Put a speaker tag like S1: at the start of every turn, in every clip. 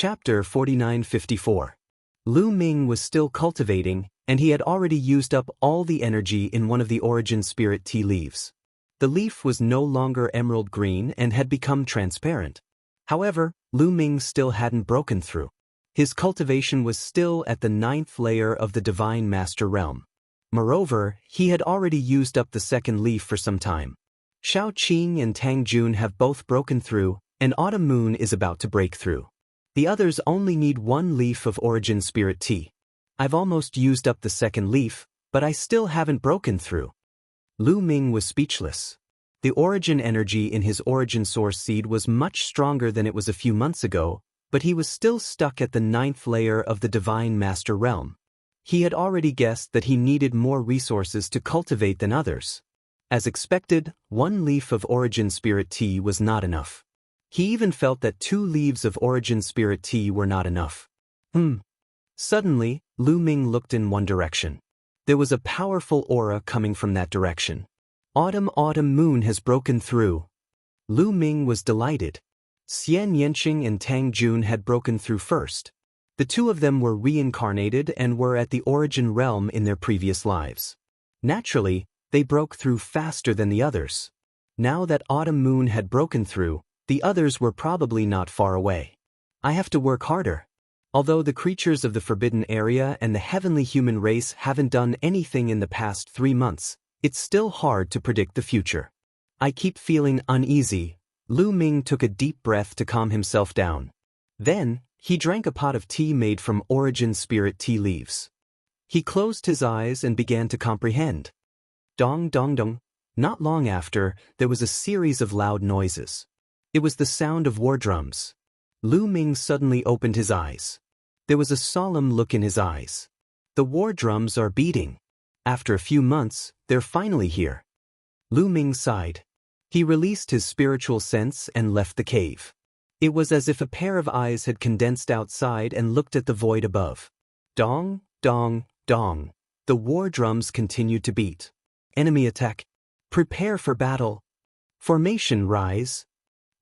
S1: Chapter 4954. Lu Ming was still cultivating, and he had already used up all the energy in one of the origin spirit tea leaves. The leaf was no longer emerald green and had become transparent. However, Lu Ming still hadn't broken through. His cultivation was still at the 9th layer of the Divine Master Realm. Moreover, he had already used up the second leaf for some time. Shao Qing and Tang Jun have both broken through, and Autumn Moon is about to break through. The others only need one leaf of origin spirit tea. I've almost used up the second leaf, but I still haven't broken through. Lu Ming was speechless. The origin energy in his origin source seed was much stronger than it was a few months ago, but he was still stuck at the 9th layer of the Divine Master Realm. He had already guessed that he needed more resources to cultivate than others. As expected, one leaf of origin spirit tea was not enough. He even felt that 2 leaves of origin spirit tea were not enough. Suddenly, Lu Ming looked in one direction. There was a powerful aura coming from that direction. Autumn Moon has broken through. Lu Ming was delighted. Xian Yanqing and Tang Jun had broken through first. The 2 of them were reincarnated and were at the origin realm in their previous lives. Naturally, they broke through faster than the others. Now that Autumn Moon had broken through, the others were probably not far away. I have to work harder. Although the creatures of the Forbidden Area and the heavenly human race haven't done anything in the past 3 months, it's still hard to predict the future. I keep feeling uneasy. Lu Ming took a deep breath to calm himself down. Then, he drank a pot of tea made from origin spirit tea leaves. He closed his eyes and began to comprehend. Dong dong dong. Not long after, there was a series of loud noises. It was the sound of war drums. Lu Ming suddenly opened his eyes. There was a solemn look in his eyes. The war drums are beating. After a few months, they're finally here. Lu Ming sighed. He released his spiritual sense and left the cave. It was as if a pair of eyes had condensed outside and looked at the void above. Dong, dong, dong. The war drums continued to beat. Enemy attack. Prepare for battle. Formation rise.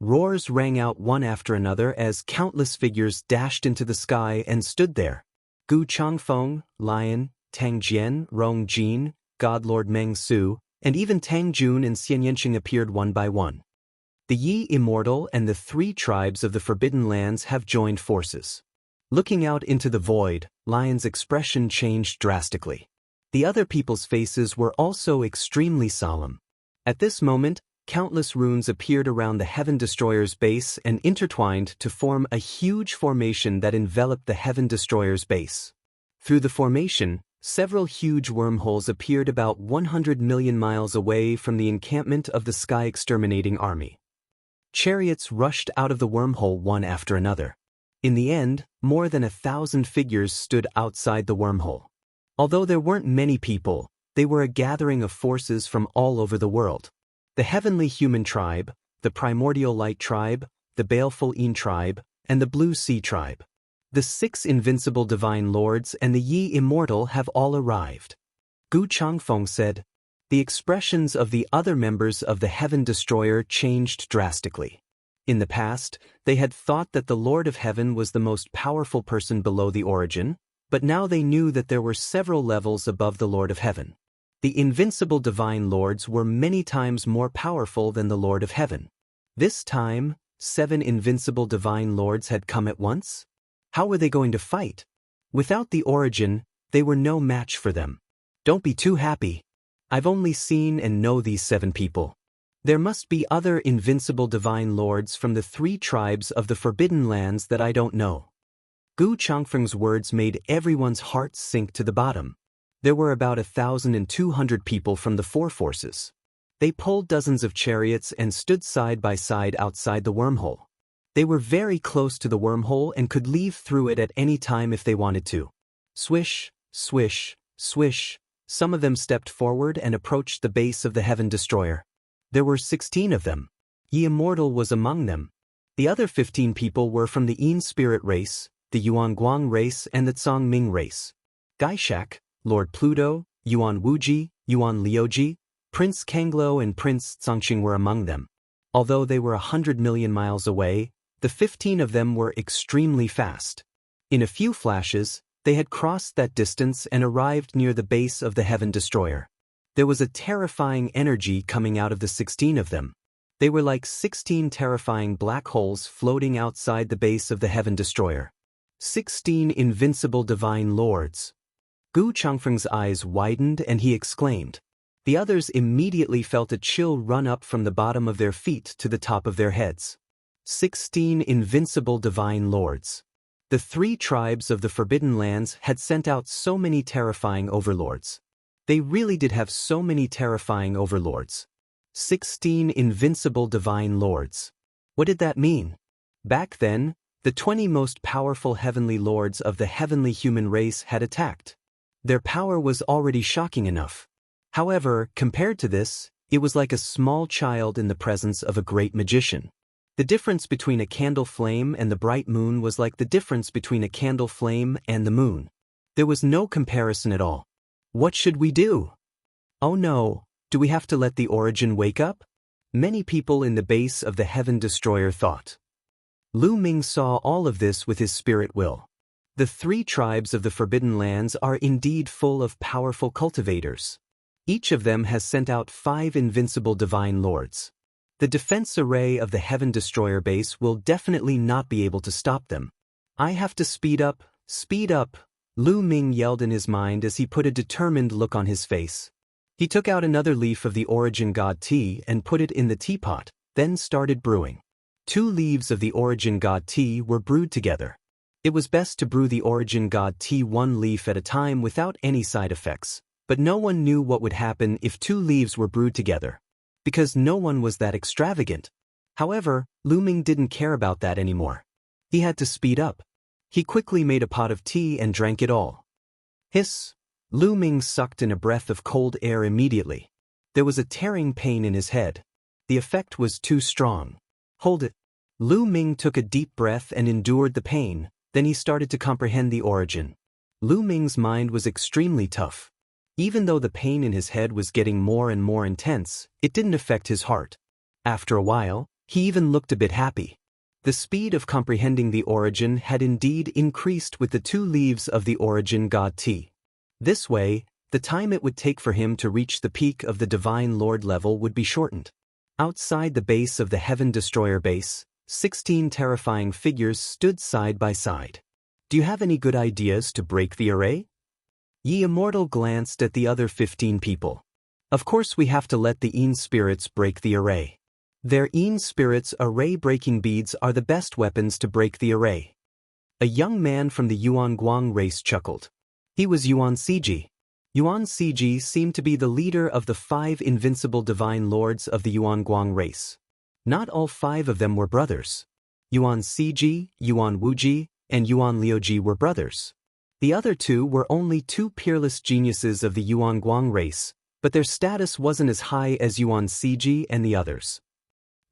S1: Roars rang out one after another as countless figures dashed into the sky and stood there. Gu Changfeng, Lion, Tang Jian, Rong Jin, Godlord Meng Su, and even Tang Jun and Xian Yanqing appeared one by one. The Yi Immortal and the 3 tribes of the Forbidden Lands have joined forces. Looking out into the void, Lion's expression changed drastically. The other people's faces were also extremely solemn. At this moment, countless runes appeared around the Heaven Destroyer's base and intertwined to form a huge formation that enveloped the Heaven Destroyer's base. Through the formation, several huge wormholes appeared about 100 million miles away from the encampment of the Sky Exterminating Army. Chariots rushed out of the wormhole one after another. In the end, more than 1,000 figures stood outside the wormhole. Although there weren't many people, they were a gathering of forces from all over the world. The Heavenly Human Tribe, the Primordial Light Tribe, the Baleful Een Tribe, and the Blue Sea Tribe. The 6 invincible Divine Lords and the Yi Immortal have all arrived. Gu Changfeng said. The expressions of the other members of the Heaven Destroyer changed drastically. In the past, they had thought that the Lord of Heaven was the most powerful person below the origin, but now they knew that there were several levels above the Lord of Heaven. The invincible Divine Lords were many times more powerful than the Lord of Heaven. This time, 7 invincible Divine Lords had come at once? How were they going to fight? Without the origin, they were no match for them. Don't be too happy. I've only seen and know these 7 people. There must be other invincible Divine Lords from the 3 tribes of the Forbidden Lands that I don't know. Gu Changfeng's words made everyone's hearts sink to the bottom. There were about 1,200 people from the 4 forces. They pulled dozens of chariots and stood side by side outside the wormhole. They were very close to the wormhole and could leave through it at any time if they wanted to. Swish, swish, swish. Some of them stepped forward and approached the base of the Heaven Destroyer. There were 16 of them. Yi Immortal was among them. The other 15 people were from the Een Spirit race, the Yuan Guang race, and the Tsang Ming race. Gaishak, Lord Pluto, Yuan Wuji, Yuan Liuji, Prince Kanglo and Prince Tsangqing were among them. Although they were 100 million miles away, The 15 of them were extremely fast. In a few flashes, they had crossed that distance and arrived near the base of the Heaven Destroyer. There was a terrifying energy coming out of the 16 of them. They were like 16 terrifying black holes floating outside the base of the Heaven Destroyer. 16 invincible divine lords. Gu Changfeng's eyes widened and he exclaimed. The others immediately felt a chill run up from the bottom of their feet to the top of their heads. 16 invincible divine lords. The 3 tribes of the Forbidden Lands had sent out so many terrifying overlords. They really did have so many terrifying overlords. 16 invincible divine lords. What did that mean? Back then, the 20 most powerful heavenly lords of the heavenly human race had attacked. Their power was already shocking enough. However, compared to this, it was like a small child in the presence of a great magician. The difference between a candle flame and the bright moon was like the difference between a candle flame and the moon. There was no comparison at all. What should we do? Oh no, do we have to let the origin wake up? Many people in the base of the Heaven Destroyer thought. Lu Ming saw all of this with his spirit will. The 3 tribes of the Forbidden Lands are indeed full of powerful cultivators. Each of them has sent out 5 invincible divine lords. The defense array of the Heaven Destroyer base will definitely not be able to stop them. I have to speed up, Lu Ming yelled in his mind as he put a determined look on his face. He took out another leaf of the Origin God tea and put it in the teapot, then started brewing. 2 leaves of the Origin God tea were brewed together. It was best to brew the Origin God tea 1 leaf at a time without any side effects, but no one knew what would happen if 2 leaves were brewed together. Because no one was that extravagant. However, Lu Ming didn't care about that anymore. He had to speed up. He quickly made a pot of tea and drank it all. Hiss! Lu Ming sucked in a breath of cold air immediately. There was a tearing pain in his head. The effect was too strong. Hold it. Lu Ming took a deep breath and endured the pain, then he started to comprehend the origin. Lu Ming's mind was extremely tough. Even though the pain in his head was getting more and more intense, it didn't affect his heart. After a while, he even looked a bit happy. The speed of comprehending the origin had indeed increased with the 2 leaves of the Origin God tea. This way, the time it would take for him to reach the peak of the Divine Lord level would be shortened. Outside the base of the Heaven Destroyer base, 16 terrifying figures stood side by side. Do you have any good ideas to break the array? Immortal glanced at the other 15 people. Of course we have to let the Yin spirits break the array. Their Yin spirits array-breaking beads are the best weapons to break the array. A young man from the Yuan Guang race chuckled. He was Yuan Siji. Yuan Siji seemed to be the leader of the 5 invincible divine lords of the Yuan Guang race. Not all 5 of them were brothers. Yuan Siji, Yuan Wuji, and Yuan Liuji were brothers. The other 2 were only 2 peerless geniuses of the Yuan Guang race, but their status wasn't as high as Yuan Siji and the others.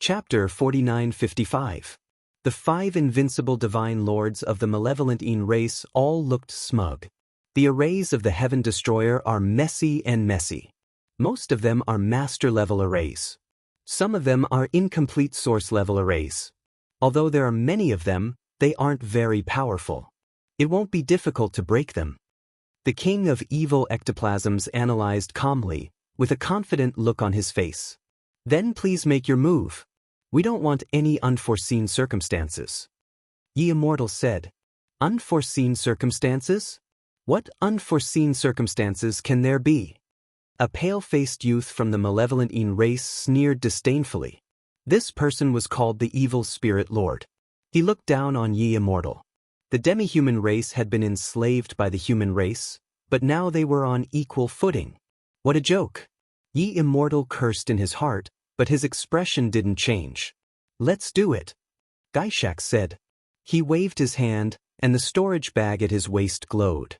S1: Chapter 4955. The 5 invincible divine lords of the malevolent Yin race all looked smug. The arrays of the Heaven Destroyer are messy and messy. Most of them are master-level arrays. Some of them are incomplete source-level arrays. Although there are many of them, they aren't very powerful. It won't be difficult to break them. The king of evil ectoplasms analyzed calmly, with a confident look on his face. Then please make your move. We don't want any unforeseen circumstances. Immortal said. Unforeseen circumstances? What unforeseen circumstances can there be? A pale-faced youth from the malevolent Yin race sneered disdainfully. This person was called the Evil Spirit Lord. He looked down on Immortal. The demi-human race had been enslaved by the human race, but now they were on equal footing. What a joke! Immortal cursed in his heart, but his expression didn't change. Let's do it, Gaishak said. He waved his hand, and the storage bag at his waist glowed.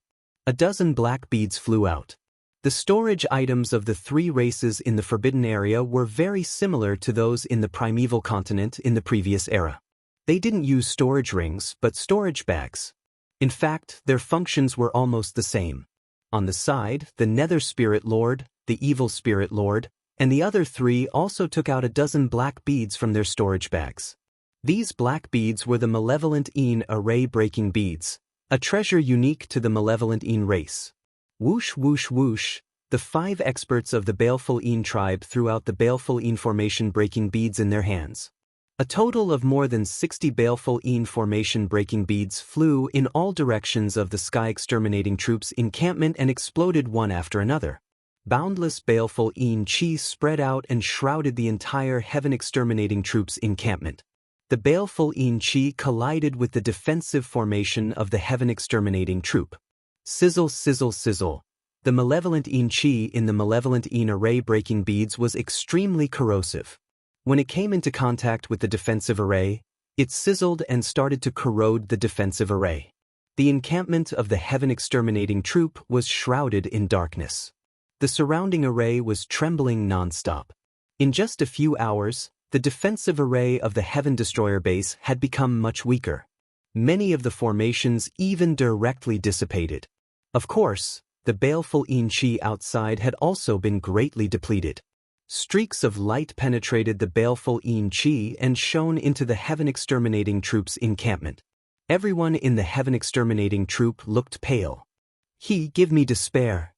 S1: A dozen black beads flew out. The storage items of the 3 races in the Forbidden Area were very similar to those in the primeval continent in the previous era. They didn't use storage rings, but storage bags. In fact, their functions were almost the same. On the side, the Nether Spirit Lord, the Evil Spirit Lord, and the other 3 also took out a dozen black beads from their storage bags. These black beads were the malevolent Yin array-breaking beads, a treasure unique to the malevolent Yin race. Whoosh whoosh whoosh, the 5 experts of the baleful Yin tribe threw out the baleful Yin formation-breaking beads in their hands. A total of more than 60 baleful Yin formation-breaking beads flew in all directions of the sky exterminating troops' encampment and exploded one after another. Boundless baleful Yin chi spread out and shrouded the entire heaven exterminating troops' encampment. The baleful Yin chi collided with the defensive formation of the heaven exterminating troop. Sizzle sizzle sizzle. The malevolent Yin chi in the malevolent Yin array-breaking beads was extremely corrosive. When it came into contact with the defensive array, it sizzled and started to corrode the defensive array. The encampment of the heaven exterminating troop was shrouded in darkness. The surrounding array was trembling non-stop. In just a few hours, the defensive array of the Heaven Destroyer base had become much weaker. Many of the formations even directly dissipated. Of course, the baleful Yin chi outside had also been greatly depleted. Streaks of light penetrated the baleful Yin chi and shone into the heaven exterminating troops' encampment. Everyone in the heaven exterminating troop looked pale. Give me despair.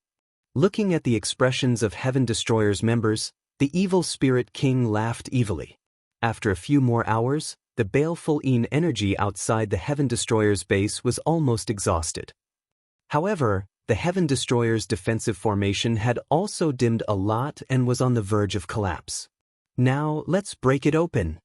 S1: Looking at the expressions of Heaven Destroyer's members, the evil spirit king laughed evilly. After a few more hours, the baleful Yin energy outside the Heaven Destroyer's base was almost exhausted. However, the Heaven Destroyer's defensive formation had also dimmed a lot and was on the verge of collapse. Now, let's break it open,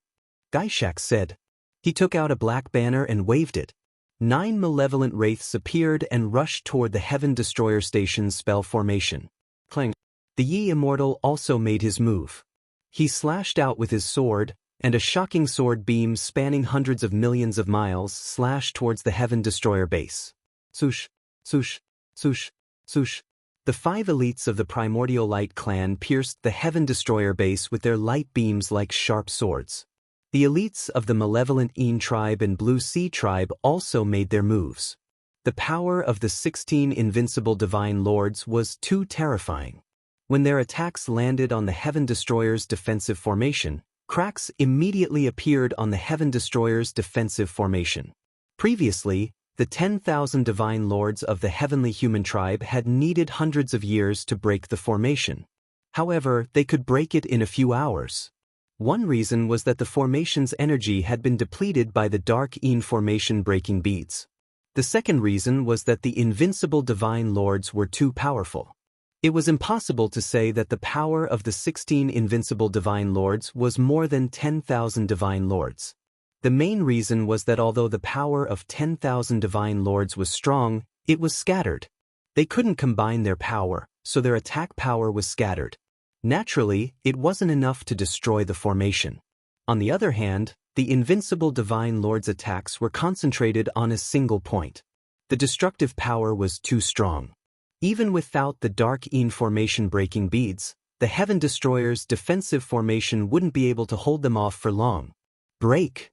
S1: Gaishak said. He took out a black banner and waved it. 9 malevolent wraiths appeared and rushed toward the Heaven Destroyer station's spell formation. Clang. The Yi Immortal also made his move. He slashed out with his sword, and a shocking sword beam spanning hundreds of millions of miles slashed towards the Heaven Destroyer base. Swoosh, swoosh, swoosh, swoosh. The 5 elites of the Primordial Light clan pierced the Heaven Destroyer base with their light beams like sharp swords. The elites of the malevolent Yin tribe and Blue Sea tribe also made their moves. The power of the 16 invincible divine lords was too terrifying. When their attacks landed on the Heaven Destroyer's defensive formation, cracks immediately appeared on the Heaven Destroyer's defensive formation. Previously, the 10,000 divine lords of the heavenly human tribe had needed hundreds of years to break the formation. However, they could break it in a few hours. One reason was that the formation's energy had been depleted by the dark Yin formation breaking beads. The second reason was that the invincible divine lords were too powerful. It was impossible to say that the power of the 16 invincible divine lords was more than 10,000 divine lords. The main reason was that although the power of 10,000 divine lords was strong, it was scattered. They couldn't combine their power, so their attack power was scattered. Naturally, it wasn't enough to destroy the formation. On the other hand, the invincible divine lords' attacks were concentrated on a single point. The destructive power was too strong. Even without the dark Yin formation breaking beads, the Heaven Destroyer's defensive formation wouldn't be able to hold them off for long. Break!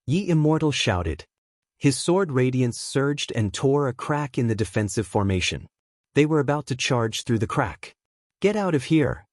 S1: Yi Immortal shouted. His sword radiance surged and tore a crack in the defensive formation. They were about to charge through the crack. Get out of here!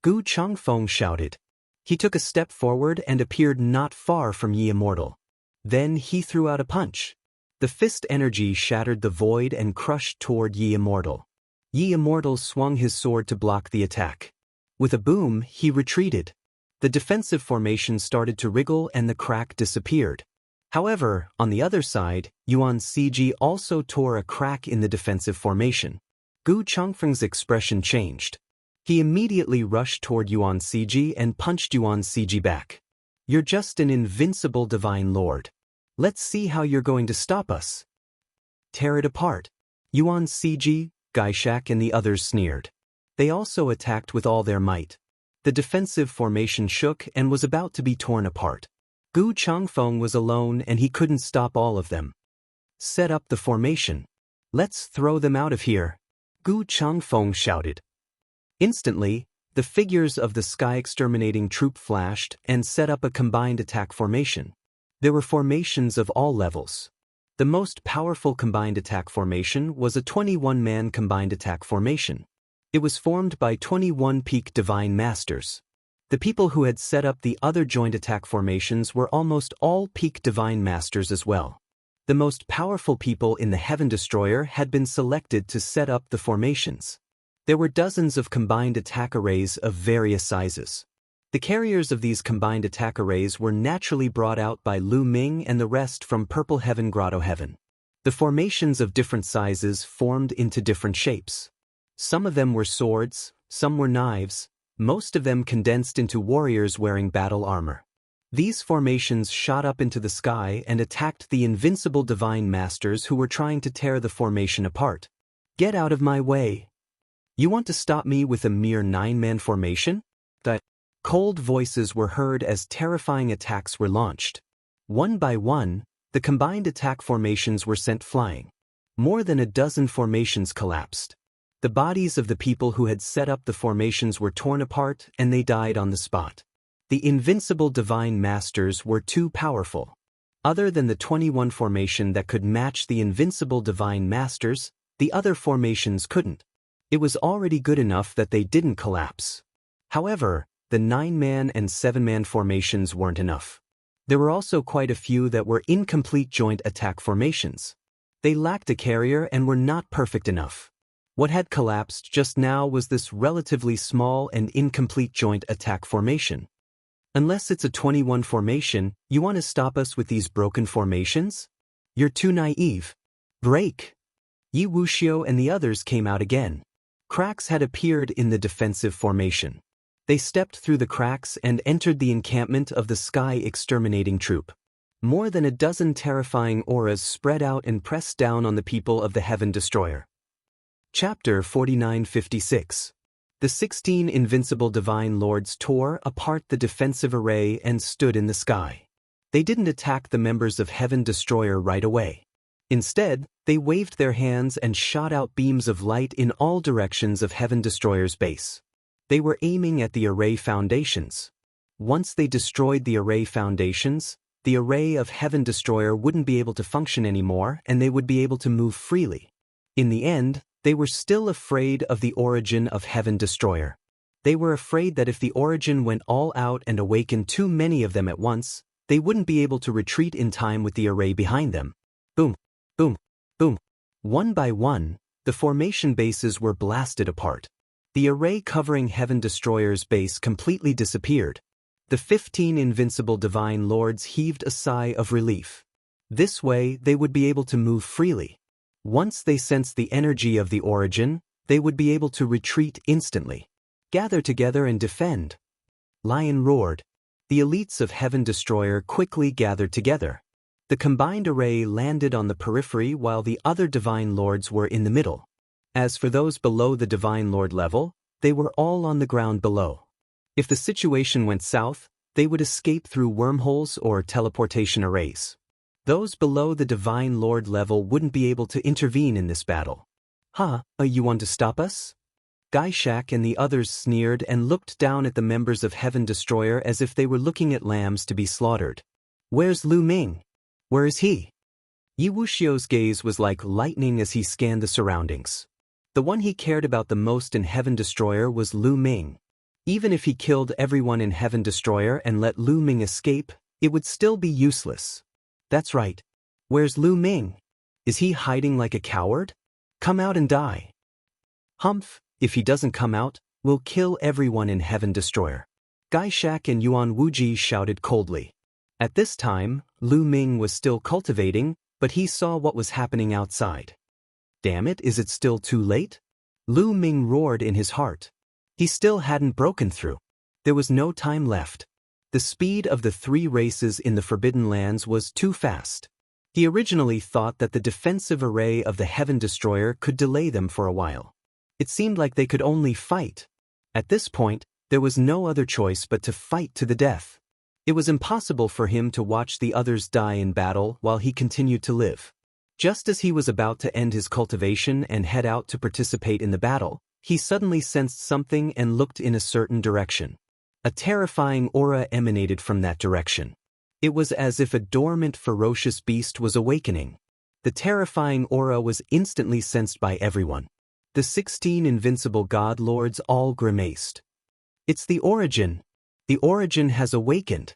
S1: Gu Changfeng shouted. He took a step forward and appeared not far from Yi Immortal. Then he threw out a punch. The fist energy shattered the void and crushed toward Yi Immortal. Yi Immortal swung his sword to block the attack. With a boom, he retreated. The defensive formation started to wriggle and the crack disappeared. However, on the other side, Yuan Ciji also tore a crack in the defensive formation. Gu Changfeng's expression changed. He immediately rushed toward Yuan Ciji and punched Yuan Ciji back. You're just an invincible divine lord. Let's see how you're going to stop us. Tear it apart. Yuan Ciji, Gaishak and the others sneered. They also attacked with all their might. The defensive formation shook and was about to be torn apart. Gu Changfeng was alone and he couldn't stop all of them. Set up the formation. Let's throw them out of here. Gu Changfeng shouted. Instantly, the figures of the sky exterminating troop flashed and set up a combined attack formation. There were formations of all levels. The most powerful combined attack formation was a 21-man combined attack formation. It was formed by 21 peak divine masters. The people who had set up the other joint attack formations were almost all peak divine masters as well. The most powerful people in the Heaven Destroyer had been selected to set up the formations. There were dozens of combined attack arrays of various sizes. The carriers of these combined attack arrays were naturally brought out by Lu Ming and the rest from Purple Heaven Grotto Heaven. The formations of different sizes formed into different shapes. Some of them were swords, some were knives, most of them condensed into warriors wearing battle armor. These formations shot up into the sky and attacked the invincible divine masters who were trying to tear the formation apart. "Get out of my way! You want to stop me with a mere 9-man formation?" The cold voices were heard as terrifying attacks were launched. One by one, the combined attack formations were sent flying. More than a dozen formations collapsed. The bodies of the people who had set up the formations were torn apart and they died on the spot. The invincible divine masters were too powerful. Other than the 21 formation that could match the invincible divine masters, the other formations couldn't. It was already good enough that they didn't collapse. However, the 9-man and 7-man formations weren't enough. There were also quite a few that were incomplete joint attack formations. They lacked a carrier and were not perfect enough. What had collapsed just now was this relatively small and incomplete joint attack formation. Unless it's a 21 formation, you want to stop us with these broken formations? You're too naive. Break! Wuxia and the others came out again. Cracks had appeared in the defensive formation. They stepped through the cracks and entered the encampment of the Sky Exterminating Troop. More than a dozen terrifying auras spread out and pressed down on the people of the Heaven Destroyer. Chapter 4956. The 16 invincible divine lords tore apart the defensive array and stood in the sky. They didn't attack the members of Heaven Destroyer right away. Instead, they waved their hands and shot out beams of light in all directions of Heaven Destroyer's base. They were aiming at the array foundations. Once they destroyed the array foundations, the array of Heaven Destroyer wouldn't be able to function anymore and they would be able to move freely. In the end, they were still afraid of the origin of Heaven Destroyer. They were afraid that if the origin went all out and awakened too many of them at once, they wouldn't be able to retreat in time with the array behind them. Boom, boom, boom. One by one, the formation bases were blasted apart. The array covering Heaven Destroyer's base completely disappeared. The 15 invincible divine lords heaved a sigh of relief. This way, they would be able to move freely. Once they sensed the energy of the origin, they would be able to retreat instantly. Gather together and defend. Lion roared. The elites of Heaven Destroyer quickly gathered together. The combined array landed on the periphery while the other divine lords were in the middle. As for those below the divine lord level, they were all on the ground below. If the situation went south, they would escape through wormholes or teleportation arrays. Those below the Divine Lord level wouldn't be able to intervene in this battle. You want to stop us? Gaishak and the others sneered and looked down at the members of Heaven Destroyer as if they were looking at lambs to be slaughtered. Where's Lu Ming? Where is he? Wuxia's gaze was like lightning as he scanned the surroundings. The one he cared about the most in Heaven Destroyer was Lu Ming. Even if he killed everyone in Heaven Destroyer and let Lu Ming escape, it would still be useless. That's right. Where's Lu Ming? Is he hiding like a coward? Come out and die. Humph, if he doesn't come out, we'll kill everyone in Heaven Destroyer. Gaishak and Yuan Wuji shouted coldly. At this time, Lu Ming was still cultivating, but he saw what was happening outside. Damn it, is it still too late? Lu Ming roared in his heart. He still hadn't broken through. There was no time left. The speed of the 3 races in the Forbidden Lands was too fast. He originally thought that the defensive array of the Heaven Destroyer could delay them for a while. It seemed like they could only fight. At this point, there was no other choice but to fight to the death. It was impossible for him to watch the others die in battle while he continued to live. Just as he was about to end his cultivation and head out to participate in the battle, he suddenly sensed something and looked in a certain direction. A terrifying aura emanated from that direction. It was as if a dormant, ferocious beast was awakening. The terrifying aura was instantly sensed by everyone. The 16 invincible god lords all grimaced. It's the origin. The origin has awakened.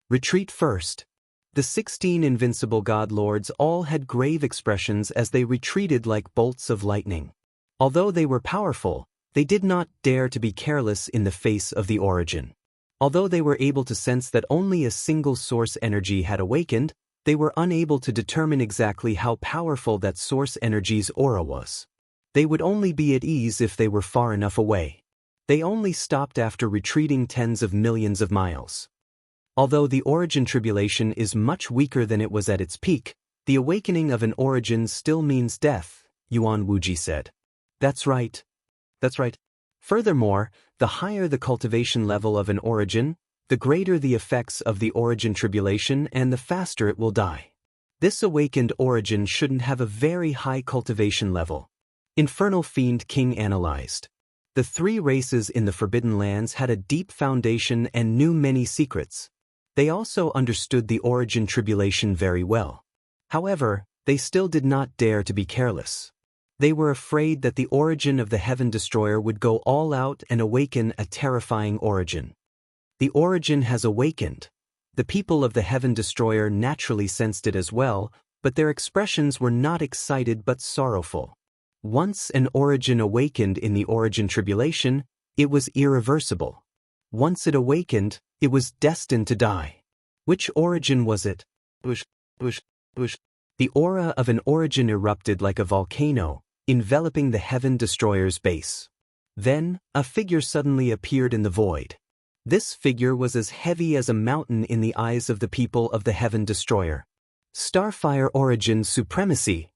S1: Retreat first. The 16 invincible god lords all had grave expressions as they retreated like bolts of lightning. Although they were powerful, they did not dare to be careless in the face of the origin. Although they were able to sense that only a single source energy had awakened, they were unable to determine exactly how powerful that source energy's aura was. They would only be at ease if they were far enough away. They only stopped after retreating tens of millions of miles. Although the origin tribulation is much weaker than it was at its peak, the awakening of an origin still means death, Yuan Wuji said. That's right. That's right. Furthermore, the higher the cultivation level of an origin, the greater the effects of the origin tribulation and the faster it will die. This awakened origin shouldn't have a very high cultivation level. Infernal Fiend King analyzed. The 3 races in the Forbidden Lands had a deep foundation and knew many secrets. They also understood the origin tribulation very well. However, they still did not dare to be careless. They were afraid that the origin of the Heaven Destroyer would go all out and awaken a terrifying origin. The origin has awakened. The people of the Heaven Destroyer naturally sensed it as well, but their expressions were not excited but sorrowful. Once an origin awakened in the origin tribulation, it was irreversible. Once it awakened, it was destined to die. Which origin was it? The aura of an origin erupted like a volcano, enveloping the Heaven Destroyer's base. Then, a figure suddenly appeared in the void. This figure was as heavy as a mountain in the eyes of the people of the Heaven Destroyer. Starfire Origin Supremacy!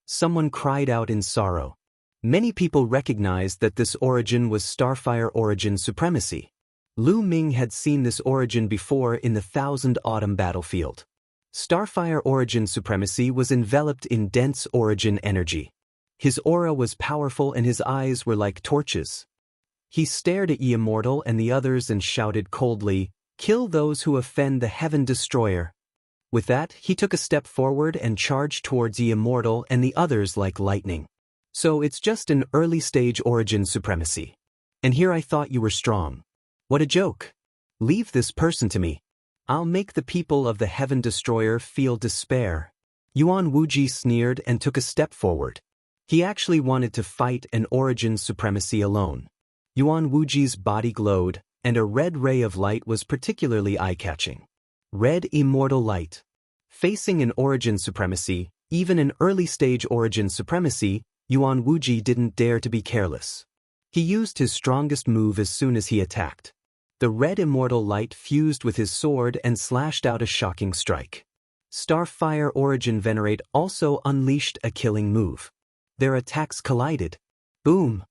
S1: Someone cried out in sorrow. Many people recognized that this origin was Starfire Origin Supremacy. Lu Ming had seen this origin before in the Thousand Autumn battlefield. Starfire Origin Supremacy was enveloped in dense origin energy. His aura was powerful and his eyes were like torches. He stared at Immortal and the others and shouted coldly, "Kill those who offend the Heaven Destroyer." With that, he took a step forward and charged towards Immortal and the others like lightning. So it's just an early-stage origin supremacy. And here I thought you were strong. What a joke. Leave this person to me. I'll make the people of the Heaven Destroyer feel despair. Yuan Wuji sneered and took a step forward. He actually wanted to fight an origin supremacy alone. Yuan Wuji's body glowed, and a red ray of light was particularly eye-catching. Red Immortal Light. Facing an origin supremacy, even an early-stage origin supremacy, Yuan Wuji didn't dare to be careless. He used his strongest move as soon as he attacked. The red Immortal Light fused with his sword and slashed out a shocking strike. Starfire Origin Venerate also unleashed a killing move. Their attacks collided. Boom!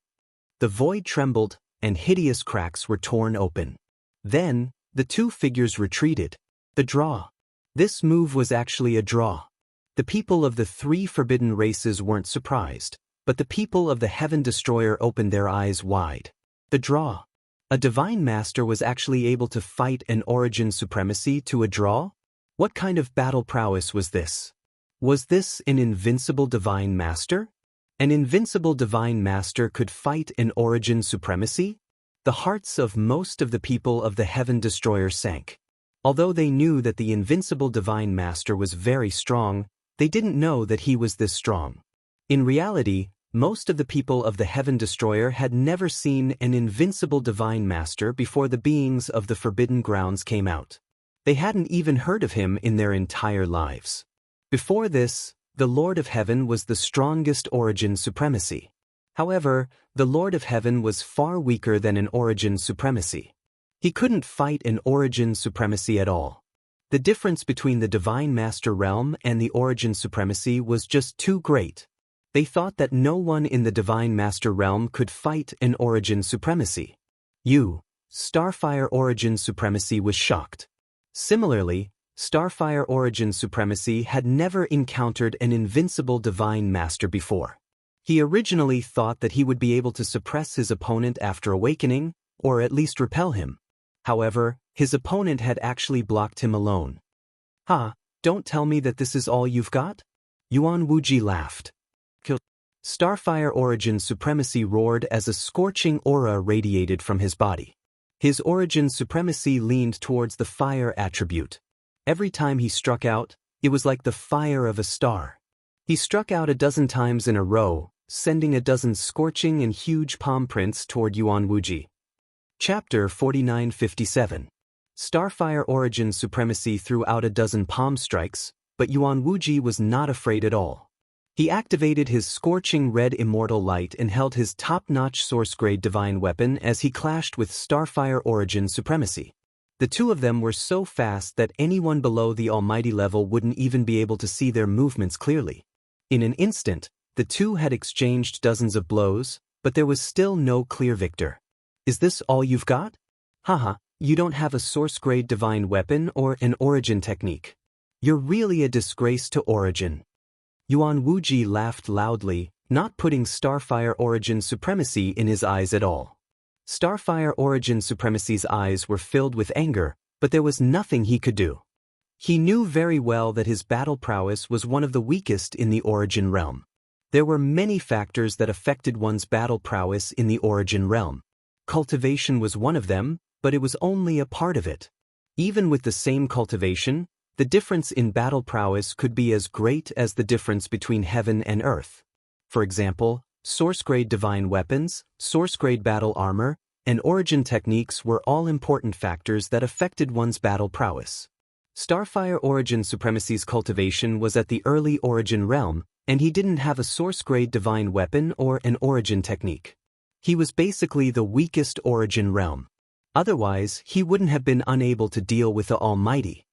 S1: The void trembled, and hideous cracks were torn open. Then, the 2 figures retreated. The draw. This move was actually a draw. The people of the 3 forbidden races weren't surprised, but the people of the Heaven Destroyer opened their eyes wide. The draw. A divine master was actually able to fight an origin supremacy to a draw? What kind of battle prowess was this? Was this an invincible divine master? An invincible divine master could fight an origin supremacy? The hearts of most of the people of the Heaven Destroyer sank. Although they knew that the invincible divine master was very strong, they didn't know that he was this strong. In reality, most of the people of the Heaven Destroyer had never seen an invincible divine master before the beings of the Forbidden Grounds came out. They hadn't even heard of him in their entire lives. Before this, the Lord of Heaven was the strongest origin supremacy. However, the Lord of Heaven was far weaker than an origin supremacy. He couldn't fight an origin supremacy at all. The difference between the Divine Master realm and the origin supremacy was just too great. They thought that no one in the Divine Master realm could fight an origin supremacy. Starfire Origin Supremacy was shocked. Similarly, Starfire Origin Supremacy had never encountered an invincible Divine Master before. He originally thought that he would be able to suppress his opponent after awakening, or at least repel him. However, his opponent had actually blocked him alone. Don't tell me that this is all you've got? Yuan Wuji laughed. Starfire Origin Supremacy roared as a scorching aura radiated from his body. His origin supremacy leaned towards the fire attribute. Every time he struck out, it was like the fire of a star. He struck out a dozen times in a row, sending a dozen scorching and huge palm prints toward Yuan Wuji. Chapter 4957. Starfire origin supremacy threw out a dozen palm strikes, but Yuan Wuji was not afraid at all. He activated his scorching red immortal light and held his top-notch source-grade divine weapon as he clashed with Starfire origin supremacy. The two of them were so fast that anyone below the almighty level wouldn't even be able to see their movements clearly. In an instant, the two had exchanged dozens of blows, but there was still no clear victor. Is this all you've got? Haha, you don't have a source-grade divine weapon or an origin technique. You're really a disgrace to origin. Yuan Wuji laughed loudly, not putting Starfire origin supremacy in his eyes at all. Starfire origin supremacy's eyes were filled with anger, but there was nothing he could do. He knew very well that his battle prowess was one of the weakest in the origin realm. There were many factors that affected one's battle prowess in the origin realm. Cultivation was one of them, but it was only a part of it. Even with the same cultivation, the difference in battle prowess could be as great as the difference between heaven and earth. For example, source-grade divine weapons, source-grade battle armor, and origin techniques were all important factors that affected one's battle prowess. Starfire origin supremacy's cultivation was at the early origin realm, and he didn't have a source-grade divine weapon or an origin technique. He was basically the weakest origin realm. Otherwise, he wouldn't have been unable to deal with the Almighty.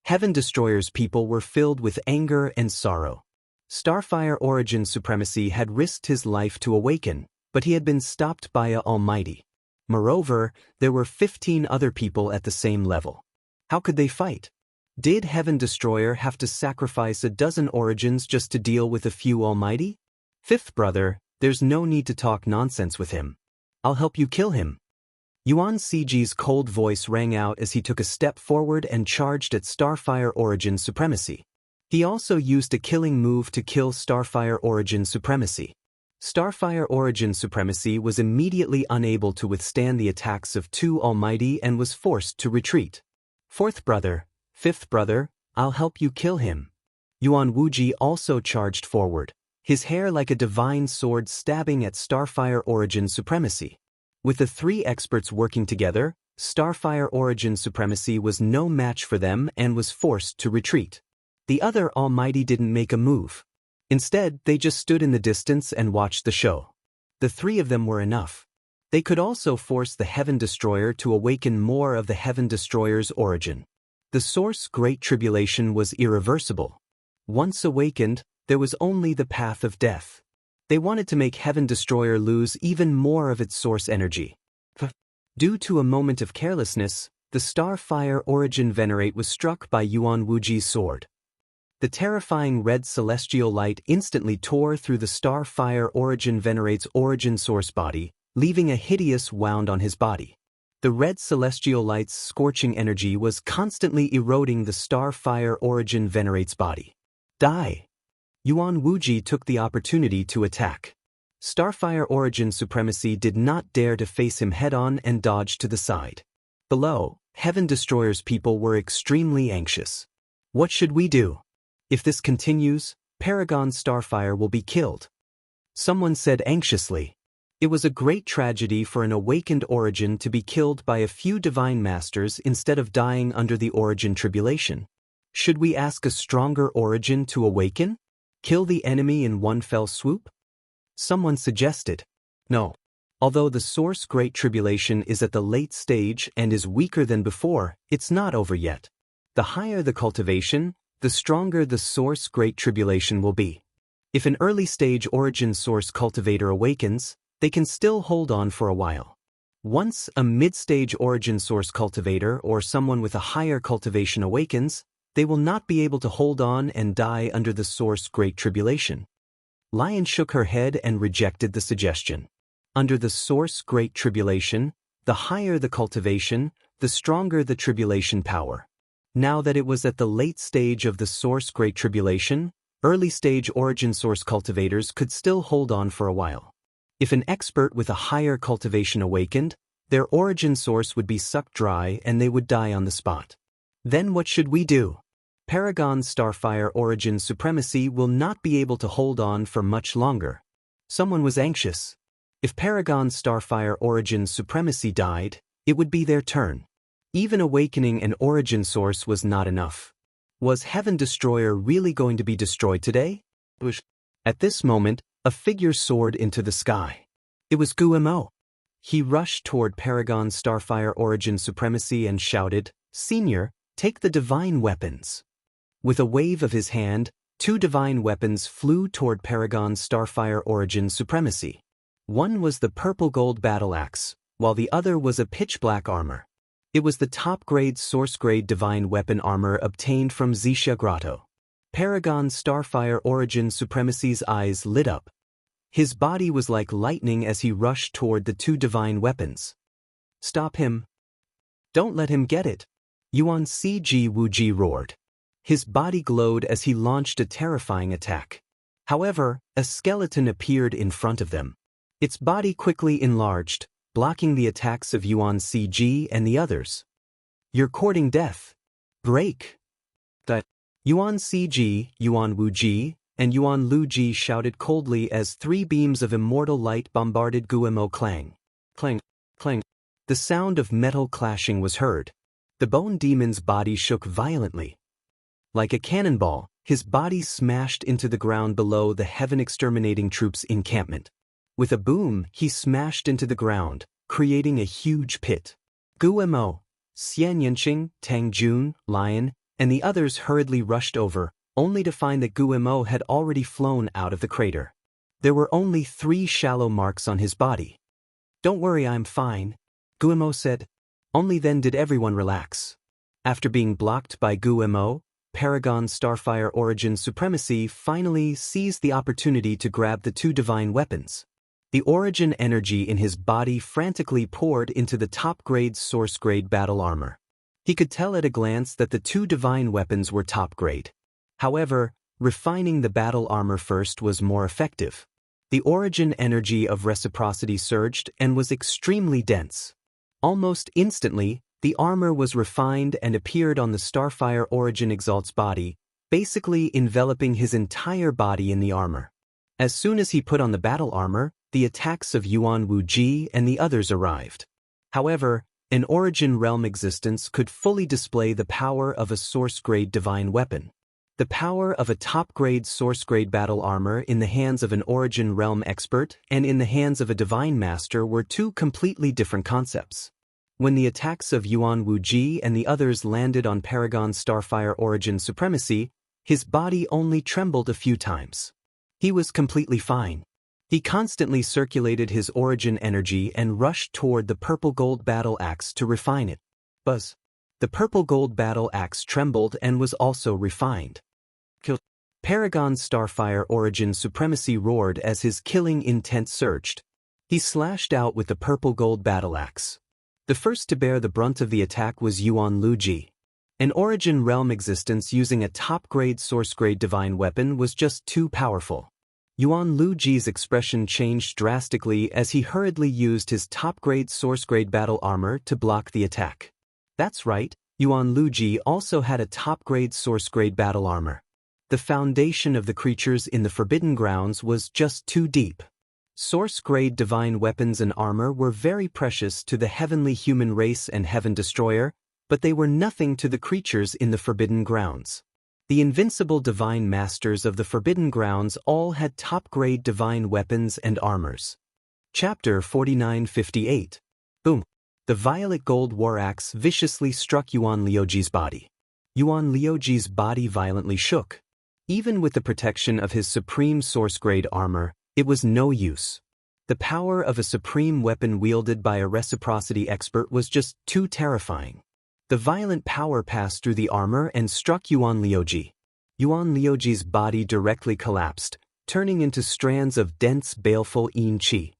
S1: Heaven Destroyer's people were filled with anger and sorrow. Starfire origin supremacy had risked his life to awaken, but he had been stopped by a Almighty. Moreover, there were 15 other people at the same level. How could they fight? Did Heaven Destroyer have to sacrifice a dozen origins just to deal with a few Almighty? Fifth brother, there's no need to talk nonsense with him. I'll help you kill him. Yuan Siji's cold voice rang out as he took a step forward and charged at Starfire origin supremacy. He also used a killing move to kill Starfire origin supremacy. Starfire origin supremacy was immediately unable to withstand the attacks of two Almighty and was forced to retreat. Fourth brother, fifth brother, I'll help you kill him. Yuan Wuji also charged forward, his hair like a divine sword stabbing at Starfire origin supremacy. With the three experts working together, Starfire origin supremacy was no match for them and was forced to retreat. The other Almighty didn't make a move. Instead, they just stood in the distance and watched the show. The three of them were enough. They could also force the Heaven Destroyer to awaken more of the Heaven Destroyer's origin. The Source Great Tribulation was irreversible. Once awakened, there was only the path of death. They wanted to make Heaven Destroyer lose even more of its source energy. Due to a moment of carelessness, the Starfire origin Venerate was struck by Yuan Wuji's sword. The terrifying red celestial light instantly tore through the Starfire origin Venerate's origin source body, leaving a hideous wound on his body. The red celestial light's scorching energy was constantly eroding the Starfire origin Venerate's body. Die! Yuan Wuji took the opportunity to attack. Starfire origin supremacy did not dare to face him head-on and dodged to the side. Below, Heaven Destroyer's people were extremely anxious. What should we do? If this continues, Paragon Starfire will be killed. Someone said anxiously. It was a great tragedy for an awakened origin to be killed by a few divine masters instead of dying under the origin tribulation. Should we ask a stronger origin to awaken? Kill the enemy in one fell swoop? Someone suggested. No. Although the Source Great Tribulation is at the late stage and is weaker than before, it's not over yet. The higher the cultivation, the stronger the Source Great Tribulation will be. If an early stage origin source cultivator awakens, they can still hold on for a while. Once a mid-stage origin source cultivator or someone with a higher cultivation awakens, they will not be able to hold on and die under the Source Great Tribulation. Lion shook her head and rejected the suggestion. Under the Source Great Tribulation, the higher the cultivation, the stronger the tribulation power. Now that it was at the late stage of the Source Great Tribulation, early-stage origin source cultivators could still hold on for a while. If an expert with a higher cultivation awakened, Their origin source would be sucked dry and they would die on the spot. Then what should we do? Paragon Starfire origin supremacy will not be able to hold on for much longer. Someone was anxious. If Paragon Starfire origin supremacy died, it would be their turn. Even awakening an origin source was not enough. Was Heaven Destroyer really going to be destroyed today? At this moment, a figure soared into the sky. It was Guimo. He rushed toward Paragon Starfire origin supremacy and shouted, "Senior, take the divine weapons." With a wave of his hand, 2 divine weapons flew toward Paragon Starfire origin supremacy. One was the purple gold battle axe, while the other was a pitch-black armor. It was the top-grade source-grade divine weapon armor obtained from Wuxia Grotto. Paragon Starfire origin supremacy's eyes lit up. His body was like lightning as he rushed toward the 2 divine weapons. "Stop him. Don't let him get it," Yuan Cg Wuji roared. His body glowed as he launched a terrifying attack. However, a skeleton appeared in front of them. Its body quickly enlarged, blocking the attacks of Yuan Cg and the others. "You're courting death. Break." That Yuan Cg, Yuan Wuji, and Yuan Luji shouted coldly as 3 beams of immortal light bombarded Guimo. Clang, clang, clang. The sound of metal clashing was heard. The bone demon's body shook violently. Like a cannonball, his body smashed into the ground below the heaven-exterminating troops' encampment. With a boom, he smashed into the ground, creating a huge pit. Guimo, Xian Yanqing, Tang Jun, Lion, and the others hurriedly rushed over, only to find that Guimo had already flown out of the crater. There were only 3 shallow marks on his body. "Don't worry, I'm fine," Guimo said. Only then did everyone relax. After being blocked by Guimo, Paragon Starfire origin supremacy finally seized the opportunity to grab the 2 divine weapons. The origin energy in his body frantically poured into the top-grade source-grade battle armor. He could tell at a glance that the 2 divine weapons were top-grade. However, refining the battle armor first was more effective. The origin energy of reciprocity surged and was extremely dense. Almost instantly, the armor was refined and appeared on the Starfire origin Exalt's body, basically enveloping his entire body in the armor. As soon as he put on the battle armor, the attacks of Yuan Wuji and the others arrived. However, an origin realm existence could fully display the power of a source-grade divine weapon. The power of a top-grade source-grade battle armor in the hands of an origin realm expert and in the hands of a divine master were 2 completely different concepts. When the attacks of Yuan Wuji and the others landed on Paragon Starfire origin supremacy, his body only trembled a few times. He was completely fine. He constantly circulated his origin energy and rushed toward the purple gold battle axe to refine it. Buzz. The purple gold battle axe trembled and was also refined. Kill. Paragon Starfire origin supremacy roared as his killing intent surged. He slashed out with the purple gold battle axe. The first to bear the brunt of the attack was Yuan Luji. An origin realm existence using a top-grade source-grade divine weapon was just too powerful. Yuan Luji's expression changed drastically as he hurriedly used his top-grade source-grade battle armor to block the attack. That's right, Yuan Luji also had a top-grade source-grade battle armor. The foundation of the creatures in the Forbidden Grounds was just too deep. Source-grade divine weapons and armor were very precious to the heavenly human race and Heaven Destroyer, but they were nothing to the creatures in the Forbidden Grounds. The invincible divine masters of the Forbidden Grounds all had top-grade divine weapons and armors. Chapter 4958. Boom. The violet gold war axe viciously struck Yuan Liuji's body. Yuan Liuji's body violently shook. Even with the protection of his supreme source-grade armor, it was no use. The power of a supreme weapon wielded by a reciprocity expert was just too terrifying. The violent power passed through the armor and struck Yuan Liuji. Yuan Liuji's body directly collapsed, turning into strands of dense baleful Yin Qi.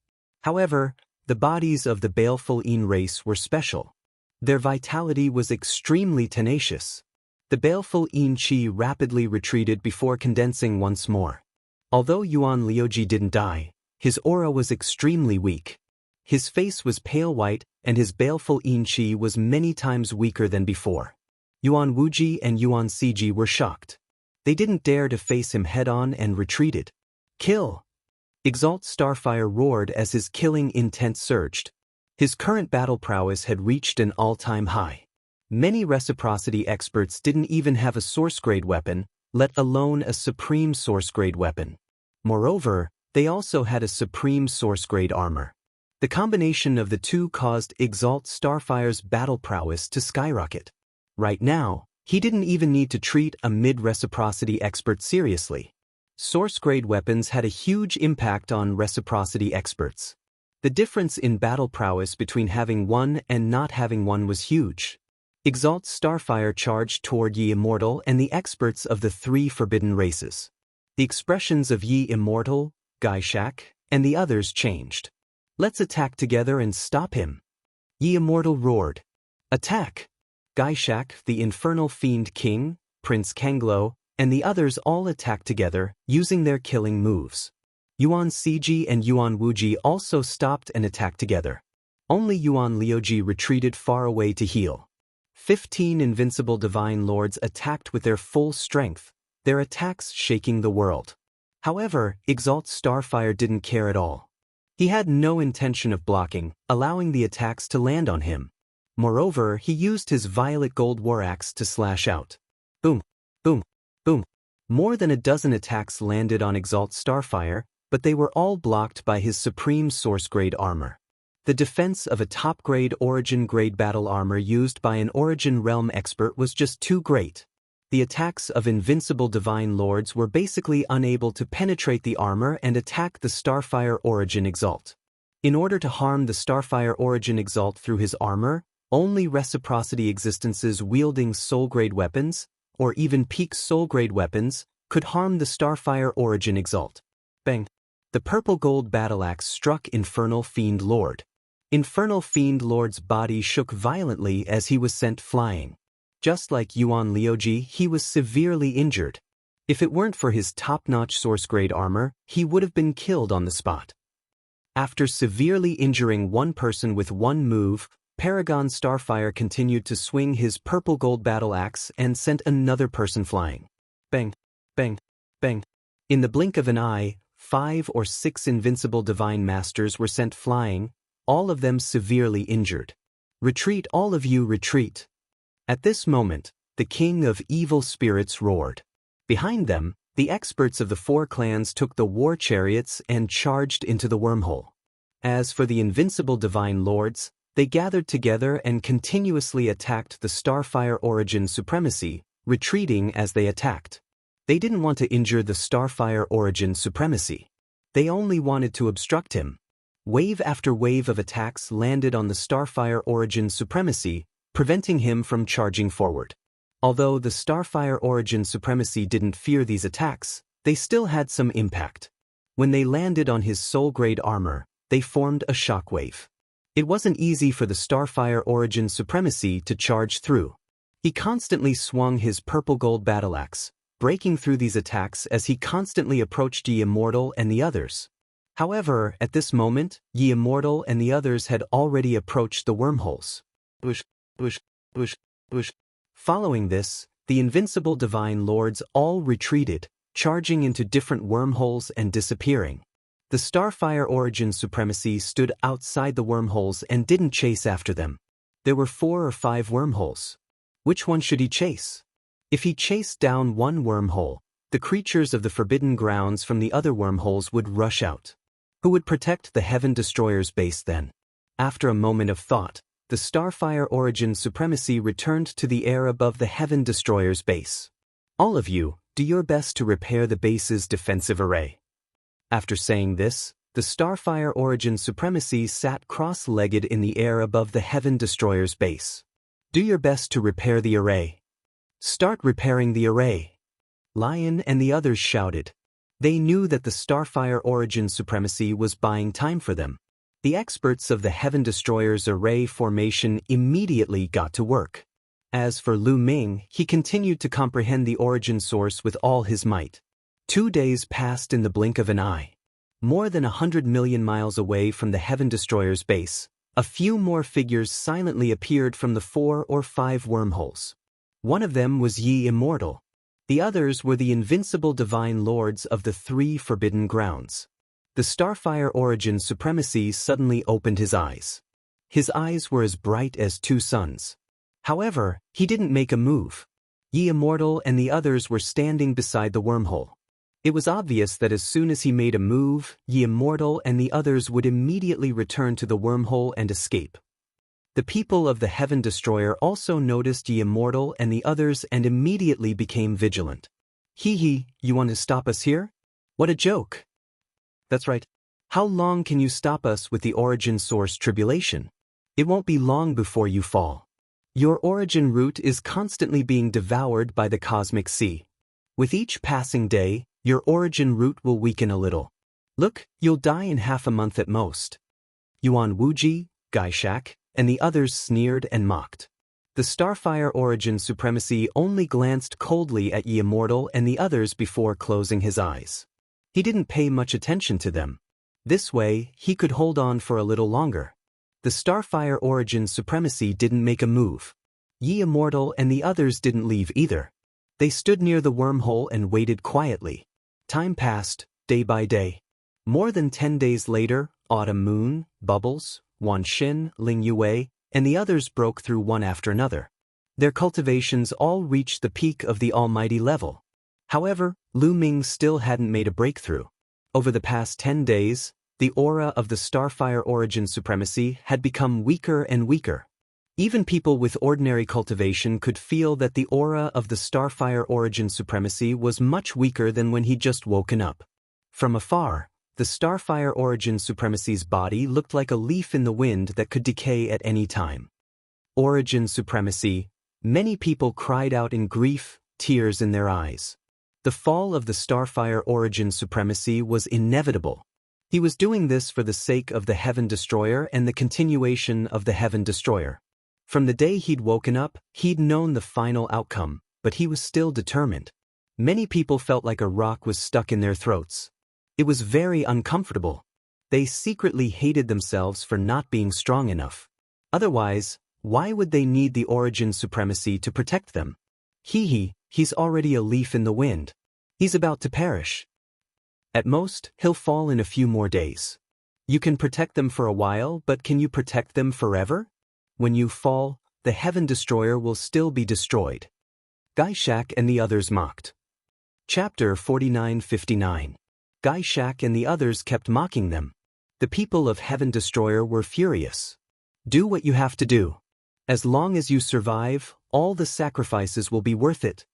S1: However, the bodies of the baleful Yin race were special. Their vitality was extremely tenacious. The baleful Yin Qi rapidly retreated before condensing once more. Although Yuan Liuji didn't die, his aura was extremely weak. His face was pale white, and his baleful yin qi was many times weaker than before. Yuan Wuji and Yuan Ciji were shocked. They didn't dare to face him head-on and retreated. Kill! Exalt Starfire roared as his killing intent surged. His current battle prowess had reached an all-time high. Many reciprocity experts didn't even have a source-grade weapon, let alone a supreme source-grade weapon. Moreover, they also had a supreme source-grade armor. The combination of the two caused Exalt Starfire's battle prowess to skyrocket. Right now, he didn't even need to treat a mid-reciprocity expert seriously. Source-grade weapons had a huge impact on reciprocity experts. The difference in battle prowess between having one and not having one was huge. Exalt Starfire charged toward Yi Immortal and the experts of the three forbidden races. The expressions of Yi Immortal, Gaishak, and the others changed. Let's attack together and stop him. Yi Immortal roared. Attack! Gaishak, the Infernal Fiend King, Prince Kanglo, and the others all attacked together, using their killing moves. Yuan Ciji and Yuan Wuji also stopped and attacked together. Only Yuan Liuji retreated far away to heal. 15 invincible divine lords attacked with their full strength, their attacks shaking the world. However, Exalt Starfire didn't care at all. He had no intention of blocking, allowing the attacks to land on him. Moreover, he used his violet gold war axe to slash out. Boom, boom, boom. More than a dozen attacks landed on Exalt Starfire, but they were all blocked by his supreme source-grade armor. The defense of a top-grade origin-grade battle armor used by an origin realm expert was just too great. The attacks of invincible divine lords were basically unable to penetrate the armor and attack the Starfire Origin Exalt. In order to harm the Starfire Origin Exalt through his armor, only reciprocity existences wielding soul-grade weapons, or even peak soul-grade weapons, could harm the Starfire Origin Exalt. Bang! The purple gold battle axe struck Infernal Fiend Lord. Infernal Fiend Lord's body shook violently as he was sent flying. Just like Yuan Liuji, he was severely injured. If it weren't for his top-notch source-grade armor, he would have been killed on the spot. After severely injuring one person with one move, Paragon Starfire continued to swing his purple gold battle axe and sent another person flying. Bang, bang, bang. In the blink of an eye, 5 or 6 invincible divine masters were sent flying, all of them severely injured. Retreat, all of you, retreat. At this moment, the king of evil spirits roared. Behind them, the experts of the 4 clans took the war chariots and charged into the wormhole. As for the invincible divine lords, they gathered together and continuously attacked the Starfire Origin Supremacy, retreating as they attacked. They didn't want to injure the Starfire Origin Supremacy. They only wanted to obstruct him. Wave after wave of attacks landed on the Starfire Origin Supremacy, preventing him from charging forward. Although the Starfire Origin Supremacy didn't fear these attacks, they still had some impact. When they landed on his soul-grade armor, they formed a shockwave. It wasn't easy for the Starfire Origin Supremacy to charge through. He constantly swung his purple gold battle axe, breaking through these attacks as he constantly approached Yi Immortal and the others. However, at this moment, Yi Immortal and the others had already approached the wormholes. Bush, bush, bush, bush. Following this, the invincible divine lords all retreated, charging into different wormholes and disappearing. The Starfire Origin Supremacy stood outside the wormholes and didn't chase after them. There were 4 or 5 wormholes. Which one should he chase? If he chased down one wormhole, the creatures of the Forbidden Grounds from the other wormholes would rush out. Who would protect the Heaven Destroyer's base then? After a moment of thought, the Starfire Origin Supremacy returned to the air above the Heaven Destroyer's base. All of you, do your best to repair the base's defensive array. After saying this, the Starfire Origin Supremacy sat cross-legged in the air above the Heaven Destroyer's base. Do your best to repair the array. Start repairing the array. Lion and the others shouted. They knew that the Starfire Origin Supremacy was buying time for them. The experts of the Heaven Destroyer's array formation immediately got to work. As for Lu Ming, he continued to comprehend the origin source with all his might. 2 days passed in the blink of an eye. More than 100 million miles away from the Heaven Destroyer's base, A few more figures silently appeared from the 4 or 5 wormholes. One of them was Yi Immortal. The others were the invincible divine lords of the 3 forbidden grounds. The Starfire Origin Supremacy suddenly opened his eyes. His eyes were as bright as 2 suns. However, he didn't make a move. Yi Immortal and the others were standing beside the wormhole. It was obvious that as soon as he made a move, Yi Immortal and the others would immediately return to the wormhole and escape. The people of the Heaven Destroyer also noticed Yi Immortal and the others and immediately became vigilant. Hee, you want to stop us here? What a joke! That's right. How long can you stop us with the origin source tribulation? It won't be long before you fall. Your origin root is constantly being devoured by the cosmic sea. With each passing day, your origin root will weaken a little. Look, you'll die in half a month at most. Yuan Wuji, Gaishak, and the others sneered and mocked. The Starfire Origin Supremacy only glanced coldly at Yi Immortal and the others before closing his eyes. He didn't pay much attention to them. This way, he could hold on for a little longer. The Starfire Origin Supremacy didn't make a move. Yi Immortal and the others didn't leave either. They stood near the wormhole and waited quietly. Time passed, day by day. More than 10 days later, Autumn Moon, Bubbles, Wan Xin, Ling Yue, and the others broke through one after another. Their cultivations all reached the peak of the almighty level. However, Lu Ming still hadn't made a breakthrough. Over the past 10 days, the aura of the Starfire Origin Supremacy had become weaker and weaker. Even people with ordinary cultivation could feel that the aura of the Starfire Origin Supremacy was much weaker than when he'd just woken up. From afar, the Starfire Origin Supremacy's body looked like a leaf in the wind that could decay at any time. Origin Supremacy, many people cried out in grief, tears in their eyes. The fall of the Starfire Origin Supremacy was inevitable. He was doing this for the sake of the Heaven Destroyer and the continuation of the Heaven Destroyer. From the day he'd woken up, he'd known the final outcome, but he was still determined. Many people felt like a rock was stuck in their throats. It was very uncomfortable. They secretly hated themselves for not being strong enough. Otherwise, why would they need the Origin Supremacy to protect them? He's already a leaf in the wind. He's about to perish. At most, he'll fall in a few more days. You can protect them for a while, but can you protect them forever? When you fall, the Heaven Destroyer will still be destroyed. Gaishak and the others mocked. Chapter 49-59. Gaishak and the others kept mocking them. The people of Heaven Destroyer were furious. Do what you have to do. As long as you survive, all the sacrifices will be worth it.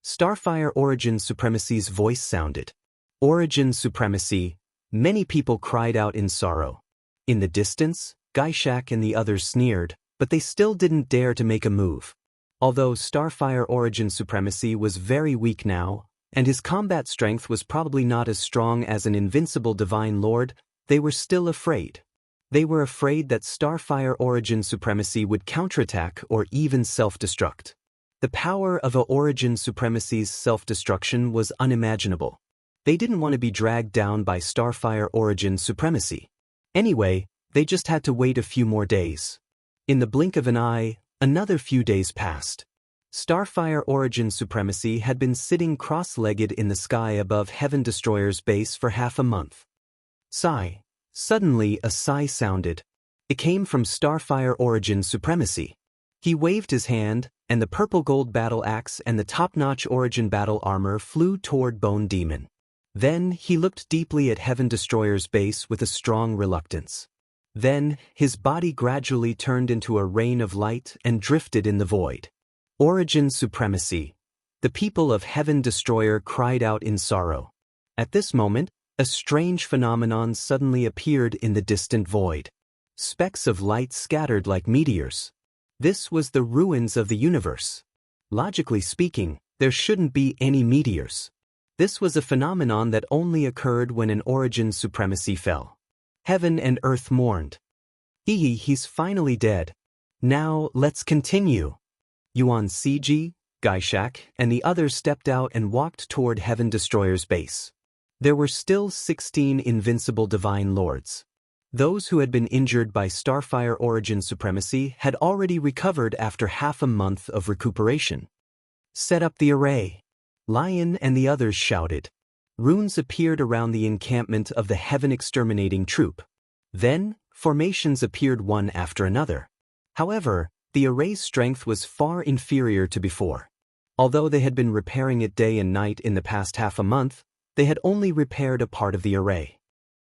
S1: Starfire Origin Supremacy's voice sounded. Origin Supremacy, many people cried out in sorrow. In the distance, Gaishak and the others sneered, but they still didn't dare to make a move. Although Starfire Origin Supremacy was very weak now, and his combat strength was probably not as strong as an invincible Divine Lord, they were still afraid. They were afraid that Starfire Origin Supremacy would counterattack or even self-destruct. The power of a Origin Supremacy's self-destruction was unimaginable. They didn't want to be dragged down by Starfire Origin Supremacy. Anyway, they just had to wait a few more days. In the blink of an eye, another few days passed. Starfire Origin Supremacy had been sitting cross-legged in the sky above Heaven Destroyer's base for half a month. Sigh. Suddenly, a sigh sounded. It came from Starfire Origin Supremacy. He waved his hand, and the purple gold battle axe and the top-notch Origin battle armor flew toward Bone Demon. Then, he looked deeply at Heaven Destroyer's base with a strong reluctance. Then, his body gradually turned into a rain of light and drifted in the void. Origin Supremacy. The people of Heaven Destroyer cried out in sorrow. At this moment, a strange phenomenon suddenly appeared in the distant void. Specks of light scattered like meteors. This was the ruins of the universe. Logically speaking, there shouldn't be any meteors. This was a phenomenon that only occurred when an Origin Supremacy fell. Heaven and earth mourned. He's finally dead. Now, let's continue. Yuan Ciji, Gaishak, and the others stepped out and walked toward Heaven Destroyer's base. There were still 16 invincible Divine Lords. Those who had been injured by Starfire origin supremacy had already recovered after half a month of recuperation. Set up the array. Lion and the others shouted. Runes appeared around the encampment of the heaven-exterminating troop. Then, formations appeared one after another. However, the array's strength was far inferior to before. Although they had been repairing it day and night in the past half a month, they had only repaired a part of the array.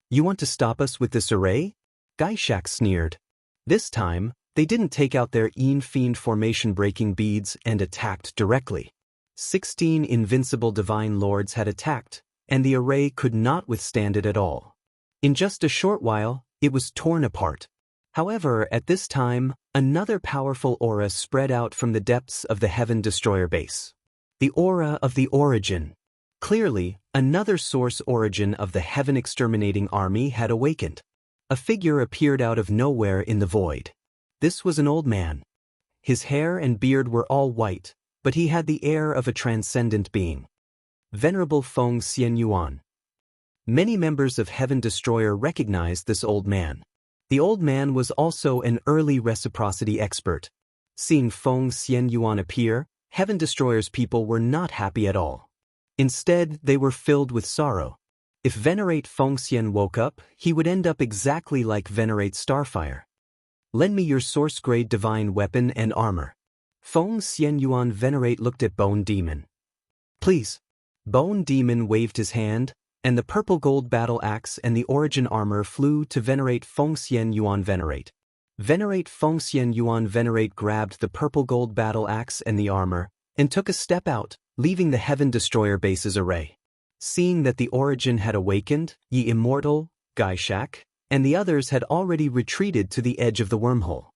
S1: You want to stop us with this array? Gaishak sneered. This time, they didn't take out their Fiend formation-breaking beads and attacked directly. 16 invincible divine lords had attacked, and the array could not withstand it at all. In just a short while, it was torn apart. However, at this time, another powerful aura spread out from the depths of the Heaven Destroyer base. The aura of the Origin. Clearly, another source origin of the heaven-exterminating army had awakened. A figure appeared out of nowhere in the void. This was an old man. His hair and beard were all white, but he had the air of a transcendent being. Venerable Feng Xianyuan. Many members of Heaven Destroyer recognized this old man. The old man was also an early reciprocity expert. Seeing Feng Xianyuan appear, Heaven Destroyer's people were not happy at all. Instead, they were filled with sorrow. If Venerate Feng Xian woke up, he would end up exactly like Venerate Starfire. Lend me your source-grade divine weapon and armor. Feng Xianyuan Venerate looked at Bone Demon. Please. Bone Demon waved his hand, and the purple gold battle axe and the origin armor flew to Venerate Feng Xianyuan Venerate. Venerate Feng Xianyuan Venerate grabbed the purple gold battle axe and the armor, and took a step out, leaving the Heaven Destroyer base's array. Seeing that the origin had awakened, Ye Immortal, Gaishak, and the others had already retreated to the edge of the wormhole.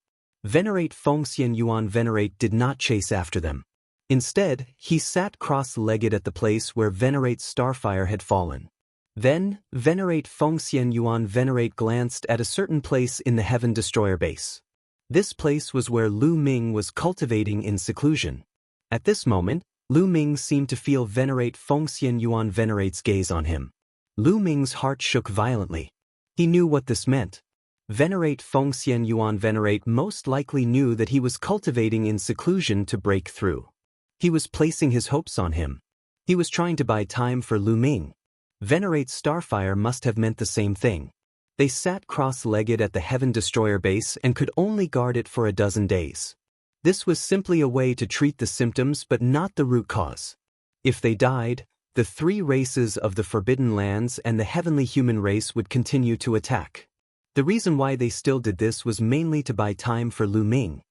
S1: Venerate Feng Xianyuan Venerate did not chase after them. Instead, he sat cross-legged at the place where Venerate Starfire had fallen. Then, Venerate Feng Xianyuan Venerate glanced at a certain place in the Heaven Destroyer base. This place was where Lu Ming was cultivating in seclusion. At this moment, Lu Ming seemed to feel Venerate Feng Xianyuan Venerate's gaze on him. Lu Ming's heart shook violently. He knew what this meant. Venerate Feng Xianyuan Venerate most likely knew that he was cultivating in seclusion to break through. He was placing his hopes on him. He was trying to buy time for Lu Ming. Venerate Starfire must have meant the same thing. They sat cross-legged at the Heaven Destroyer base and could only guard it for a dozen days. This was simply a way to treat the symptoms but not the root cause. If they died, the three races of the Forbidden Lands and the heavenly human race would continue to attack. The reason why they still did this was mainly to buy time for Lu Ming.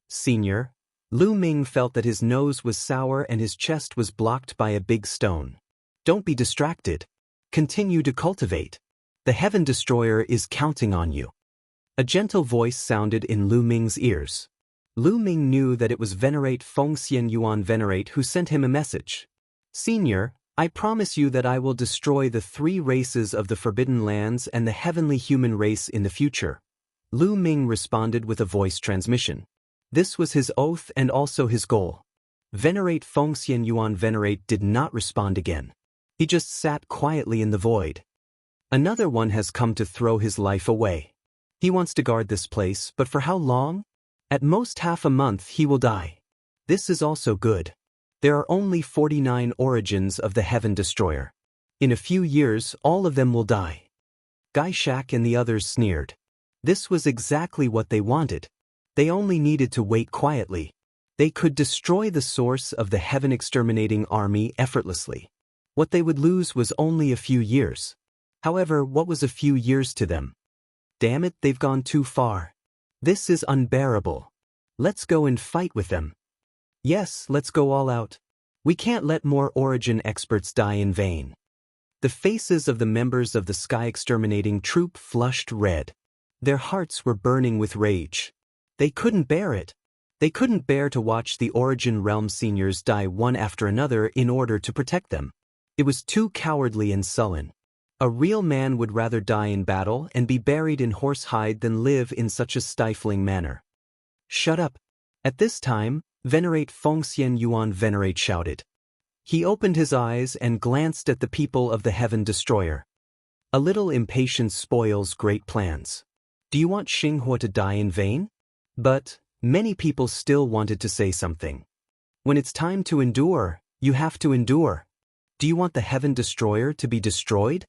S1: Senior, Lu Ming felt that his nose was sour and his chest was blocked by a big stone. Don't be distracted. Continue to cultivate. The Heaven Destroyer is counting on you. A gentle voice sounded in Lu Ming's ears. Lu Ming knew that it was Venerate Feng Xianyuan Venerate who sent him a message. Senior, I promise you that I will destroy the three races of the Forbidden Lands and the heavenly human race in the future. Lu Ming responded with a voice transmission. This was his oath and also his goal. Venerate Feng Xianyuan Venerate did not respond again. He just sat quietly in the void. Another one has come to throw his life away. He wants to guard this place, but for how long? At most half a month he will die. This is also good. There are only 49 origins of the Heaven Destroyer. In a few years, all of them will die. Gaishak and the others sneered. This was exactly what they wanted. They only needed to wait quietly. They could destroy the source of the heaven-exterminating army effortlessly. What they would lose was only a few years. However, what was a few years to them? Damn it, they've gone too far. This is unbearable. Let's go and fight with them. Yes, let's go all out. We can't let more origin experts die in vain. The faces of the members of the sky-exterminating troop flushed red. Their hearts were burning with rage. They couldn't bear it. They couldn't bear to watch the Origin Realm seniors die one after another in order to protect them. It was too cowardly and sullen. A real man would rather die in battle and be buried in horsehide than live in such a stifling manner. Shut up. At this time, Venerate Feng Xianyuan Venerate shouted. He opened his eyes and glanced at the people of the Heaven Destroyer. A little impatience spoils great plans. Do you want Xinghua to die in vain? But many people still wanted to say something. When it's time to endure, you have to endure. Do you want the Heaven Destroyer to be destroyed?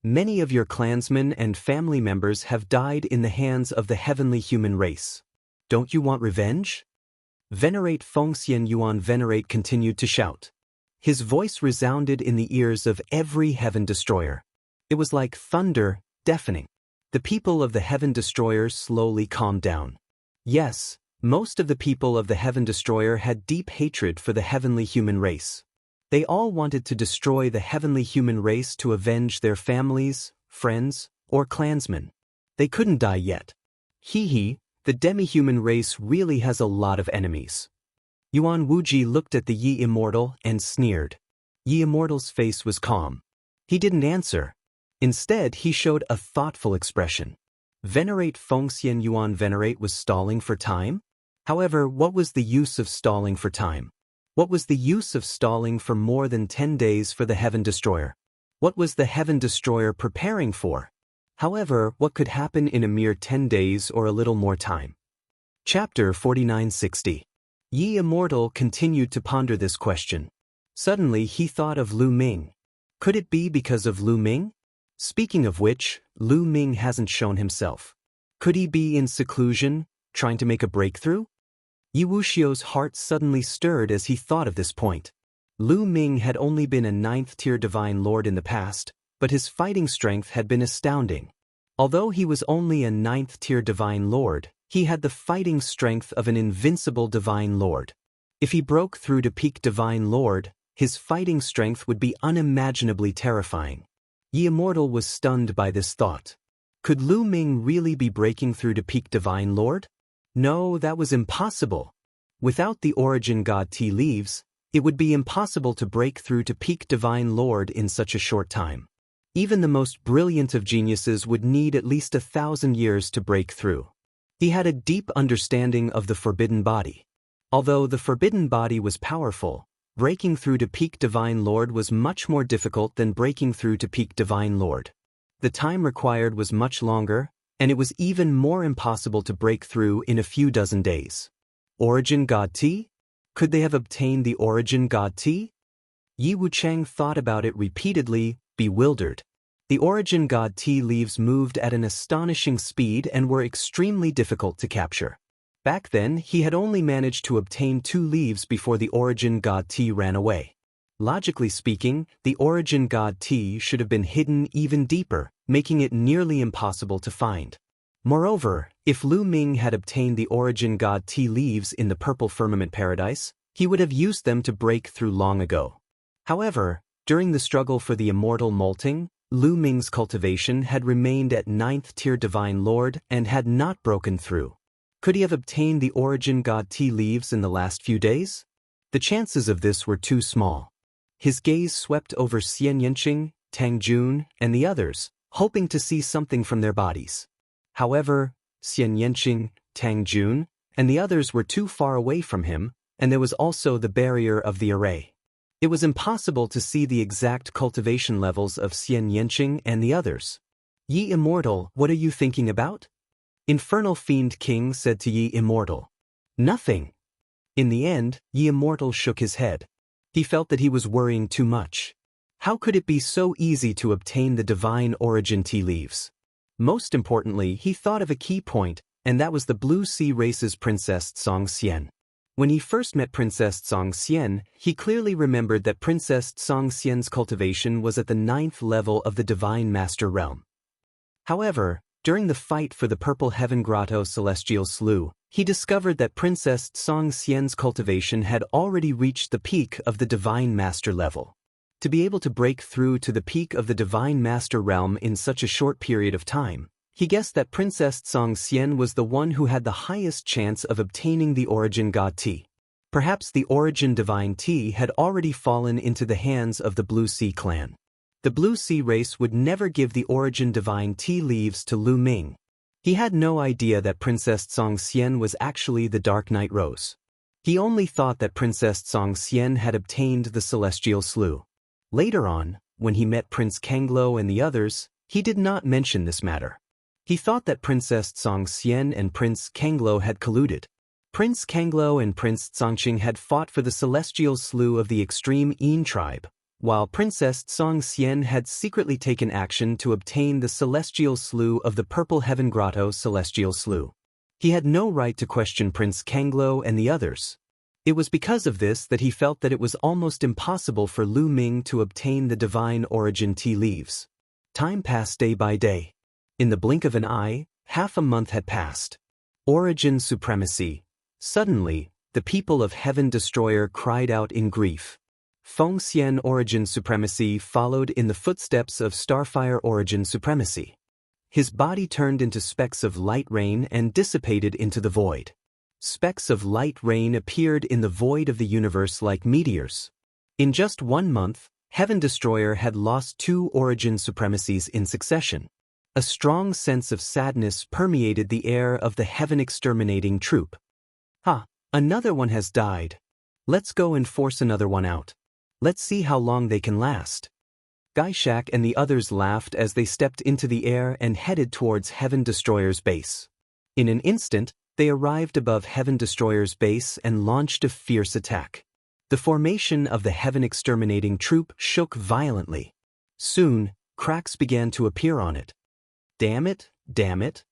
S1: Many of your clansmen and family members have died in the hands of the heavenly human race. Don't you want revenge? Venerate Fengxian Yuan Venerate continued to shout. His voice resounded in the ears of every Heaven Destroyer. It was like thunder, deafening. The people of the Heaven Destroyer slowly calmed down. Yes, most of the people of the Heaven Destroyer had deep hatred for the heavenly human race. They all wanted to destroy the heavenly human race to avenge their families, friends, or clansmen. They couldn't die yet. Hee, the demi-human race really has a lot of enemies. Yuan Wuji looked at the Yi Immortal and sneered. Yi Immortal's face was calm. He didn't answer. Instead, he showed a thoughtful expression. Venerate Fengxian Yuan Venerate was stalling for time? However, what was the use of stalling for time? What was the use of stalling for more than 10 days for the Heaven Destroyer? What was the Heaven Destroyer preparing for? However, what could happen in a mere 10 days or a little more time? Chapter 4960. Yi Immortal continued to ponder this question. Suddenly he thought of Lu Ming. Could it be because of Lu Ming? Speaking of which, Lu Ming hasn't shown himself. Could he be in seclusion, trying to make a breakthrough? Yi Wuxia's heart suddenly stirred as he thought of this point. Lu Ming had only been a 9th-tier divine lord in the past, but his fighting strength had been astounding. Although he was only a 9th-tier divine lord, he had the fighting strength of an invincible divine lord. If he broke through to peak divine lord, his fighting strength would be unimaginably terrifying. Yi Immortal was stunned by this thought. Could Lu Ming really be breaking through to peak divine lord? No, that was impossible. Without the origin god tea leaves, it would be impossible to break through to peak divine lord in such a short time. Even the most brilliant of geniuses would need at least 1,000 years to break through. He had a deep understanding of the forbidden body. Although the forbidden body was powerful, breaking through to peak divine lord was much more difficult than breaking through to peak divine lord. The time required was much longer, and it was even more impossible to break through in a few dozen days. Origin god tea? Could they have obtained the origin god tea? Yi Wucheng thought about it repeatedly, bewildered. The origin god tea leaves moved at an astonishing speed and were extremely difficult to capture. Back then, he had only managed to obtain 2 leaves before the origin god tea ran away. Logically speaking, the origin god tea should have been hidden even deeper, making it nearly impossible to find. Moreover, if Lu Ming had obtained the origin god tea leaves in the purple firmament paradise, he would have used them to break through long ago. However, during the struggle for the immortal molting, Lu Ming's cultivation had remained at 9th-tier divine lord and had not broken through. Could he have obtained the origin god tea leaves in the last few days? The chances of this were too small. His gaze swept over Xian Yanqing, Tang Jun, and the others, hoping to see something from their bodies. However, Xian Yanqing, Tang Jun, and the others were too far away from him, and there was also the barrier of the array. It was impossible to see the exact cultivation levels of Xian Yanqing and the others. Yi Immortal, what are you thinking about? Infernal Fiend King said to Yi Immortal. Nothing. In the end, Yi Immortal shook his head. He felt that he was worrying too much. How could it be so easy to obtain the divine origin tea leaves? Most importantly, he thought of a key point, and that was the Blue Sea Race's Princess Tsong Xian. When he first met Princess Tsong Xian, he clearly remembered that Princess Tsong Xian's cultivation was at the 9th level of the Divine Master Realm. However, during the fight for the Purple Heaven Grotto Celestial Slough, he discovered that Princess Tsong Xian's cultivation had already reached the peak of the Divine Master level. To be able to break through to the peak of the Divine Master Realm in such a short period of time, he guessed that Princess Tsong Xian was the one who had the highest chance of obtaining the Origin God Tea. Perhaps the Origin Divine Tea had already fallen into the hands of the Blue Sea clan. The Blue Sea race would never give the Origin Divine Tea leaves to Lu Ming. He had no idea that Princess Tsong Xian was actually the Dark Night Rose. He only thought that Princess Tsong Xian had obtained the Celestial Slough. Later on, when he met Prince Kanglo and the others, He did not mention this matter. He thought that Princess Tsongxian and Prince Kanglo had colluded. Prince Kanglo and Prince Tsongqing had fought for the celestial slough of the extreme Yin tribe, while Princess Tsongxian had secretly taken action to obtain the celestial slough of the Purple Heaven Grotto celestial slough. He had no right to question Prince Kanglo and the others. It was because of this that he felt that it was almost impossible for Lu Ming to obtain the divine origin tea leaves. Time passed day by day. In the blink of an eye, half a month had passed. Origin supremacy. Suddenly, the people of Heaven Destroyer cried out in grief. Fengxian origin supremacy followed in the footsteps of Starfire origin supremacy. His body turned into specks of light rain and dissipated into the void. Specks of light rain appeared in the void of the universe like meteors. In just 1 month, Heaven Destroyer had lost 2 origin supremacies in succession. A strong sense of sadness permeated the air of the Heaven Exterminating troop. Another one has died. Let's go and force another one out. Let's see how long they can last. Gaishak and the others laughed as they stepped into the air and headed towards Heaven Destroyer's base. In an instant, they arrived above Heaven Destroyer's base and launched a fierce attack. The formation of the Heaven Exterminating troop shook violently. Soon, cracks began to appear on it. Damn it, damn it.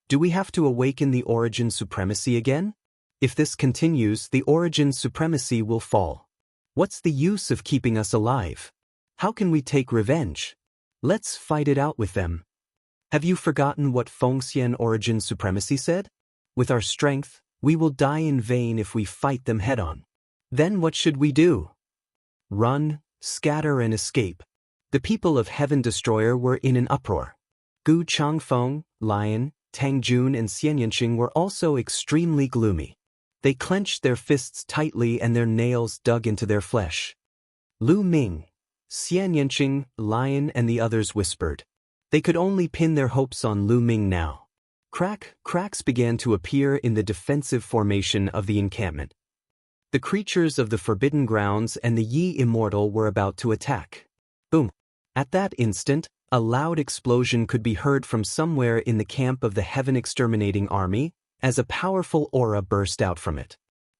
S1: Do we have to awaken the origin supremacy again? If this continues, the origin supremacy will fall. What's the use of keeping us alive? How can we take revenge? Let's fight it out with them. Have you forgotten what Fengxian origin supremacy said? With our strength, we will die in vain if we fight them head-on. Then what should we do? Run, scatter and escape. The people of Heaven Destroyer were in an uproar. Gu Changfeng, Lion, Tang Jun and Xian Yanqing were also extremely gloomy. They clenched their fists tightly and their nails dug into their flesh. Lu Ming, Xian Yanqing, Lion and the others whispered. They could only pin their hopes on Lu Ming now. Cracks began to appear in the defensive formation of the encampment. The creatures of the Forbidden Grounds and the Yi Immortal were about to attack. Boom! At that instant, a loud explosion could be heard from somewhere in the camp of the Heaven Exterminating Army, as a powerful aura burst out from it.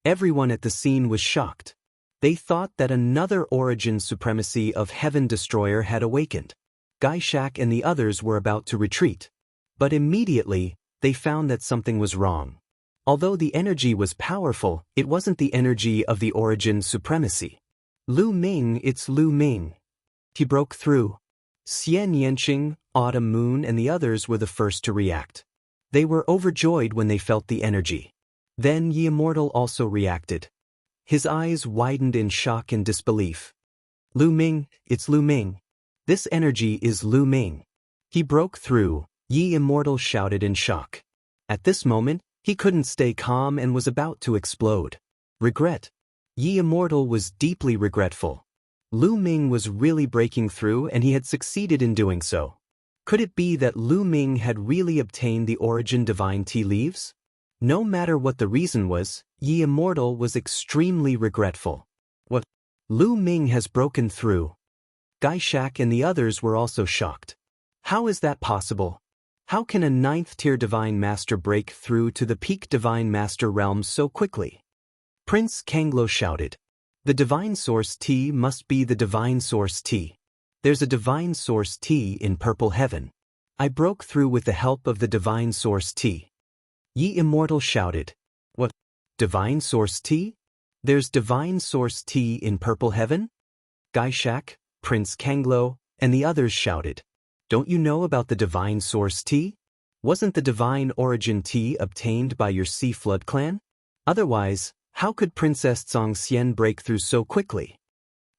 S1: Everyone at the scene was shocked. They thought that another origin supremacy of Heaven Destroyer had awakened. Gaishak and the others were about to retreat. But immediately, they found that something was wrong. Although the energy was powerful, it wasn't the energy of the origin supremacy. Lu Ming, it's Lu Ming. He broke through. Xian Yanqing, Autumn Moon and the others were the first to react. They were overjoyed when they felt the energy. Then Yi Immortal also reacted. His eyes widened in shock and disbelief. Lu Ming, it's Lu Ming. This energy is Lu Ming. He broke through, Yi Immortal shouted in shock. At this moment, he couldn't stay calm and was about to explode. Regret. Yi Immortal was deeply regretful. Lu Ming was really breaking through and he had succeeded in doing so. Could it be that Lu Ming had really obtained the origin divine tea leaves? No matter what the reason was, Yi Immortal was extremely regretful. What? Lu Ming has broken through. Gaishak and the others were also shocked. How is that possible? How can a 9th-tier Divine Master break through to the peak Divine Master realm so quickly? Prince Kanglo shouted. The Divine Source Tea must be the Divine Source Tea. There's a Divine Source Tea in Purple Heaven. I broke through with the help of the Divine Source Tea. Yi Immortal shouted. What? Divine Source Tea? There's Divine Source Tea in Purple Heaven? Gaishak, Prince Kanglo, and the others shouted. Don't you know about the Divine Source Tea? Wasn't the Divine Origin Tea obtained by your Sea Flood clan? Otherwise, how could Princess Tsongxian break through so quickly?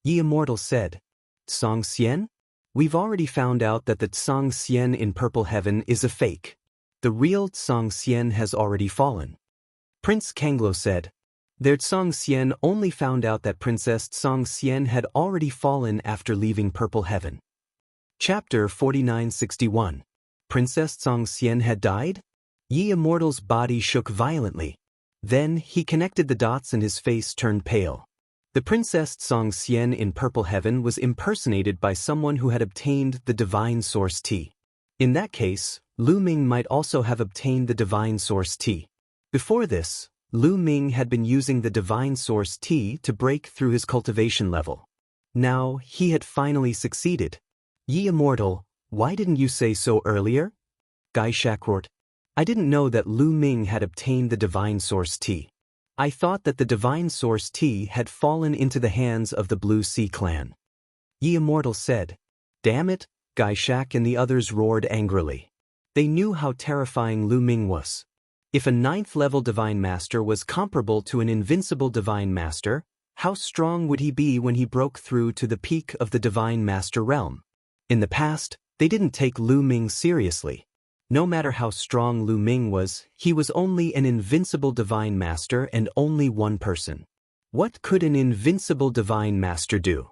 S1: Yi Immortal said. Tsongxian? We've already found out that the Tsongxian in Purple Heaven is a fake. The real Tsongxian has already fallen. Prince Kanglo said. Their Tsongxian only found out that Princess Tsongxian had already fallen after leaving Purple Heaven. Chapter 4961. Princess Tsongxian had died? Yi Immortal's body shook violently. Then he connected the dots and his face turned pale. The Princess Tsongxian in Purple Heaven was impersonated by someone who had obtained the Divine Source Tea. In that case, Lu Ming might also have obtained the Divine Source Tea. Before this, Lu Ming had been using the Divine Source Tea to break through his cultivation level. Now, he had finally succeeded. Ye Immortal, why didn't you say so earlier? Gaishak roared. I didn't know that Lu Ming had obtained the Divine Source Tea. I thought that the Divine Source Tea had fallen into the hands of the Blue Sea clan. Ye Immortal said. Damn it, Gaishak and the others roared angrily. They knew how terrifying Lu Ming was. If a 9th-level Divine Master was comparable to an invincible Divine Master, how strong would he be when he broke through to the peak of the Divine Master realm? In the past, they didn't take Lu Ming seriously. No matter how strong Lu Ming was, he was only an invincible Divine Master and only one person. What could an invincible Divine Master do?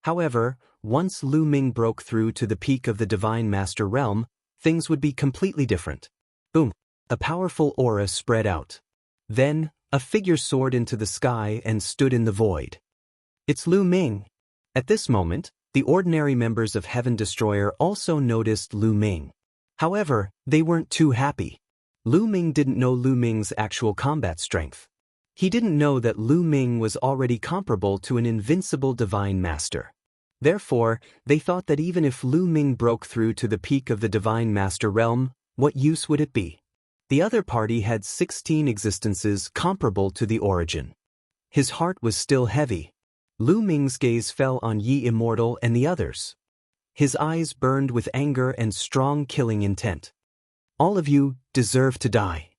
S1: However, once Lu Ming broke through to the peak of the Divine Master realm, things would be completely different. Boom! A powerful aura spread out. Then, a figure soared into the sky and stood in the void. It's Lu Ming. At this moment, the ordinary members of Heaven Destroyer also noticed Lu Ming. However, they weren't too happy. Lu Ming didn't know Lu Ming's actual combat strength. He didn't know that Lu Ming was already comparable to an invincible Divine Master. Therefore, they thought that even if Lu Ming broke through to the peak of the Divine Master realm, what use would it be? The other party had 16 existences comparable to the origin. His heart was still heavy. Lu Ming's gaze fell on Ye Immortal and the others. His eyes burned with anger and strong killing intent. All of you deserve to die.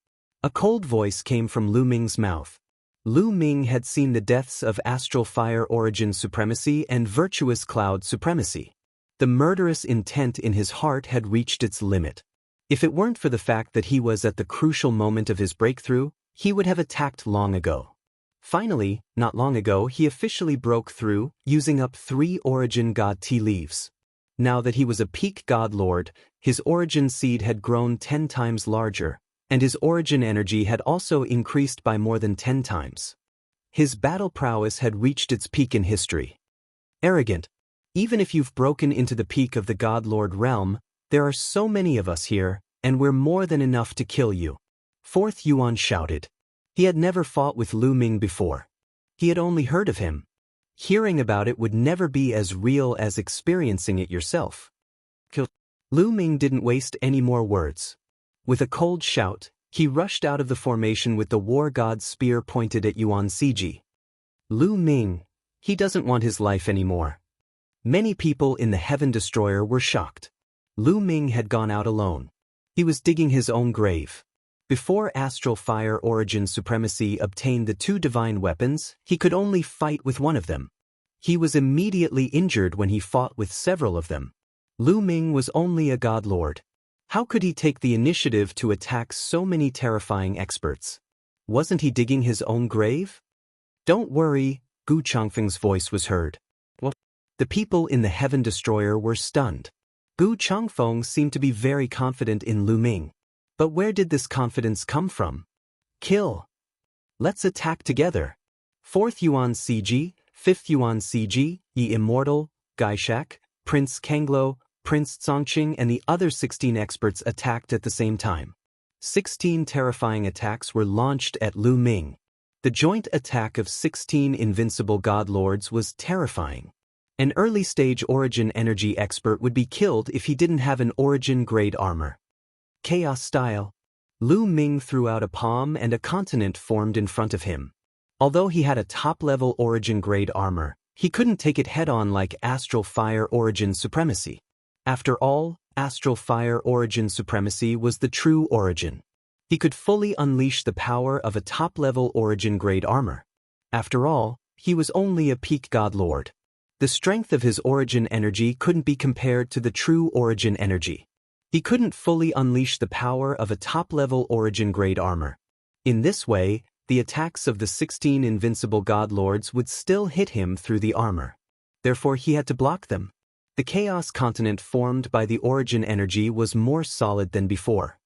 S1: A cold voice came from Lu Ming's mouth. Lu Ming had seen the deaths of Astral Fire Origin Supremacy and Virtuous Cloud Supremacy. The murderous intent in his heart had reached its limit. If it weren't for the fact that he was at the crucial moment of his breakthrough, he would have attacked long ago. Finally, not long ago, he officially broke through, using up 3 Origin God Tea leaves. Now that he was a peak God Lord, his origin seed had grown 10 times larger, and his origin energy had also increased by more than 10 times. His battle prowess had reached its peak in history. Arrogant. Even if you've broken into the peak of the God Lord realm, there are so many of us here, and we're more than enough to kill you. 4th Yuan shouted. He had never fought with Lu Ming before. He had only heard of him. Hearing about it would never be as real as experiencing it yourself. Lu Ming didn't waste any more words. With a cold shout, he rushed out of the formation with the War God's spear pointed at Yuan Siji. Lu Ming, he doesn't want his life anymore. Many people in the Heaven Destroyer were shocked. Lu Ming had gone out alone. He was digging his own grave. Before Astral Fire Origin Supremacy obtained the 2 divine weapons, he could only fight with one of them. He was immediately injured when he fought with several of them. Lu Ming was only a God Lord. How could he take the initiative to attack so many terrifying experts? Wasn't he digging his own grave? Don't worry, Gu Changfeng's voice was heard. What? The people in the Heaven Destroyer were stunned. Gu Changfeng seemed to be very confident in Lu Ming. But where did this confidence come from? Kill. Let's attack together. 4th Yuan CG, 5th Yuan CG, Ye Immortal, Gaishak, Prince Kanglo, Prince Zongqing and the other 16 experts attacked at the same time. 16 terrifying attacks were launched at Lu Ming. The joint attack of 16 invincible God Lords was terrifying. An early-stage origin energy expert would be killed if he didn't have an origin-grade armor. Chaos style. Lu Ming threw out a palm and a continent formed in front of him. Although he had a top-level origin-grade armor, he couldn't take it head-on like Astral Fire Origin Supremacy. After all, Astral Fire Origin Supremacy was the true origin. He could fully unleash the power of a top-level origin-grade armor. After all, he was only a peak God Lord. The strength of his origin energy couldn't be compared to the true origin energy. He couldn't fully unleash the power of a top-level origin-grade armor. In this way, the attacks of the 16 invincible God Lords would still hit him through the armor. Therefore he had to block them. The Chaos Continent formed by the origin energy was more solid than before.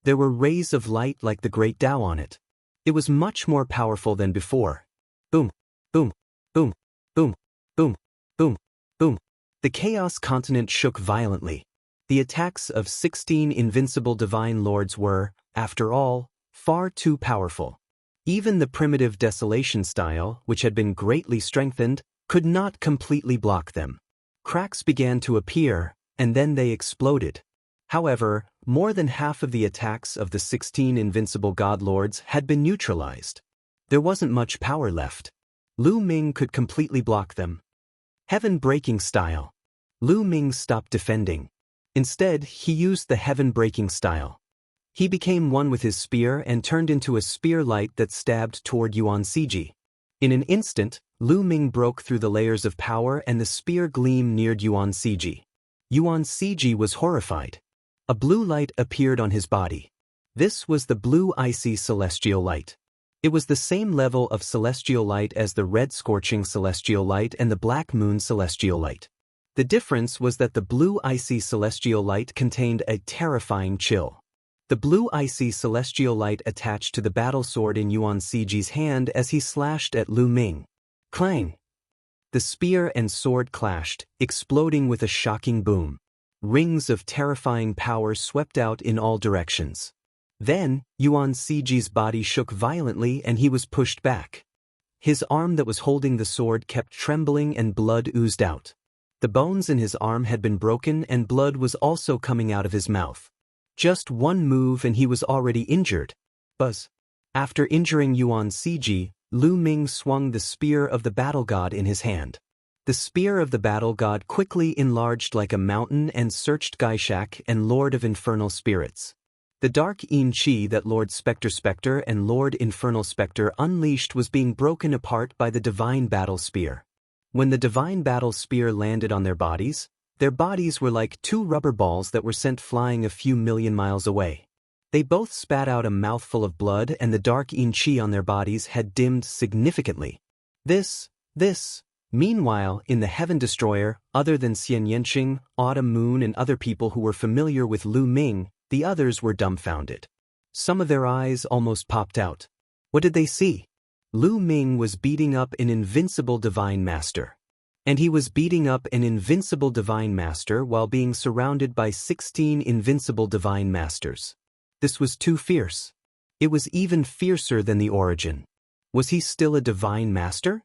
S1: There were rays of light like the Great Tao on it. It was much more powerful than before. Boom, boom, boom, boom, boom, boom, boom. The Chaos Continent shook violently. The attacks of 16 invincible divine lords were, after all, far too powerful. Even the primitive desolation style, which had been greatly strengthened, could not completely block them. Cracks began to appear, and then they exploded. However, more than half of the attacks of the 16 invincible god lords had been neutralized. There wasn't much power left. Lu Ming could completely block them. Heaven-breaking style. Lu Ming stopped defending. Instead, he used the heaven-breaking style. He became one with his spear and turned into a spear light that stabbed toward Yuan Siji. In an instant, Lu Ming broke through the layers of power and the spear gleam neared Yuan Siji. Yuan Siji was horrified. A blue light appeared on his body. This was the blue icy celestial light. It was the same level of celestial light as the red scorching celestial light and the black moon celestial light. The difference was that the blue icy celestial light contained a terrifying chill. The blue icy celestial light attached to the battle sword in Yuan Siji's hand as he slashed at Lu Ming. Clang! The spear and sword clashed, exploding with a shocking boom. Rings of terrifying power swept out in all directions. Then, Yuan Siji's body shook violently and he was pushed back. His arm that was holding the sword kept trembling and blood oozed out. The bones in his arm had been broken and blood was also coming out of his mouth. Just one move and he was already injured. Buzz. After injuring Yuan Siji, Lu Ming swung the spear of the battle god in his hand. The spear of the battle god quickly enlarged like a mountain and searched Gaishak and Lord of Infernal Spirits. The dark Yin Qi that Lord Spectre and Lord Infernal Spectre unleashed was being broken apart by the divine battle spear. When the divine battle spear landed on their bodies were like two rubber balls that were sent flying a few million miles away. They both spat out a mouthful of blood and the dark Yin Qi on their bodies had dimmed significantly. Meanwhile, in the Heaven Destroyer, other than Xian Yanqing, Autumn Moon and other people who were familiar with Lu Ming, the others were dumbfounded. Some of their eyes almost popped out. What did they see? Lu Ming was beating up an invincible divine master. And he was beating up an invincible divine master while being surrounded by 16 invincible divine masters. This was too fierce. It was even fiercer than the origin. Was he still a divine master?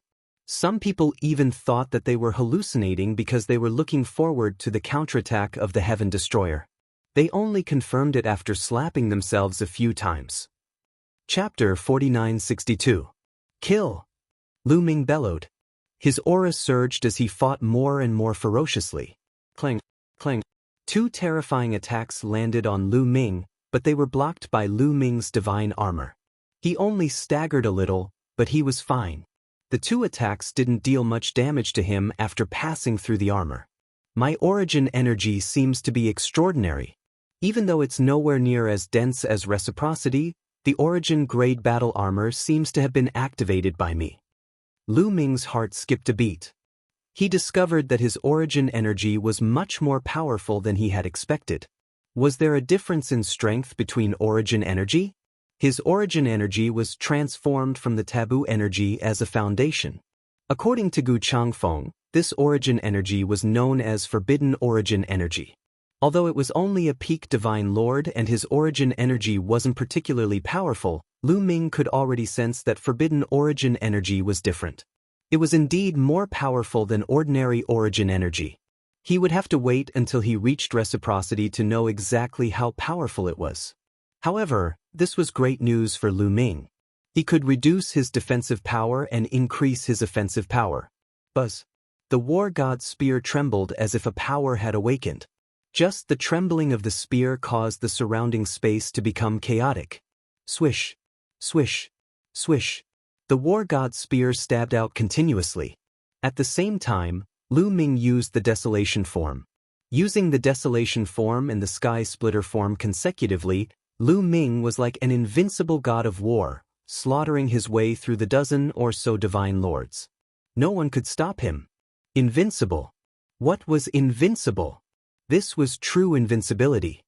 S1: Some people even thought that they were hallucinating because they were looking forward to the counterattack of the Heaven Destroyer. They only confirmed it after slapping themselves a few times. Chapter 4962. Kill! Lu Ming bellowed. His aura surged as he fought more and more ferociously. Clang, clang. Two terrifying attacks landed on Lu Ming, but they were blocked by Lu Ming's divine armor. He only staggered a little, but he was fine. The two attacks didn't deal much damage to him after passing through the armor. My origin energy seems to be extraordinary. Even though it's nowhere near as dense as reciprocity, the origin grade battle armor seems to have been activated by me. Lu Ming's heart skipped a beat. He discovered that his origin energy was much more powerful than he had expected. Was there a difference in strength between origin energy? His origin energy was transformed from the taboo energy as a foundation. According to Gu Changfeng, this origin energy was known as forbidden origin energy. Although it was only a peak divine lord and his origin energy wasn't particularly powerful, Lu Ming could already sense that forbidden origin energy was different. It was indeed more powerful than ordinary origin energy. He would have to wait until he reached reciprocity to know exactly how powerful it was. However, this was great news for Lu Ming. He could reduce his defensive power and increase his offensive power. Buzz. The war god's spear trembled as if a power had awakened. Just the trembling of the spear caused the surrounding space to become chaotic. Swish. Swish. Swish. The war god's spear stabbed out continuously. At the same time, Lu Ming used the desolation form. Using the desolation form and the sky splitter form consecutively, Lu Ming was like an invincible god of war, slaughtering his way through the dozen or so divine lords. No one could stop him. Invincible. What was invincible? This was true invincibility.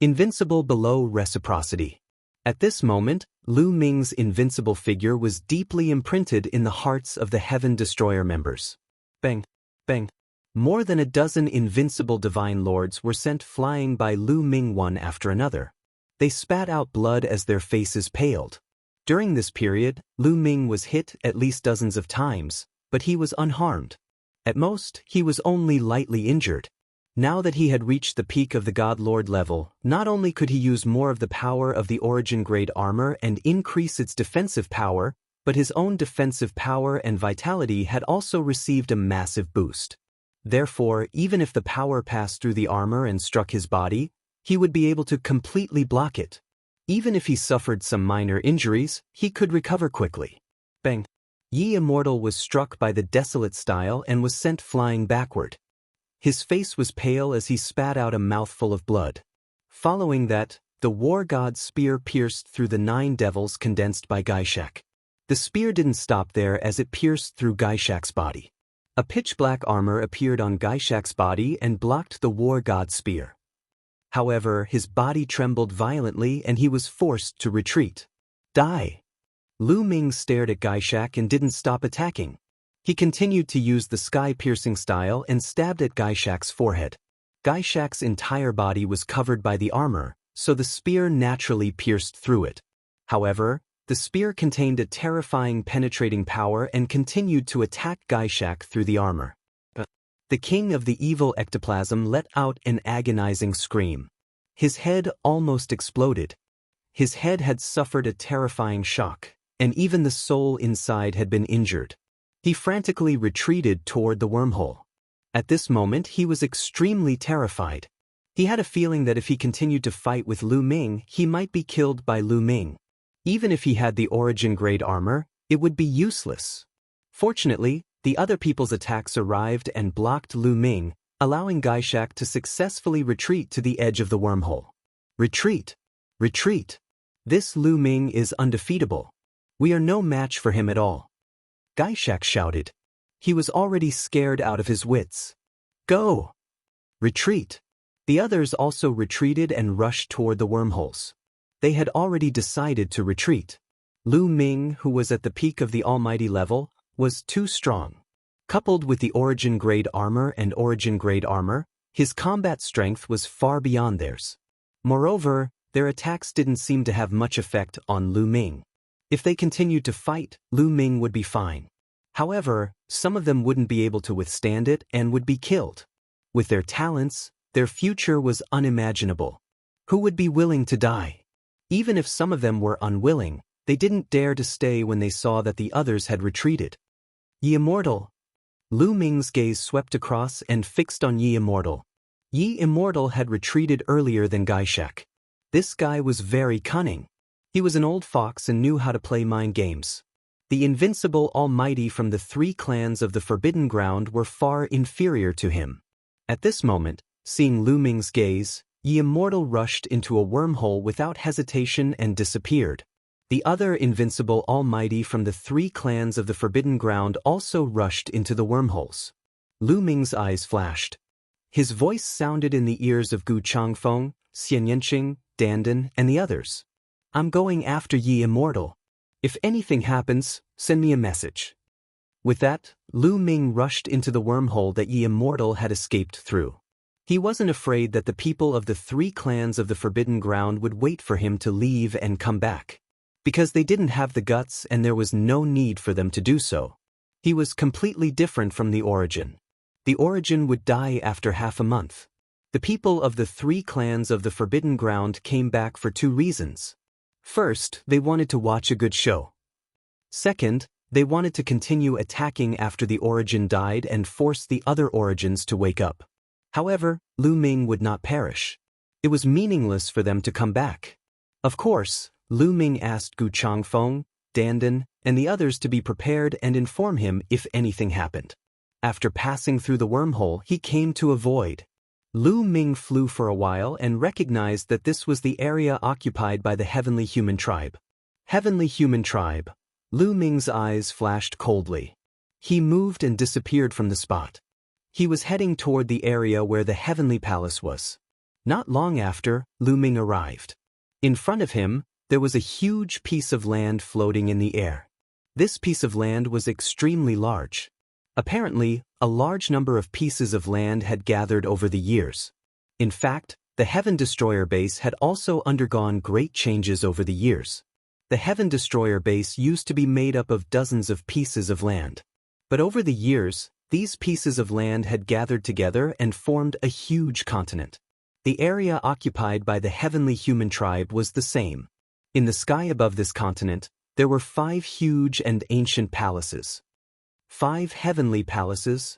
S1: Invincible below reciprocity. At this moment, Lu Ming's invincible figure was deeply imprinted in the hearts of the Heaven Destroyer members. Bang, bang. More than a dozen invincible divine lords were sent flying by Lu Ming one after another. They spat out blood as their faces paled. During this period, Lu Ming was hit at least dozens of times, but he was unharmed. At most, he was only lightly injured. Now that he had reached the peak of the God Lord level, not only could he use more of the power of the origin grade armor and increase its defensive power, but his own defensive power and vitality had also received a massive boost. Therefore, even if the power passed through the armor and struck his body, he would be able to completely block it. Even if he suffered some minor injuries, he could recover quickly. Bang! Yi Immortal was struck by the desolate style and was sent flying backward. His face was pale as he spat out a mouthful of blood. Following that, the war god's spear pierced through the 9 devils condensed by Gaishak. The spear didn't stop there as it pierced through Gaishak's body. A pitch-black armor appeared on Gaishak's body and blocked the war god's spear. However, his body trembled violently and he was forced to retreat. Die! Lu Ming stared at Gaishak and didn't stop attacking. He continued to use the sky-piercing style and stabbed at Gaishak's forehead. Gaishak's entire body was covered by the armor, so the spear naturally pierced through it. However, the spear contained a terrifying penetrating power and continued to attack Gaishak through the armor. The king of the evil ectoplasm let out an agonizing scream. His head almost exploded. His head had suffered a terrifying shock, and even the soul inside had been injured. He frantically retreated toward the wormhole. At this moment he was extremely terrified. He had a feeling that if he continued to fight with Lu Ming, he might be killed by Lu Ming. Even if he had the origin-grade armor, it would be useless. Fortunately, the other people's attacks arrived and blocked Lu Ming, allowing Gaishak to successfully retreat to the edge of the wormhole. Retreat! Retreat! This Lu Ming is undefeatable. We are no match for him at all. Gaishak shouted. He was already scared out of his wits. Go! Retreat! The others also retreated and rushed toward the wormholes. They had already decided to retreat. Lu Ming, who was at the peak of the almighty level, was too strong. Coupled with the origin-grade armor and origin-grade armor, his combat strength was far beyond theirs. Moreover, their attacks didn't seem to have much effect on Lu Ming. If they continued to fight, Lu Ming would be fine. However, some of them wouldn't be able to withstand it and would be killed. With their talents, their future was unimaginable. Who would be willing to die? Even if some of them were unwilling, they didn't dare to stay when they saw that the others had retreated. Yi Immortal! Lu Ming's gaze swept across and fixed on Yi Immortal. Yi Immortal had retreated earlier than Gaishak. This guy was very cunning. He was an old fox and knew how to play mind games. The invincible almighty from the 3 clans of the Forbidden Ground were far inferior to him. At this moment, seeing Lu Ming's gaze, Yi Immortal rushed into a wormhole without hesitation and disappeared. The other invincible almighty from the 3 clans of the Forbidden Ground also rushed into the wormholes. Lu Ming's eyes flashed. His voice sounded in the ears of Gu Changfeng, Xian Yanqing, Dandan, and the others. I'm going after Yi Immortal. If anything happens, send me a message. With that, Lu Ming rushed into the wormhole that Yi Immortal had escaped through. He wasn't afraid that the people of the 3 clans of the Forbidden Ground would wait for him to leave and come back. Because they didn't have the guts and there was no need for them to do so. He was completely different from the origin. The origin would die after half a month. The people of the 3 clans of the Forbidden Ground came back for 2 reasons. First, they wanted to watch a good show. Second, they wanted to continue attacking after the origin died and force the other origins to wake up. However, Lu Ming would not perish. It was meaningless for them to come back. Of course, Lu Ming asked Gu Changfeng, Dandan, and the others to be prepared and inform him if anything happened. After passing through the wormhole, he came to a void. Lu Ming flew for a while and recognized that this was the area occupied by the Heavenly Human Tribe. Heavenly Human Tribe. Lu Ming's eyes flashed coldly. He moved and disappeared from the spot. He was heading toward the area where the Heavenly Palace was. Not long after, Lu Ming arrived. In front of him, there was a huge piece of land floating in the air. This piece of land was extremely large. Apparently, A large number of pieces of land had gathered over the years. In fact, the Heaven Destroyer base had also undergone great changes over the years. The Heaven Destroyer base used to be made up of dozens of pieces of land. But over the years, these pieces of land had gathered together and formed a huge continent. The area occupied by the heavenly human tribe was the same. In the sky above this continent, there were 5 huge and ancient palaces. 5 heavenly palaces?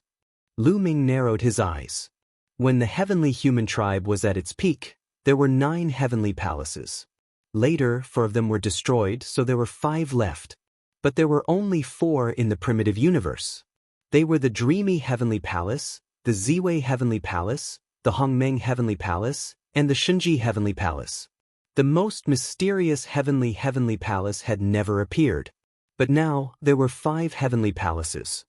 S1: Lu Ming narrowed his eyes. When the heavenly human tribe was at its peak, there were 9 heavenly palaces. Later, 4 of them were destroyed, so there were 5 left. But there were only 4 in the primitive universe. They were the Dreamy Heavenly Palace, the Ziwei Heavenly Palace, the Hongmeng Heavenly Palace, and the Shunji Heavenly Palace. The most mysterious heavenly palace had never appeared. But now, there were 5 heavenly palaces.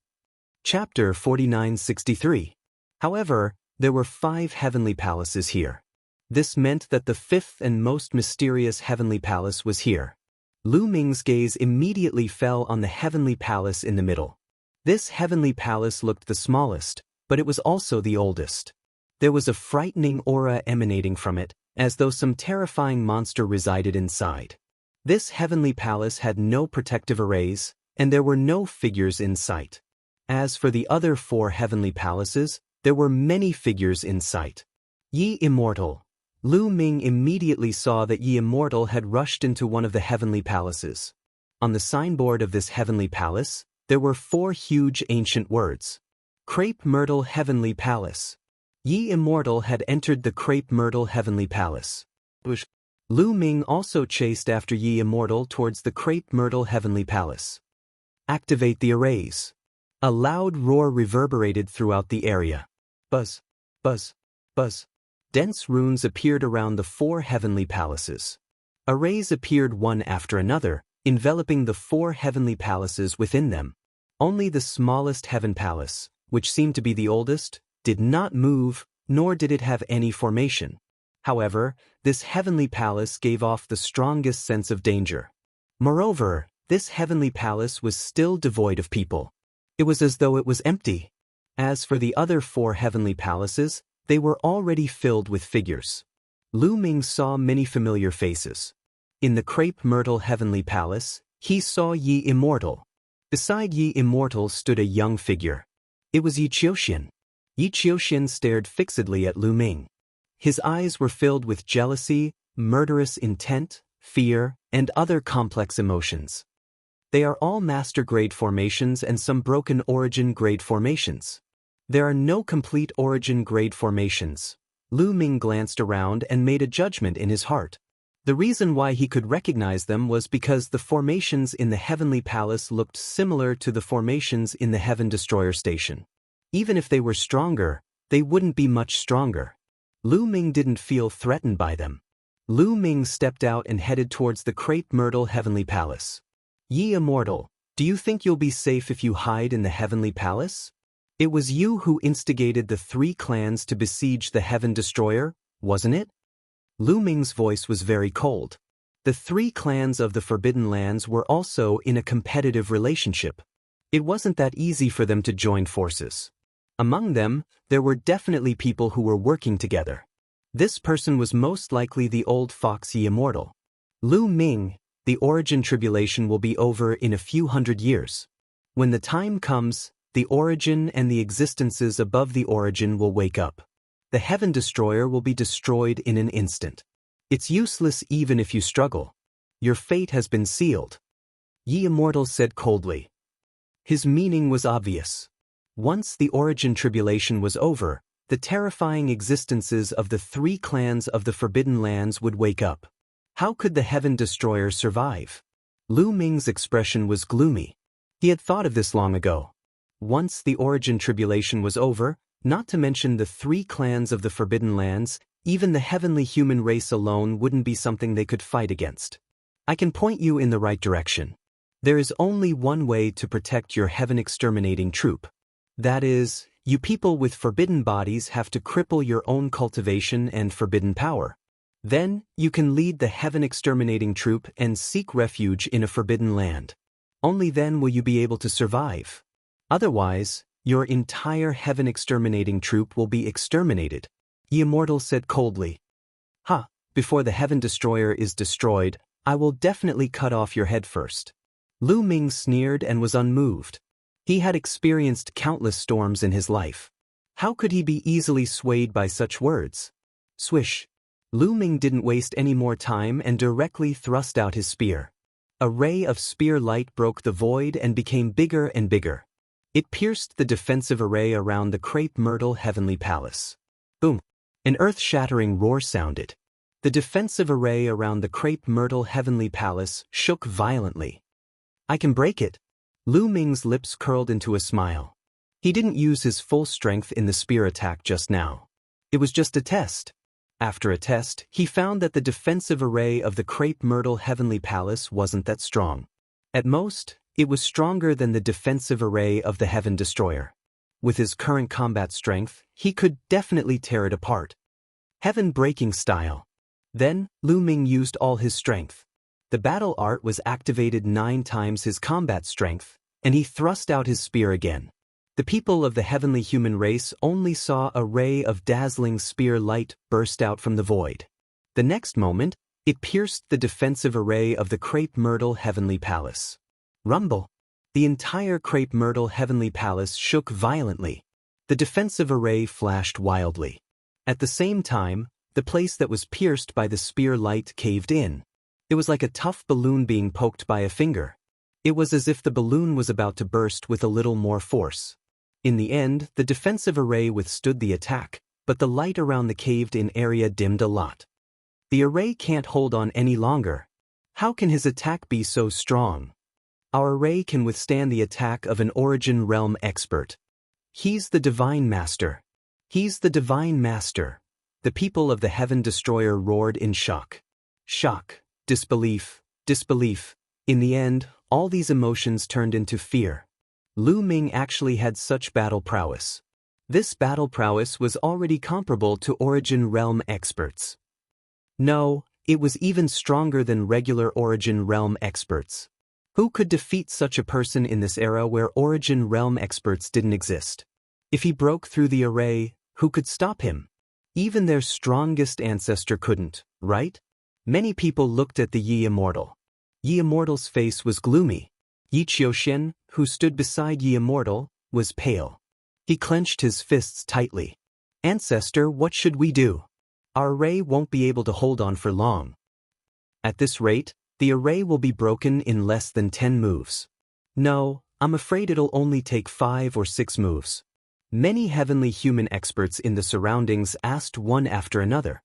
S1: Chapter 4963. However, there were 5 heavenly palaces here. This meant that the 5th and most mysterious heavenly palace was here. Lu Ming's gaze immediately fell on the heavenly palace in the middle. This heavenly palace looked the smallest, but it was also the oldest. There was a frightening aura emanating from it, as though some terrifying monster resided inside. This heavenly palace had no protective arrays, and there were no figures in sight. As for the other 4 heavenly palaces, there were many figures in sight. Ye Immortal. Lu Ming immediately saw that Ye Immortal had rushed into one of the heavenly palaces. On the signboard of this heavenly palace, there were 4 huge ancient words. Crepe Myrtle Heavenly Palace. Ye Immortal had entered the Crepe Myrtle Heavenly Palace. Lu Ming also chased after Ye Immortal towards the Crepe Myrtle Heavenly Palace. Activate the arrays. A loud roar reverberated throughout the area. Buzz, buzz, buzz. Dense runes appeared around the 4 heavenly palaces. Arrays appeared one after another, enveloping the 4 heavenly palaces within them. Only the smallest heaven palace, which seemed to be the oldest, did not move, nor did it have any formation. However, this heavenly palace gave off the strongest sense of danger. Moreover, this heavenly palace was still devoid of people. It was as though it was empty. As for the other 4 heavenly palaces, they were already filled with figures. Lu Ming saw many familiar faces. In the Crepe Myrtle Heavenly Palace, he saw Ye Immortal. Beside Ye Immortal stood a young figure. It was Yi Qiuxian. Yi Qiuxian stared fixedly at Lu Ming. His eyes were filled with jealousy, murderous intent, fear, and other complex emotions. They are all master-grade formations and some broken origin-grade formations. There are no complete origin-grade formations. Lu Ming glanced around and made a judgment in his heart. The reason why he could recognize them was because the formations in the Heavenly Palace looked similar to the formations in the Heaven Destroyer Station. Even if they were stronger, they wouldn't be much stronger. Lu Ming didn't feel threatened by them. Lu Ming stepped out and headed towards the Crepe Myrtle Heavenly Palace. Ye Immortal, do you think you'll be safe if you hide in the Heavenly Palace? It was you who instigated the 3 clans to besiege the Heaven Destroyer, wasn't it? Lu Ming's voice was very cold. The 3 clans of the Forbidden Lands were also in a competitive relationship. It wasn't that easy for them to join forces. Among them, there were definitely people who were working together. This person was most likely the old fox Ye Immortal. Lu Ming, the origin tribulation will be over in a few hundred years. When the time comes, the origin and the existences above the origin will wake up. The Heaven Destroyer will be destroyed in an instant. It's useless even if you struggle. Your fate has been sealed. Ye Immortal said coldly. His meaning was obvious. Once the origin tribulation was over, the terrifying existences of the 3 clans of the Forbidden Lands would wake up. How could the Heaven Destroyer survive? Lu Ming's expression was gloomy. He had thought of this long ago. Once the origin tribulation was over, not to mention the 3 clans of the Forbidden Lands, even the heavenly human race alone wouldn't be something they could fight against. I can point you in the right direction. There is only one way to protect your heaven-exterminating troop. That is, you people with forbidden bodies have to cripple your own cultivation and forbidden power. Then, you can lead the heaven-exterminating troop and seek refuge in a forbidden land. Only then will you be able to survive. Otherwise, Your entire heaven exterminating troop will be exterminated, Immortal said coldly. Ha, before the heaven destroyer is destroyed, I will definitely cut off your head first. Lu Ming sneered and was unmoved. He had experienced countless storms in his life. How could he be easily swayed by such words? Swish. Lu Ming didn't waste any more time and directly thrust out his spear. A ray of spear light broke the void and became bigger and bigger. It pierced the defensive array around the crepe myrtle heavenly palace. Boom! An earth-shattering roar sounded. The defensive array around the crepe myrtle heavenly palace shook violently. I can break it. Lu Ming's lips curled into a smile. He didn't use his full strength in the spear attack just now. It was just a test. After a test, he found that the defensive array of the crepe myrtle heavenly palace wasn't that strong. At most, it was stronger than the defensive array of the heaven destroyer. With his current combat strength, he could definitely tear it apart. Heaven-breaking style. Then, Lu Ming used all his strength. The battle art was activated 9 times his combat strength, and he thrust out his spear again. The people of the heavenly human race only saw a ray of dazzling spear light burst out from the void. The next moment, it pierced the defensive array of the crepe myrtle heavenly palace. Rumble! The entire crepe myrtle heavenly palace shook violently. The defensive array flashed wildly. At the same time, the place that was pierced by the spear light caved in. It was like a tough balloon being poked by a finger. It was as if the balloon was about to burst with a little more force. In the end, the defensive array withstood the attack, but the light around the caved-in area dimmed a lot. The array can't hold on any longer. How can his attack be so strong? Our array can withstand the attack of an Origin Realm expert. He's the Divine Master. He's the Divine Master. The people of the Heaven Destroyer roared in shock. Shock, disbelief, disbelief. In the end, all these emotions turned into fear. Lu Ming actually had such battle prowess. This battle prowess was already comparable to Origin Realm experts. No, it was even stronger than regular Origin Realm experts. Who could defeat such a person in this era where Origin Realm experts didn't exist? If he broke through the array, who could stop him? Even their strongest ancestor couldn't, right? Many people looked at the Yi Immortal. Yi Immortal's face was gloomy. Yi Qiuxian, who stood beside Yi Immortal, was pale. He clenched his fists tightly. Ancestor, what should we do? Our array won't be able to hold on for long. At this rate, the array will be broken in less than 10 moves. No, I'm afraid it'll only take 5 or 6 moves. Many heavenly human experts in the surroundings asked one after another.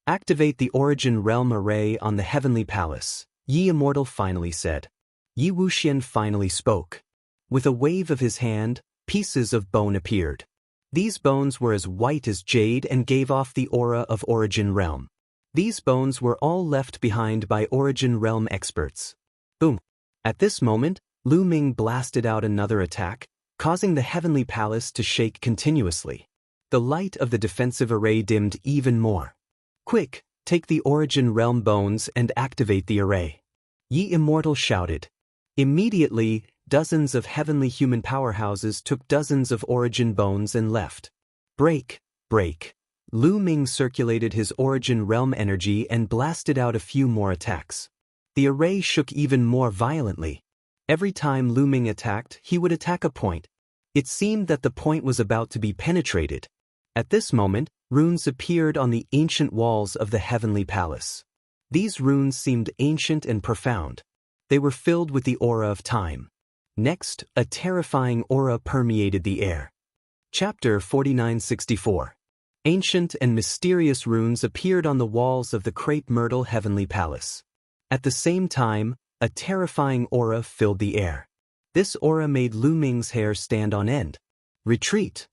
S1: Activate the Origin Realm array on the Heavenly Palace, Yi Immortal finally said. Yi Wuxian finally spoke. With a wave of his hand, pieces of bone appeared. These bones were as white as jade and gave off the aura of Origin Realm. These bones were all left behind by Origin Realm experts. Boom! At this moment, Lu Ming blasted out another attack, causing the Heavenly Palace to shake continuously. The light of the defensive array dimmed even more. Quick, take the Origin Realm bones and activate the array. Yi Immortal shouted. Immediately, dozens of heavenly human powerhouses took dozens of Origin bones and left. Break, break. Lu Ming circulated his Origin Realm energy and blasted out a few more attacks. The array shook even more violently. Every time Lu Ming attacked, he would attack a point. It seemed that the point was about to be penetrated. At this moment, runes appeared on the ancient walls of the Heavenly Palace. These runes seemed ancient and profound. They were filled with the aura of time. Next, a terrifying aura permeated the air. Chapter 4964. Ancient and mysterious runes appeared on the walls of the crepe myrtle Heavenly Palace. At the same time, a terrifying aura filled the air. This aura made Lu Ming's hair stand on end. Retreat!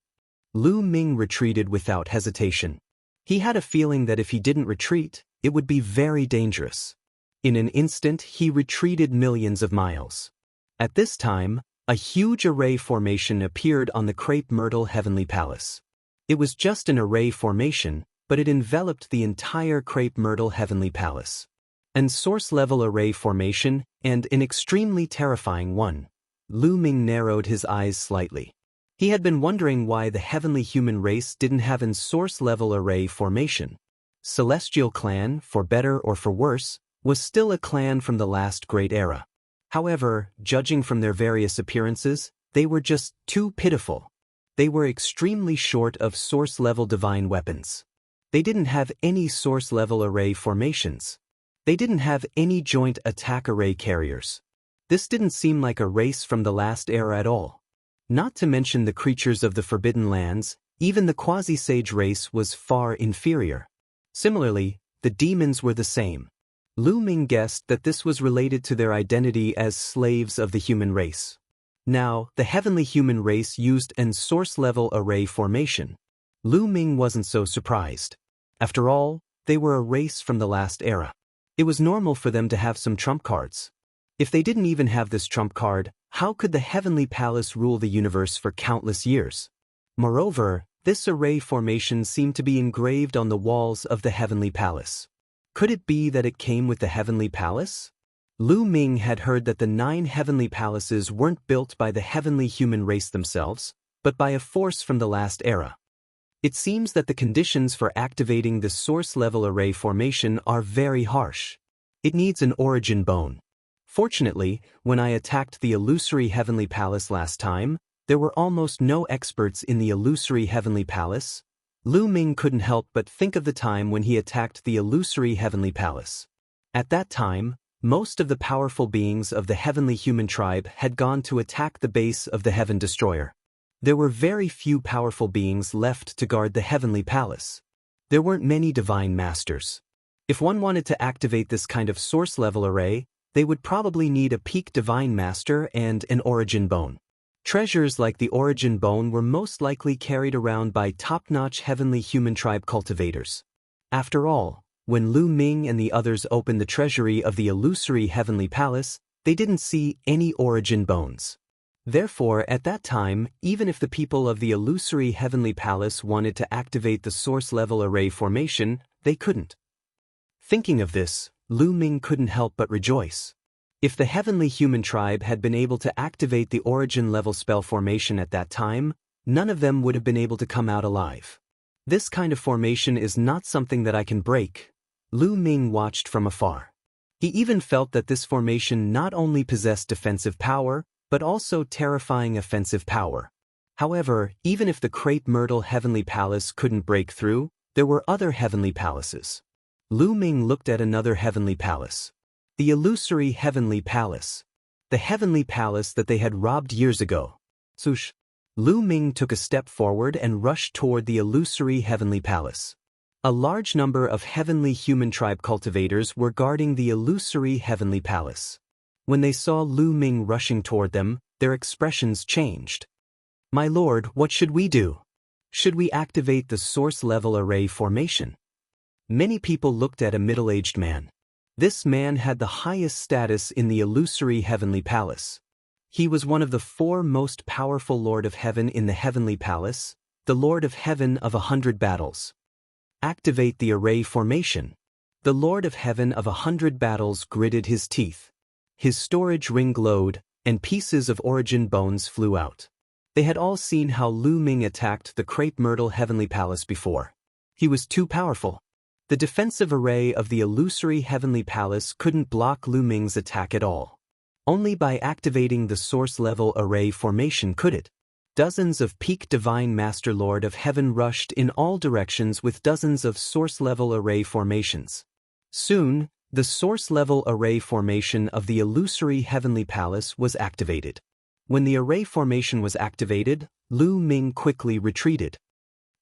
S1: Lu Ming retreated without hesitation. He had a feeling that if he didn't retreat, it would be very dangerous. In an instant, he retreated millions of miles. At this time, a huge array formation appeared on the crepe myrtle Heavenly Palace. It was just an array formation, but it enveloped the entire crepe myrtle Heavenly Palace. An source-level array formation, and an extremely terrifying one. Lu Ming narrowed his eyes slightly. He had been wondering why the heavenly human race didn't have an source-level array formation. Celestial clan, for better or for worse, was still a clan from the last great era. However, judging from their various appearances, they were just too pitiful. They were extremely short of source-level divine weapons. They didn't have any source-level array formations. They didn't have any joint attack array carriers. This didn't seem like a race from the last era at all. Not to mention the creatures of the Forbidden Lands, even the quasi-sage race was far inferior. Similarly, the demons were the same. Lu Ming guessed that this was related to their identity as slaves of the human race. Now, the heavenly human race used an source-level array formation. Lu Ming wasn't so surprised. After all, they were a race from the last era. It was normal for them to have some trump cards. If they didn't even have this trump card, how could the Heavenly Palace rule the universe for countless years? Moreover, this array formation seemed to be engraved on the walls of the Heavenly Palace. Could it be that it came with the Heavenly Palace? Lu Ming had heard that the 9 Heavenly Palaces weren't built by the heavenly human race themselves, but by a force from the last era. It seems that the conditions for activating the source-level array formation are very harsh. It needs an origin bone. Fortunately, when I attacked the illusory Heavenly Palace last time, there were almost no experts in the illusory Heavenly Palace. Lu Ming couldn't help but think of the time when he attacked the illusory Heavenly Palace. At that time, most of the powerful beings of the heavenly human tribe had gone to attack the base of the Heaven Destroyer. There were very few powerful beings left to guard the Heavenly Palace. There weren't many divine masters. If one wanted to activate this kind of source-level array, they would probably need a peak divine master and an origin bone. Treasures like the origin bone were most likely carried around by top-notch heavenly human tribe cultivators. After all, when Lu Ming and the others opened the treasury of the illusory Heavenly Palace, they didn't see any origin bones. Therefore, at that time, even if the people of the illusory Heavenly Palace wanted to activate the source-level array formation, they couldn't. Thinking of this, Lu Ming couldn't help but rejoice. If the heavenly human tribe had been able to activate the origin-level spell formation at that time, none of them would have been able to come out alive. This kind of formation is not something that I can break. Lu Ming watched from afar. He even felt that this formation not only possessed defensive power, but also terrifying offensive power. However, even if the crepe myrtle Heavenly Palace couldn't break through, there were other heavenly palaces. Lu Ming looked at another heavenly palace. The illusory Heavenly Palace. The heavenly palace that they had robbed years ago. Swoosh! Lu Ming took a step forward and rushed toward the illusory Heavenly Palace. A large number of heavenly human tribe cultivators were guarding the illusory Heavenly Palace. When they saw Lu Ming rushing toward them, their expressions changed. "My lord, what should we do? Should we activate the source-level array formation?" Many people looked at a middle-aged man. This man had the highest status in the illusory Heavenly Palace. He was one of the 4 most powerful Lord of Heaven in the Heavenly Palace, the Lord of Heaven of 100 battles. Activate the array formation. The Lord of Heaven of 100 battles gritted his teeth. His storage ring glowed, and pieces of origin bones flew out. They had all seen how Lu Ming attacked the crepe myrtle Heavenly Palace before. He was too powerful. The defensive array of the illusory Heavenly Palace couldn't block Lu Ming's attack at all. Only by activating the source-level array formation could it. Dozens of peak Divine Master Lord of Heaven rushed in all directions with dozens of source-level array formations. Soon, the source-level array formation of the illusory Heavenly Palace was activated. When the array formation was activated, Lu Ming quickly retreated.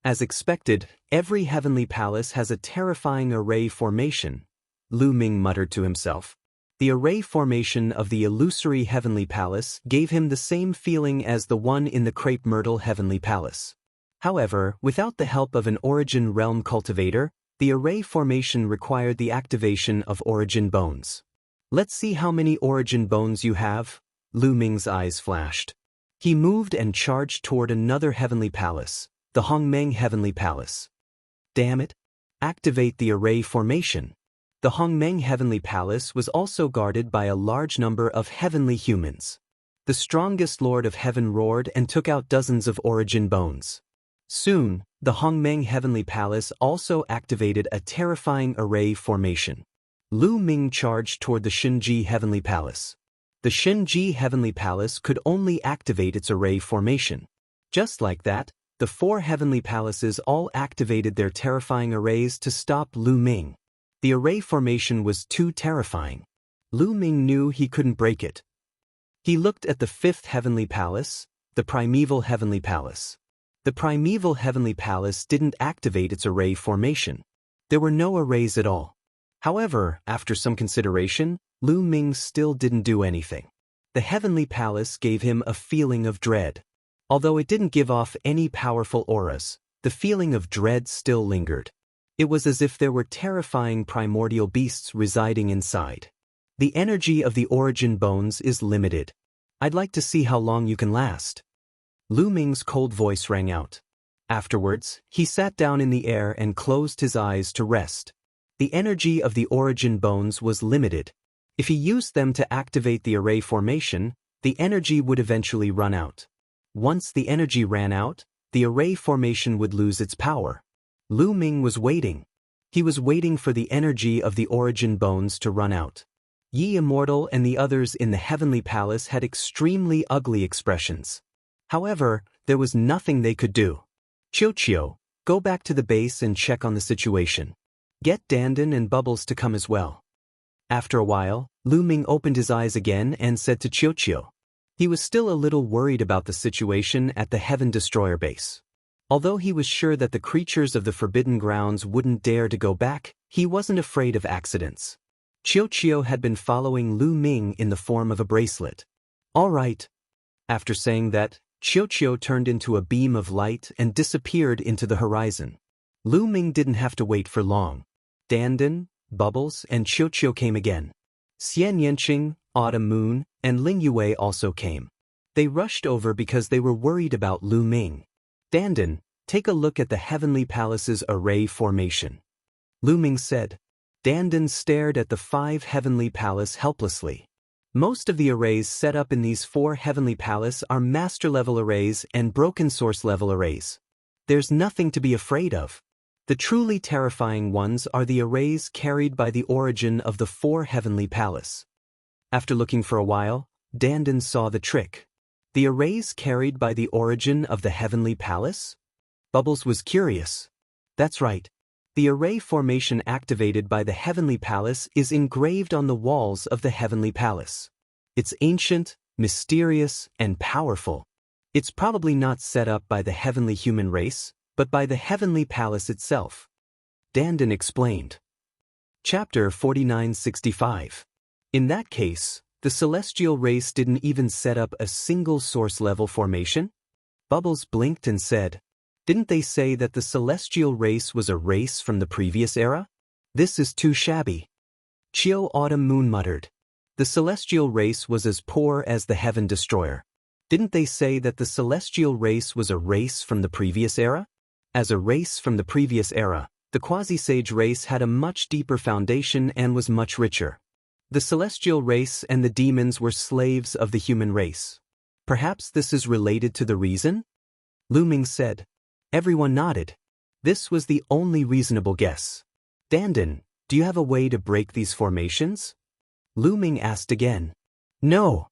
S1: As expected, every heavenly palace has a terrifying array formation, Lu Ming muttered to himself. The array formation of the illusory Heavenly Palace gave him the same feeling as the one in the crepe myrtle Heavenly Palace. However, without the help of an Origin Realm cultivator, the array formation required the activation of Origin Bones. "Let's see how many Origin Bones you have," Lu Ming's eyes flashed. He moved and charged toward another Heavenly Palace, the Hongmeng Heavenly Palace. Damn it! Activate the array formation. The Hongmeng Heavenly Palace was also guarded by a large number of heavenly humans. The strongest Lord of Heaven roared and took out dozens of origin bones. Soon, the Hongmeng Heavenly Palace also activated a terrifying array formation. Lu Ming charged toward the Shenji Heavenly Palace. The Shenji Heavenly Palace could only activate its array formation. Just like that, the 4 heavenly palaces all activated their terrifying arrays to stop Lu Ming. The array formation was too terrifying. Lu Ming knew he couldn't break it. He looked at the 5th heavenly palace, the Primeval Heavenly Palace. The Primeval Heavenly Palace didn't activate its array formation. There were no arrays at all. However, after some consideration, Lu Ming still didn't do anything. The Heavenly Palace gave him a feeling of dread. Although it didn't give off any powerful auras, the feeling of dread still lingered. It was as if there were terrifying primordial beasts residing inside. The energy of the origin bones is limited. I'd like to see how long you can last. Lu Ming's cold voice rang out. Afterwards, he sat down in the air and closed his eyes to rest. The energy of the origin bones was limited. If he used them to activate the array formation, the energy would eventually run out. Once the energy ran out, the array formation would lose its power. Lu Ming was waiting. He was waiting for the energy of the origin bones to run out. Yi Immortal and the others in the Heavenly Palace had extremely ugly expressions. However, there was nothing they could do. Qiu, go back to the base and check on the situation. Get Dandan and Bubbles to come as well. After a while, Lu Ming opened his eyes again and said to Qiu. He was still a little worried about the situation at the Heaven Destroyer base. Although he was sure that the creatures of the Forbidden Grounds wouldn't dare to go back, he wasn't afraid of accidents. Qiu had been following Lu Ming in the form of a bracelet. All right. After saying that, Qiu turned into a beam of light and disappeared into the horizon. Lu Ming didn't have to wait for long. Dandan, Bubbles, and Qiu came again. Xian Yanqing, Autumn Moon, and Ling Yue also came. They rushed over because they were worried about Lu Ming. Dandan, take a look at the Heavenly Palace's array formation. Lu Ming said. Dandan stared at the 5 Heavenly Palace helplessly. Most of the arrays set up in these 4 Heavenly Palace are Master-level arrays and Broken Source-level arrays. There's nothing to be afraid of. The truly terrifying ones are the arrays carried by the origin of the 4 Heavenly Palace. After looking for a while, Dandan saw the trick. The arrays carried by the origin of the Heavenly Palace? Bubbles was curious. That's right. The array formation activated by the Heavenly Palace is engraved on the walls of the Heavenly Palace. It's ancient, mysterious, and powerful. It's probably not set up by the heavenly human race, but by the Heavenly Palace itself. Dandan explained. Chapter 4965. In that case, the celestial race didn't even set up a single source-level formation? Bubbles blinked and said, didn't they say that the celestial race was a race from the previous era? This is too shabby. Qiu Autumn Moon muttered. The celestial race was as poor as the Heaven Destroyer. Didn't they say that the celestial race was a race from the previous era? As a race from the previous era, the quasi-sage race had a much deeper foundation and was much richer. The celestial race and the demons were slaves of the human race. Perhaps this is related to the reason? Lu Ming said. Everyone nodded. This was the only reasonable guess. Dandan, do you have a way to break these formations? Lu Ming asked again. No.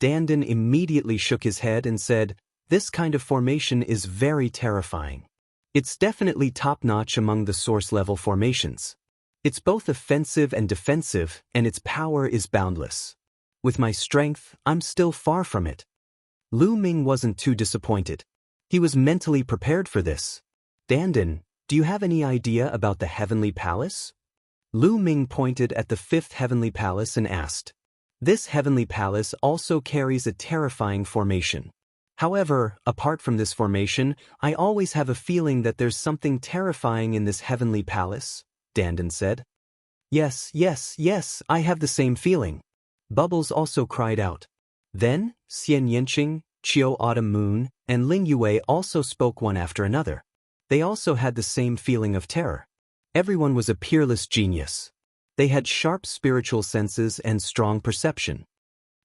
S1: Dandan immediately shook his head and said, this kind of formation is very terrifying. It's definitely top-notch among the source-level formations. It's both offensive and defensive, and its power is boundless. With my strength, I'm still far from it. Lu Ming wasn't too disappointed. He was mentally prepared for this. Dandan, do you have any idea about the Heavenly Palace? Lu Ming pointed at the 5th Heavenly Palace and asked. This Heavenly Palace also carries a terrifying formation. However, apart from this formation, I always have a feeling that there's something terrifying in this Heavenly Palace, Dandan said. Yes, I have the same feeling. Bubbles also cried out. Then, Xian Yanqing, Qiu Autumn Moon, and Ling Yue also spoke one after another. They also had the same feeling of terror. Everyone was a peerless genius. They had sharp spiritual senses and strong perception.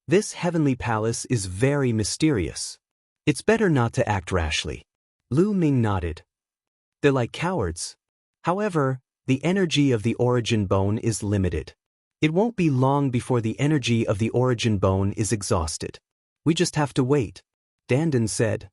S1: This heavenly palace is very mysterious. It's better not to act rashly. Lu Ming nodded. They're like cowards. However, the energy of the origin bone is limited. It won't be long before the energy of the origin bone is exhausted. We just have to wait, Dandan said.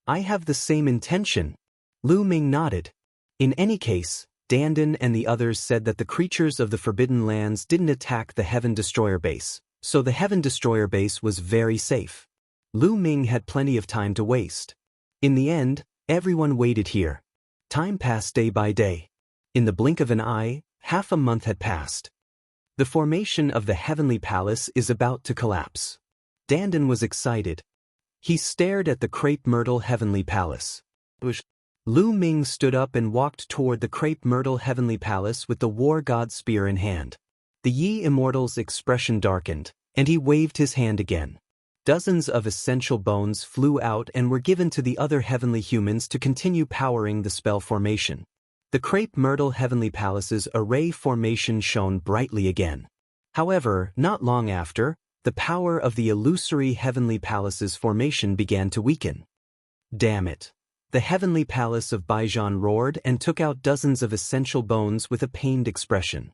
S1: I have the same intention. Lu Ming nodded. In any case, Dandan and the others said that the creatures of the Forbidden Lands didn't attack the Heaven Destroyer base, so the Heaven Destroyer base was very safe. Lu Ming had plenty of time to waste. In the end, everyone waited here. Time passed day by day. In the blink of an eye, half a month had passed. The formation of the Heavenly Palace is about to collapse. Dandan was excited. He stared at the crepe myrtle Heavenly Palace. Lu Ming stood up and walked toward the crepe myrtle Heavenly Palace with the war god spear in hand. The Yi Immortal's expression darkened, and he waved his hand again. Dozens of essential bones flew out and were given to the other heavenly humans to continue powering the spell formation. The crepe myrtle Heavenly Palace's array formation shone brightly again. However, not long after, the power of the illusory Heavenly Palace's formation began to weaken. Damn it! The Heavenly Palace of Baijian roared and took out dozens of essential bones with a pained expression.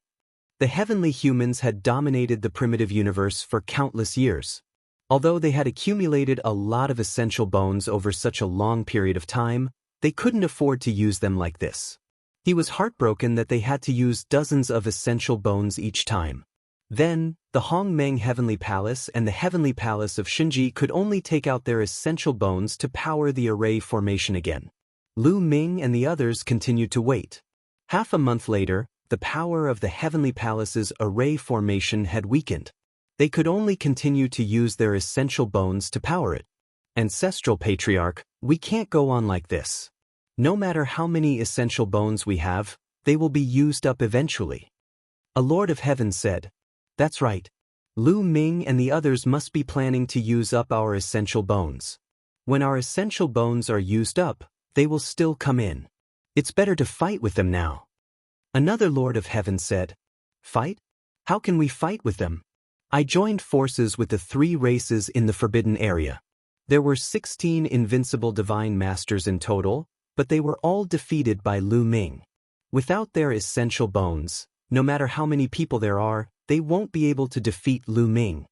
S1: The heavenly humans had dominated the primitive universe for countless years. Although they had accumulated a lot of essential bones over such a long period of time, they couldn't afford to use them like this. He was heartbroken that they had to use dozens of essential bones each time. Then, the Hongmeng Heavenly Palace and the Heavenly Palace of Shinji could only take out their essential bones to power the array formation again. Lu Ming and the others continued to wait. Half a month later, the power of the Heavenly Palace's array formation had weakened. They could only continue to use their essential bones to power it. Ancestral Patriarch, we can't go on like this. No matter how many essential bones we have, they will be used up eventually. A Lord of Heaven said, That's right. Lu Ming and the others must be planning to use up our essential bones. When our essential bones are used up, they will still come in. It's better to fight with them now. Another Lord of Heaven said, Fight? How can we fight with them? I joined forces with the 3 races in the Forbidden Area. There were 16 invincible divine masters in total, but they were all defeated by Lu Ming. Without their essential bones, no matter how many people there are, they won't be able to defeat Lu Ming.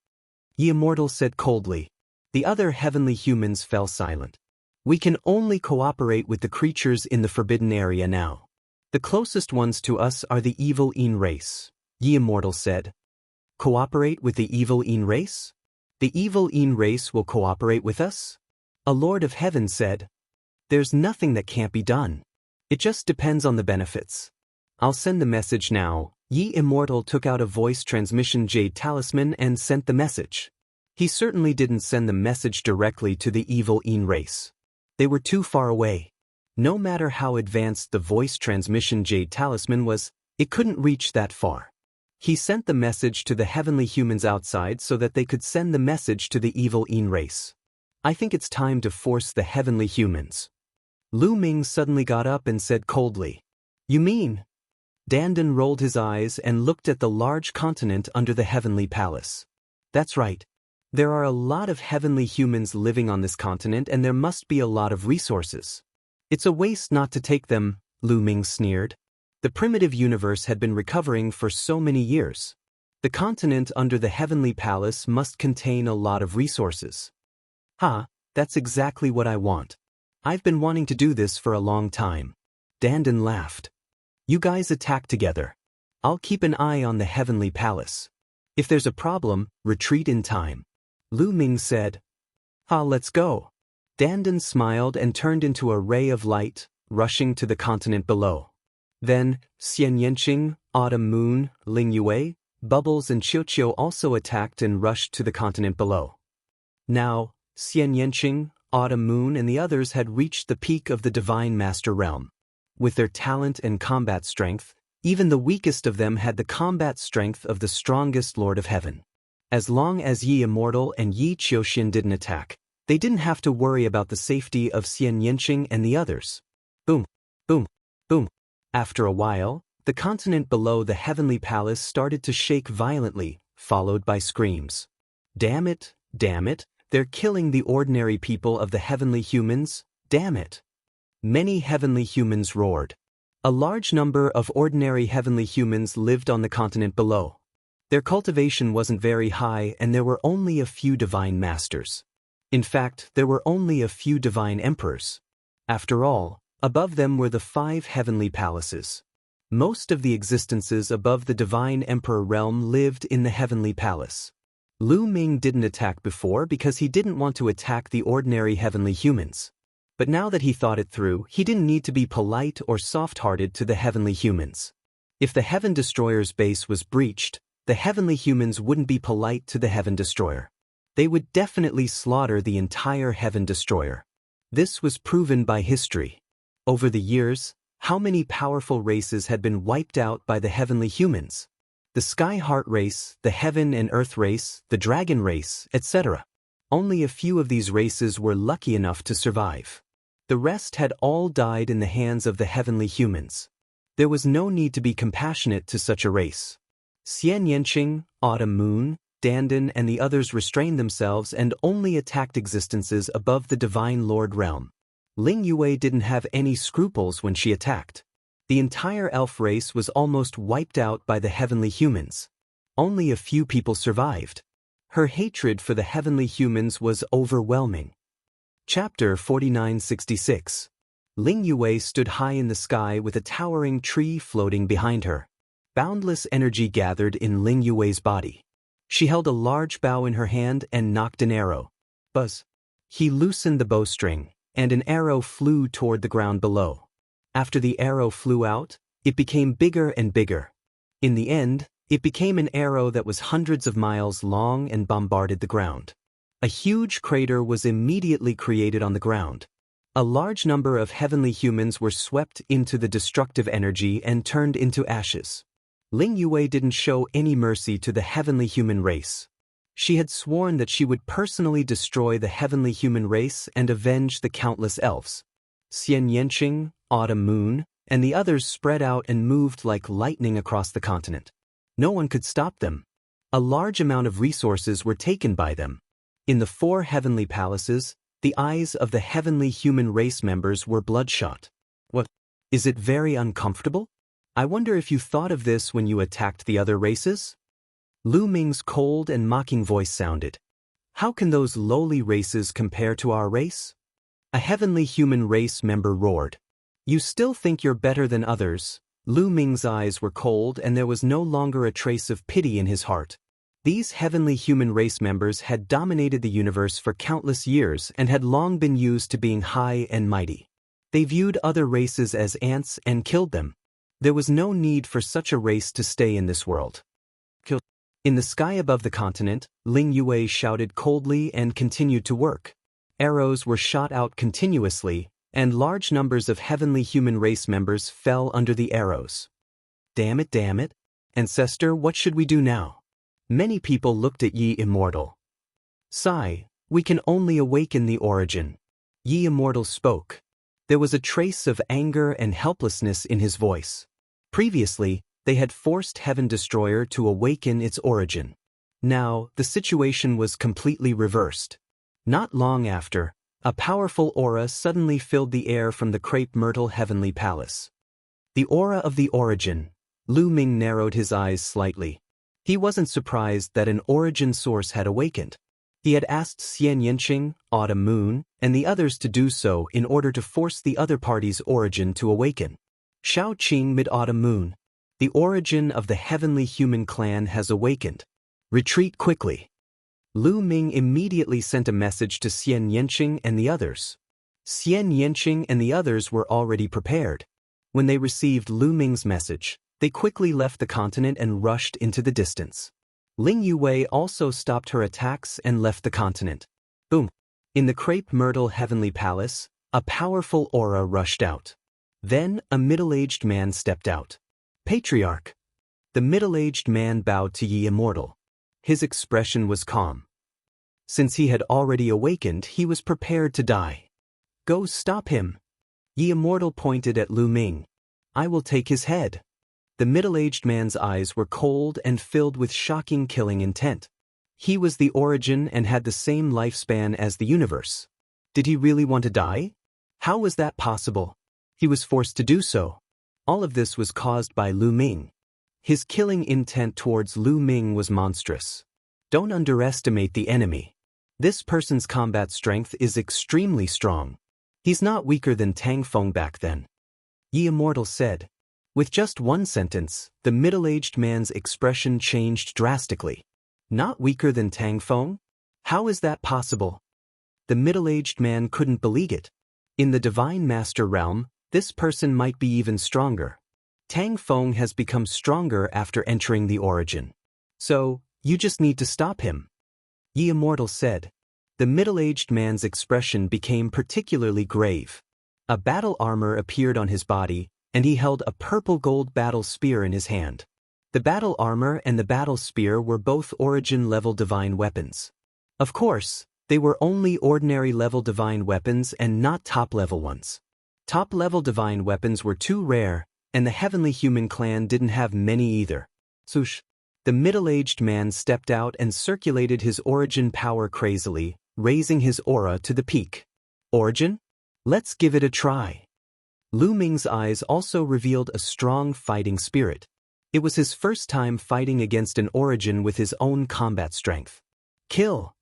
S1: Yi Immortal said coldly. The other heavenly humans fell silent. We can only cooperate with the creatures in the Forbidden Area now. The closest ones to us are the evil Yin race, Yi Immortal said. Cooperate with the evil Yin race? The evil Yin race will cooperate with us? A Lord of Heaven said. There's nothing that can't be done. It just depends on the benefits. I'll send the message now. Yi Immortal took out a voice transmission jade talisman and sent the message. He certainly didn't send the message directly to the evil Yin race. They were too far away. No matter how advanced the voice transmission jade talisman was, it couldn't reach that far. He sent the message to the heavenly humans outside so that they could send the message to the evil Yin race. I think it's time to force the heavenly humans. Lu Ming suddenly got up and said coldly. You mean? Dandan rolled his eyes and looked at the large continent under the Heavenly Palace. That's right. There are a lot of heavenly humans living on this continent and there must be a lot of resources. It's a waste not to take them, Lu Ming sneered. The primitive universe had been recovering for so many years. The continent under the Heavenly Palace must contain a lot of resources. That's exactly what I want. I've been wanting to do this for a long time. Dandan laughed. You guys attack together. I'll keep an eye on the Heavenly Palace. If there's a problem, retreat in time. Lu Ming said. Let's go. Dandan smiled and turned into a ray of light, rushing to the continent below. Then, Xian Yanqing, Autumn Moon, Ling Yue, Bubbles and Qiuqiu also attacked and rushed to the continent below. Now, Xian Yanqing, Autumn Moon and the others had reached the peak of the Divine Master Realm. With their talent and combat strength, even the weakest of them had the combat strength of the strongest Lord of Heaven. As long as Yi Immortal and Yi Qiuxian didn't attack, they didn't have to worry about the safety of Xian Yanqing and the others. Boom, boom, boom. After a while, the continent below the Heavenly Palace started to shake violently, followed by screams. Damn it, they're killing the ordinary people of the heavenly humans, damn it. Many heavenly humans roared. A large number of ordinary heavenly humans lived on the continent below. Their cultivation wasn't very high and there were only a few divine masters. In fact, there were only a few divine emperors. After all, above them were the 5 heavenly palaces. Most of the existences above the divine emperor realm lived in the heavenly palace. Lu Ming didn't attack before because he didn't want to attack the ordinary heavenly humans. But now that he thought it through, he didn't need to be polite or soft-hearted to the heavenly humans. If the Heaven Destroyer's base was breached, the heavenly humans wouldn't be polite to the Heaven Destroyer. They would definitely slaughter the entire Heaven Destroyer. This was proven by history. Over the years, how many powerful races had been wiped out by the heavenly humans? The Sky Heart race, the Heaven and Earth race, the Dragon race, etc. Only a few of these races were lucky enough to survive. The rest had all died in the hands of the heavenly humans. There was no need to be compassionate to such a race. Xian Yanqing, Autumn Moon, Dandan and the others restrained themselves and only attacked existences above the Divine Lord realm. Ling Yue didn't have any scruples when she attacked. The entire elf race was almost wiped out by the heavenly humans. Only a few people survived. Her hatred for the heavenly humans was overwhelming. Chapter 4966. Ling Yue stood high in the sky with a towering tree floating behind her. Boundless energy gathered in Ling Yue's body. She held a large bow in her hand and knocked an arrow. Buzz. He loosened the bowstring, and an arrow flew toward the ground below. After the arrow flew out, it became bigger and bigger. In the end, it became an arrow that was hundreds of miles long and bombarded the ground. A huge crater was immediately created on the ground. A large number of heavenly humans were swept into the destructive energy and turned into ashes. Ling Yue didn't show any mercy to the heavenly human race. She had sworn that she would personally destroy the heavenly human race and avenge the countless elves. Xian Yanqing, Autumn Moon, and the others spread out and moved like lightning across the continent. No one could stop them. A large amount of resources were taken by them. In the 4 heavenly palaces, the eyes of the heavenly human race members were bloodshot. What? Is it very uncomfortable? I wonder if you thought of this when you attacked the other races? Lu Ming's cold and mocking voice sounded. How can those lowly races compare to our race? A heavenly human race member roared. You still think you're better than others? Lu Ming's eyes were cold and there was no longer a trace of pity in his heart. These heavenly human race members had dominated the universe for countless years and had long been used to being high and mighty. They viewed other races as ants and killed them. There was no need for such a race to stay in this world. In the sky above the continent, Ling Yue shouted coldly and continued to work. Arrows were shot out continuously, and large numbers of heavenly human race members fell under the arrows. Damn it, Ancestor, what should we do now? Many people looked at Yi Immortal. Sigh, we can only awaken the origin. Yi Immortal spoke. There was a trace of anger and helplessness in his voice. Previously, they had forced Heaven Destroyer to awaken its origin. Now, the situation was completely reversed. Not long after, a powerful aura suddenly filled the air from the crepe myrtle heavenly palace. The aura of the origin. Lu Ming narrowed his eyes slightly. He wasn't surprised that an origin source had awakened. He had asked Xian Yanqing, Autumn Moon, and the others to do so in order to force the other party's origin to awaken. Shao Qing Mid-Autumn Moon. The origin of the heavenly human clan has awakened. Retreat quickly. Lu Ming immediately sent a message to Xian Yanqing and the others. Xian Yanqing and the others were already prepared. When they received Lu Ming's message, they quickly left the continent and rushed into the distance. Ling Yue also stopped her attacks and left the continent. Boom! In the crepe myrtle heavenly palace, a powerful aura rushed out. Then, a middle-aged man stepped out. Patriarch. The middle-aged man bowed to Yi Immortal. His expression was calm. Since he had already awakened, he was prepared to die. Go stop him. Yi Immortal pointed at Lu Ming. I will take his head. The middle-aged man's eyes were cold and filled with shocking killing intent. He was the origin and had the same lifespan as the universe. Did he really want to die? How was that possible? He was forced to do so. All of this was caused by Lu Ming. His killing intent towards Lu Ming was monstrous. Don't underestimate the enemy. This person's combat strength is extremely strong. He's not weaker than Tang Feng back then. Immortal said. With just one sentence, the middle-aged man's expression changed drastically. Not weaker than Tang Feng? How is that possible? The middle-aged man couldn't believe it. In the Divine Master realm, this person might be even stronger. Tang Feng has become stronger after entering the origin. So, you just need to stop him. Immortal said. The middle-aged man's expression became particularly grave. A battle armor appeared on his body, and he held a purple-gold battle spear in his hand. The battle armor and the battle spear were both origin-level divine weapons. Of course, they were only ordinary-level divine weapons and not top-level ones. Top-level divine weapons were too rare, and the Heavenly Human Clan didn't have many either. Swoosh! The middle-aged man stepped out and circulated his origin power crazily, raising his aura to the peak. Origin? Let's give it a try. Lu Ming's eyes also revealed a strong fighting spirit. It was his first time fighting against an origin with his own combat strength. Kill!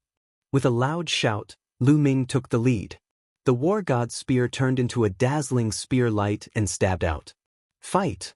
S1: With a loud shout, Lu Ming took the lead. The war god's spear turned into a dazzling spear light and stabbed out. Fight!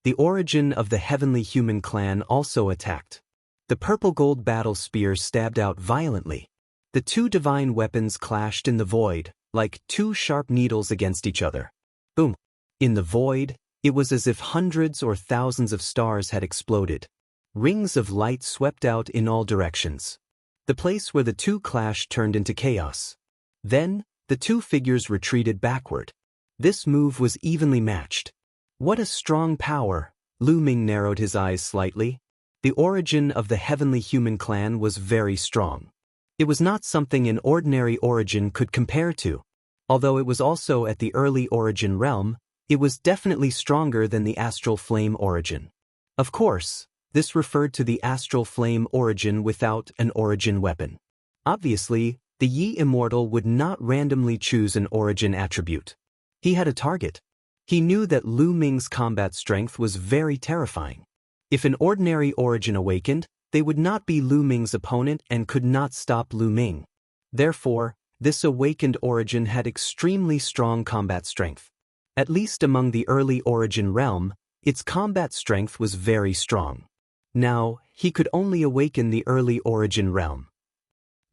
S1: The origin of the Heavenly Human Clan also attacked. The purple-gold battle spear stabbed out violently. The two divine weapons clashed in the void, like two sharp needles against each other. Boom! In the void, it was as if hundreds or thousands of stars had exploded. Rings of light swept out in all directions. The place where the two clashed turned into chaos. Then, the two figures retreated backward. This move was evenly matched. What a strong power! Lu Ming narrowed his eyes slightly. The origin of the Heavenly Human Clan was very strong. It was not something an ordinary origin could compare to. Although it was also at the early origin realm, it was definitely stronger than the Astral Flame origin. Of course, this referred to the Astral Flame origin without an origin weapon. Obviously, the Yi Immortal would not randomly choose an origin attribute. He had a target. He knew that Lu Ming's combat strength was very terrifying. If an ordinary origin awakened, they would not be Lu Ming's opponent and could not stop Lu Ming. Therefore, this awakened origin had extremely strong combat strength. At least among the early origin realm, its combat strength was very strong. Now, he could only awaken the early origin realm.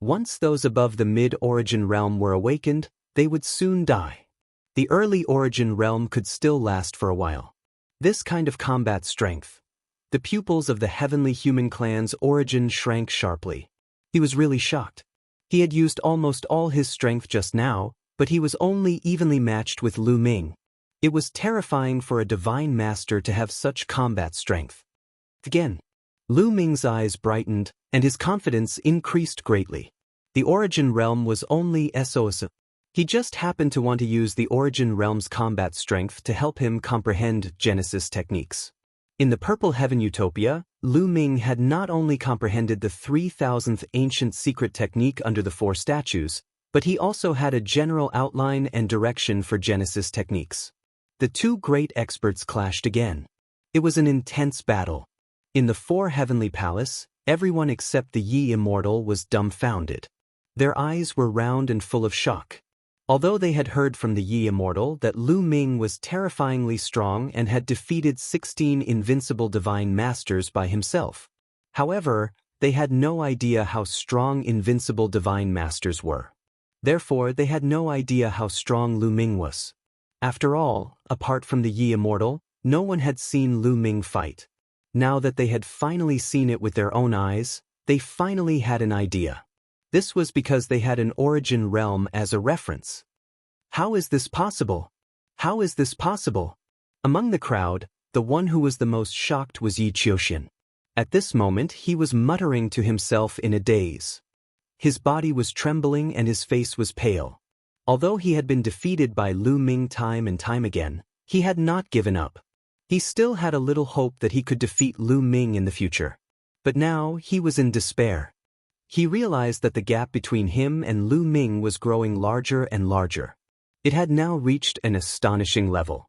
S1: Once those above the mid-origin realm were awakened, they would soon die. The early origin realm could still last for a while. This kind of combat strength. The pupils of the Heavenly Human Clan's origin shrank sharply. He was really shocked. He had used almost all his strength just now, but he was only evenly matched with Lu Ming. It was terrifying for a divine master to have such combat strength. Again, Lu Ming's eyes brightened, and his confidence increased greatly. The origin realm was only SOS. He just happened to want to use the origin realm's combat strength to help him comprehend Genesis techniques. In the Purple Heaven Utopia, Lu Ming had not only comprehended the 3000th ancient secret technique under the 4 statues, but he also had a general outline and direction for Genesis techniques. The two great experts clashed again. It was an intense battle. In the 4 Heavenly Palace, everyone except the Yi Immortal was dumbfounded. Their eyes were round and full of shock. Although they had heard from the Yi Immortal that Lu Ming was terrifyingly strong and had defeated 16 invincible divine masters by himself. However, they had no idea how strong invincible divine masters were. Therefore, they had no idea how strong Lu Ming was. After all, apart from the Yi Immortal, no one had seen Lu Ming fight. Now that they had finally seen it with their own eyes, they finally had an idea. This was because they had an origin realm as a reference. How is this possible? How is this possible? Among the crowd, the one who was the most shocked was Yi Qiuxian. At this moment he was muttering to himself in a daze. His body was trembling and his face was pale. Although he had been defeated by Lu Ming time and time again, he had not given up. He still had a little hope that he could defeat Lu Ming in the future. But now he was in despair. he realized that the gap between him and Lu Ming was growing larger and larger. It had now reached an astonishing level.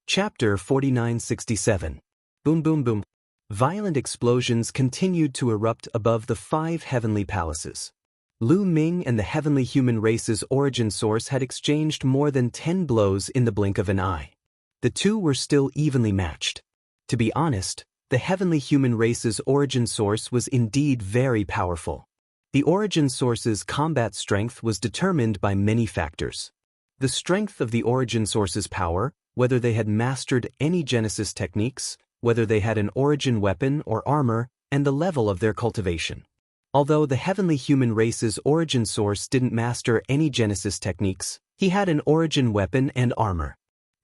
S1: Chapter 4967. Boom boom boom. Violent explosions continued to erupt above the 5 heavenly palaces. Lu Ming and the heavenly human race's origin source had exchanged more than 10 blows in the blink of an eye. The two were still evenly matched. To be honest, the heavenly human race's origin source was indeed very powerful. The origin source's combat strength was determined by many factors. The strength of the origin source's power, whether they had mastered any Genesis techniques, whether they had an origin weapon or armor, and the level of their cultivation. Although the heavenly human race's origin source didn't master any Genesis techniques, he had an origin weapon and armor.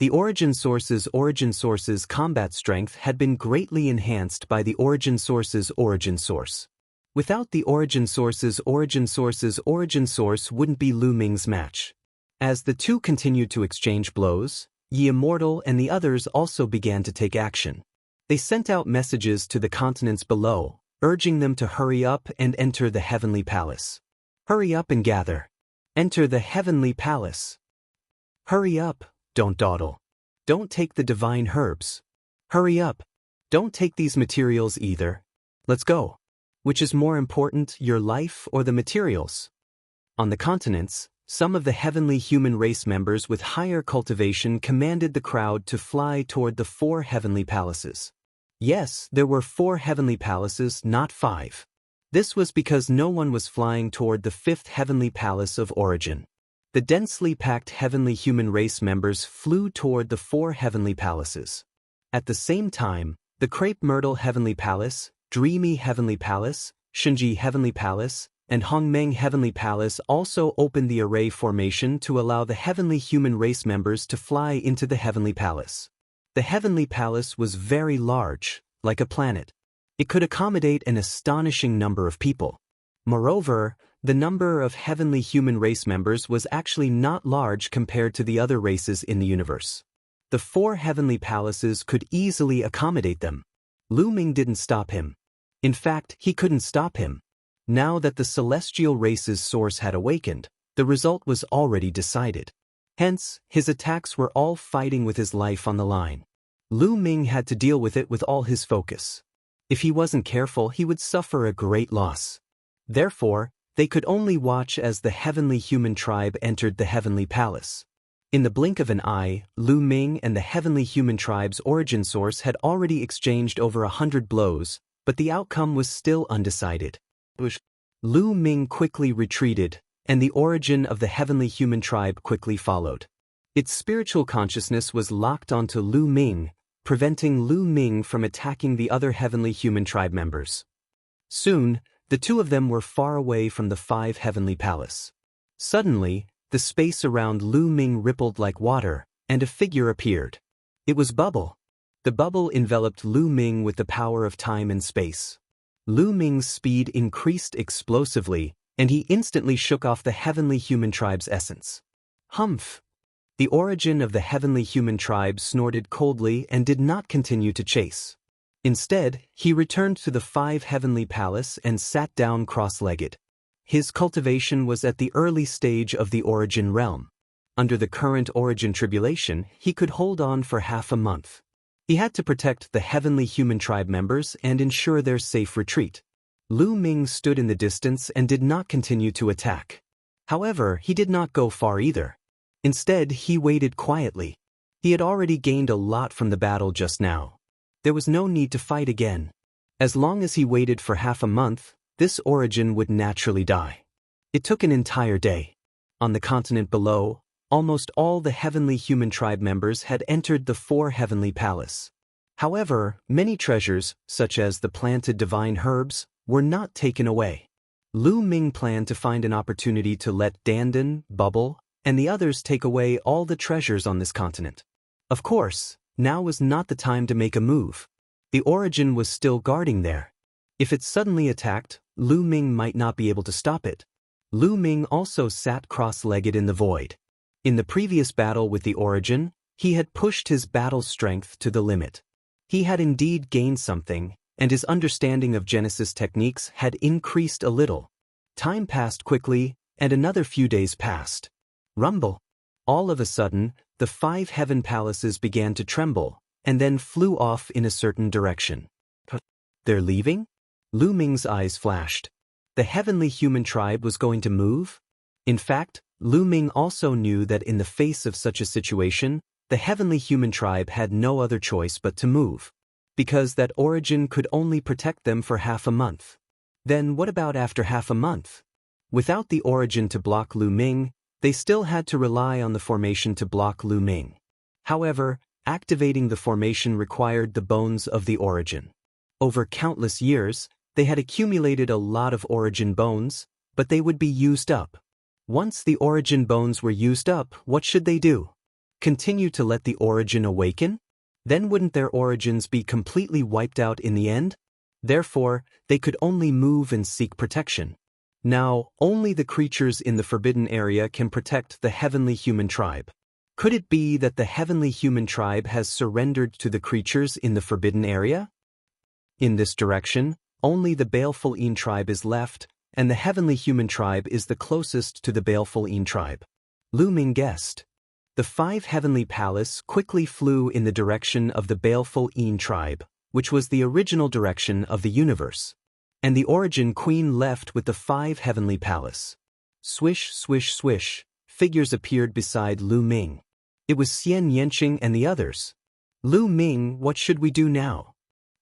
S1: The origin source's combat strength had been greatly enhanced by the origin source's origin source. Without the origin source's origin source wouldn't be Lu Ming's match. As the two continued to exchange blows, Immortal and the others also began to take action. They sent out messages to the continents below, urging them to hurry up and enter the heavenly palace. Hurry up and gather. Enter the heavenly palace. Hurry up, don't dawdle. Don't take the divine herbs. Hurry up. Don't take these materials either. Let's go. Which is more important, your life or the materials? On the continents, some of the heavenly human race members with higher cultivation commanded the crowd to fly toward the 4 heavenly palaces. Yes, there were 4 heavenly palaces, not 5. This was because no one was flying toward the 5th heavenly palace of origin. The densely packed heavenly human race members flew toward the 4 heavenly palaces. At the same time, the Crepe Myrtle Heavenly Palace, Dreamy Heavenly Palace, Shunji Heavenly Palace, and Hongmeng Heavenly Palace also opened the array formation to allow the heavenly human race members to fly into the heavenly palace. The heavenly palace was very large, like a planet. It could accommodate an astonishing number of people. Moreover, the number of heavenly human race members was actually not large compared to the other races in the universe. The 4 heavenly palaces could easily accommodate them. Lu Ming didn't stop him. In fact, he couldn't stop him. Now that the celestial race's source had awakened, the result was already decided. Hence, his attacks were all fighting with his life on the line. Lu Ming had to deal with it with all his focus. If he wasn't careful, he would suffer a great loss. Therefore, they could only watch as the heavenly human tribe entered the heavenly palace. In the blink of an eye, Lu Ming and the heavenly human tribe's origin source had already exchanged over 100 blows, but the outcome was still undecided. Lu Ming quickly retreated, and the origin of the heavenly human tribe quickly followed. Its spiritual consciousness was locked onto Lu Ming, preventing Lu Ming from attacking the other heavenly human tribe members. Soon, the two of them were far away from the 5 heavenly palace. Suddenly, the space around Lu Ming rippled like water, and a figure appeared. It was Bubble. The bubble enveloped Lu Ming with the power of time and space. Lu Ming's speed increased explosively, and he instantly shook off the heavenly human tribe's essence. Humph! The origin of the heavenly human tribe snorted coldly and did not continue to chase. Instead, he returned to the 5 heavenly palace and sat down cross-legged. His cultivation was at the early stage of the origin realm. Under the current origin tribulation, he could hold on for half a month. He had to protect the heavenly human tribe members and ensure their safe retreat. Lu Ming stood in the distance and did not continue to attack. However, he did not go far either. Instead, he waited quietly. He had already gained a lot from the battle just now. There was no need to fight again. As long as he waited for half a month, this origin would naturally die. It took an entire day. On the continent below, almost all the heavenly human tribe members had entered the 4 heavenly palace. However, many treasures, such as the planted divine herbs, were not taken away. Lu Ming planned to find an opportunity to let Dandan, Bubble, and the others take away all the treasures on this continent. Of course, now was not the time to make a move. The origin was still guarding there. If it suddenly attacked, Lu Ming might not be able to stop it. Lu Ming also sat cross-legged in the void. In the previous battle with the origin, he had pushed his battle strength to the limit. He had indeed gained something, and his understanding of Genesis techniques had increased a little. Time passed quickly, and another few days passed. Rumble. All of a sudden, the 5 heaven palaces began to tremble, and then flew off in a certain direction. They're leaving? Lu Ming's eyes flashed. The heavenly human tribe was going to move? In fact, Lu Ming also knew that in the face of such a situation, the heavenly human tribe had no other choice but to move. Because that origin could only protect them for half a month. Then what about after half a month? Without the origin to block Lu Ming, they still had to rely on the formation to block Lu Ming. However, activating the formation required the bones of the origin. Over countless years, they had accumulated a lot of origin bones, but they would be used up. Once the origin bones were used up, what should they do? Continue to let the origin awaken? Then wouldn't their origins be completely wiped out in the end? Therefore, they could only move and seek protection. Now, only the creatures in the forbidden area can protect the heavenly human tribe. Could it be that the heavenly human tribe has surrendered to the creatures in the forbidden area? In this direction, only the Baleful Een tribe is left, and the heavenly human tribe is the closest to the Baleful Een tribe. Lu Ming guessed. The 5 heavenly palace quickly flew in the direction of the Baleful Een tribe, which was the original direction of the universe. And the origin queen left with the 5 heavenly palace. Swish, swish, swish, figures appeared beside Lu Ming. It was Xian Yanqing and the others. Lu Ming, what should we do now?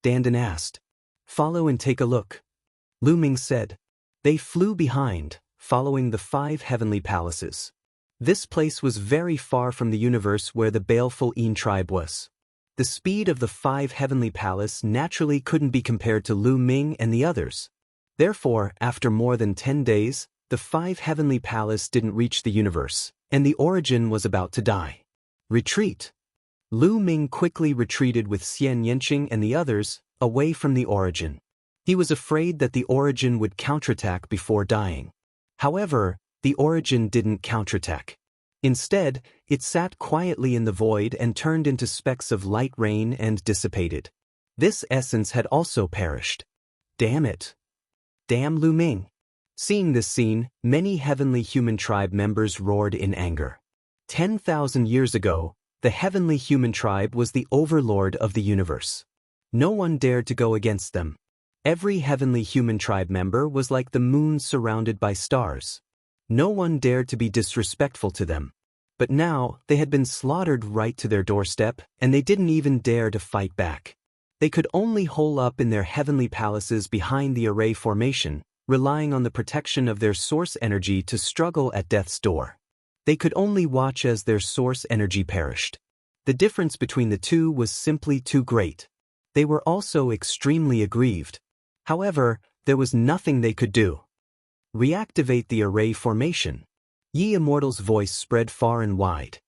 S1: Dandan asked. Follow and take a look. Lu Ming said. They flew behind, following the 5 heavenly palaces. This place was very far from the universe where the Baleful Een tribe was. The speed of the 5 heavenly palace naturally couldn't be compared to Lu Ming and the others. Therefore, after more than 10 days, the 5 heavenly palace didn't reach the universe, and the origin was about to die. Retreat. Lu Ming quickly retreated with Xian Yanqing and the others, away from the origin. He was afraid that the origin would counterattack before dying. However, the origin didn't counterattack. Instead, it sat quietly in the void and turned into specks of light rain and dissipated. This essence had also perished. Damn it. Damn Lu Ming. Seeing this scene, many heavenly human tribe members roared in anger. 10,000 years ago, the heavenly human tribe was the overlord of the universe. No one dared to go against them. Every heavenly human tribe member was like the moon surrounded by stars. No one dared to be disrespectful to them. But now, they had been slaughtered right to their doorstep, and they didn't even dare to fight back. They could only hole up in their heavenly palaces behind the array formation, relying on the protection of their source energy to struggle at death's door. They could only watch as their source energy perished. The difference between the two was simply too great. They were also extremely aggrieved. However, there was nothing they could do. Reactivate the array formation. Yi Immortal's voice spread far and wide.